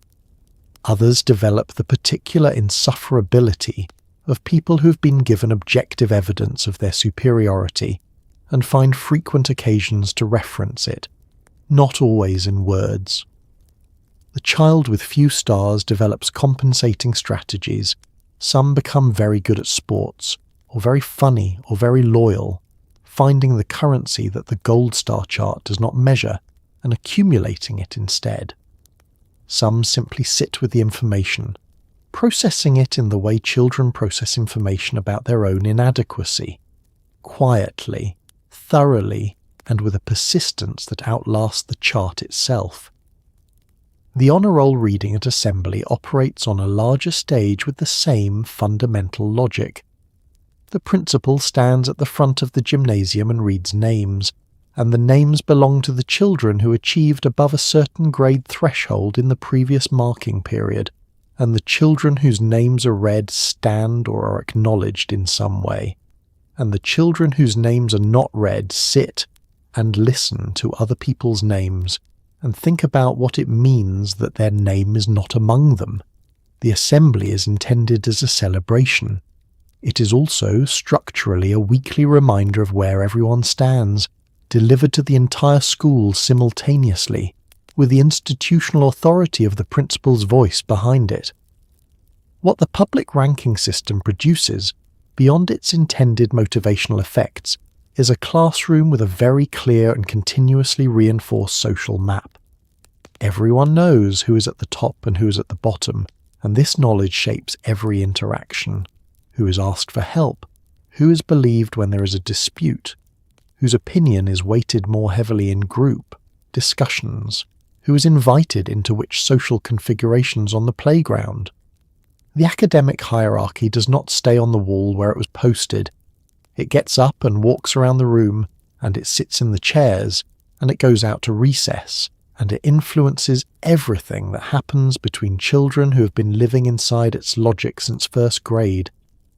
Others develop the particular insufferability of people who have been given objective evidence of their superiority and find frequent occasions to reference it, not always in words. The child with few stars develops compensating strategies. Some become very good at sports, or very funny, or very loyal, finding the currency that the gold star chart does not measure and accumulating it instead. Some simply sit with the information, processing it in the way children process information about their own inadequacy, quietly, thoroughly, and with a persistence that outlasts the chart itself. The honour roll reading at assembly operates on a larger stage with the same fundamental logic. The principal stands at the front of the gymnasium and reads names, and the names belong to the children who achieved above a certain grade threshold in the previous marking period, and the children whose names are read stand or are acknowledged in some way, and the children whose names are not read sit and listen to other people's names and think about what it means that their name is not among them. The assembly is intended as a celebration. It is also structurally a weekly reminder of where everyone stands, delivered to the entire school simultaneously, with the institutional authority of the principal's voice behind it. What the public ranking system produces, beyond its intended motivational effects, is a classroom with a very clear and continuously reinforced social map. Everyone knows who is at the top and who is at the bottom, and this knowledge shapes every interaction. Who is asked for help, who is believed when there is a dispute, whose opinion is weighted more heavily in group discussions, who is invited into which social configurations on the playground. The academic hierarchy does not stay on the wall where it was posted. It gets up and walks around the room, and it sits in the chairs, and it goes out to recess, and it influences everything that happens between children who have been living inside its logic since first grade,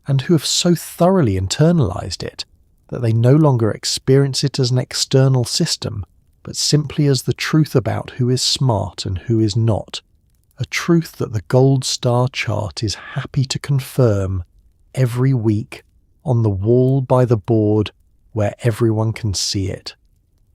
and who have so thoroughly internalized it that they no longer experience it as an external system, but simply as the truth about who is smart and who is not, a truth that the gold star chart is happy to confirm every week on the wall by the board where everyone can see it.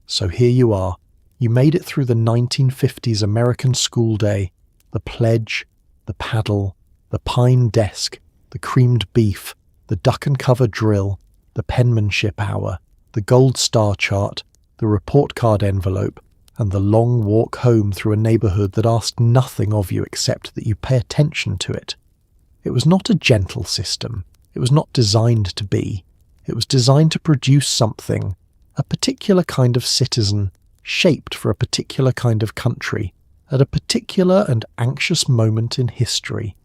So here you are. You made it through the 1950s American school day, the pledge, the paddle, the pine desk, the creamed beef, the duck and cover drill, the penmanship hour, the gold star chart, the report card envelope, and the long walk home through a neighbourhood that asked nothing of you except that you pay attention to it. It was not a gentle system. It was not designed to be. It was designed to produce something, a particular kind of citizen, shaped for a particular kind of country, at a particular and anxious moment in history.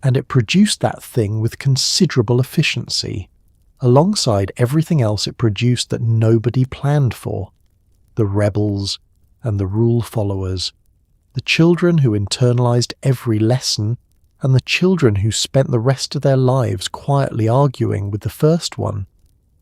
And it produced that thing with considerable efficiency, alongside everything else it produced that nobody planned for. The rebels and the rule followers, the children who internalized every lesson, and the children who spent the rest of their lives quietly arguing with the first one,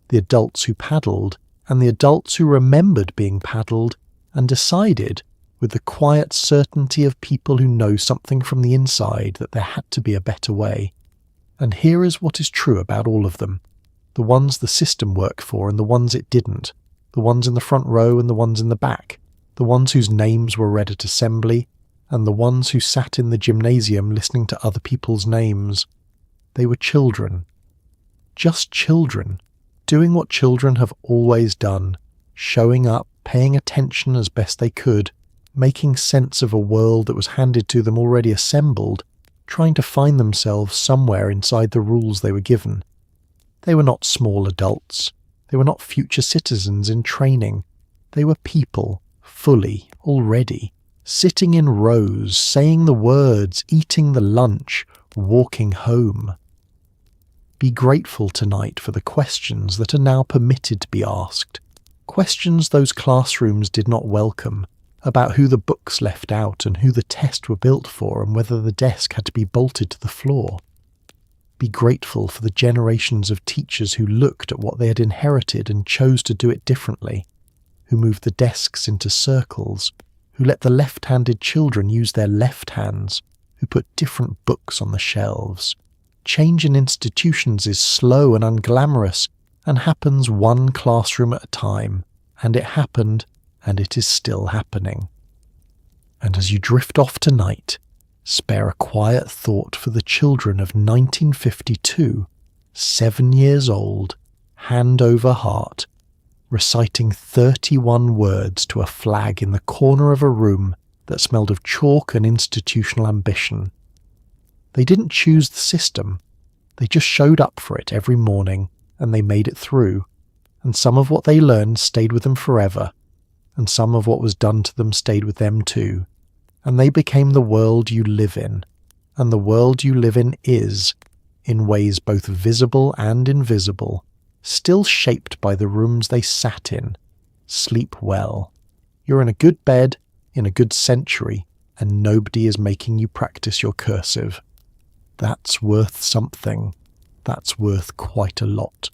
the adults who paddled, and the adults who remembered being paddled and decided, with the quiet certainty of people who know something from the inside, that there had to be a better way. And here is what is true about all of them. The ones the system worked for and the ones it didn't, the ones in the front row and the ones in the back, the ones whose names were read at assembly, and the ones who sat in the gymnasium listening to other people's names. They were children. Just children, doing what children have always done, showing up, paying attention as best they could, making sense of a world that was handed to them already assembled, trying to find themselves somewhere inside the rules they were given. They were not small adults. They were not future citizens in training. They were people, fully, already, sitting in rows, saying the words, eating the lunch, walking home. Be grateful tonight for the questions that are now permitted to be asked, questions those classrooms did not welcome, about who the books left out and who the test were built for and whether the desk had to be bolted to the floor. Be grateful for the generations of teachers who looked at what they had inherited and chose to do it differently, who moved the desks into circles, who let the left-handed children use their left hands, who put different books on the shelves. Change in institutions is slow and unglamorous and happens one classroom at a time, and it happened, and it is still happening. And as you drift off tonight, spare a quiet thought for the children of 1952, 7 years old, hand over heart, reciting 31 words to a flag in the corner of a room that smelled of chalk and institutional ambition. They didn't choose the system. They just showed up for it every morning, and they made it through, and some of what they learned stayed with them forever, and some of what was done to them stayed with them too, and they became the world you live in, and the world you live in is, in ways both visible and invisible, still shaped by the rooms they sat in. Sleep well. You're in a good bed, in a good century, and nobody is making you practice your cursive. That's worth something. That's worth quite a lot.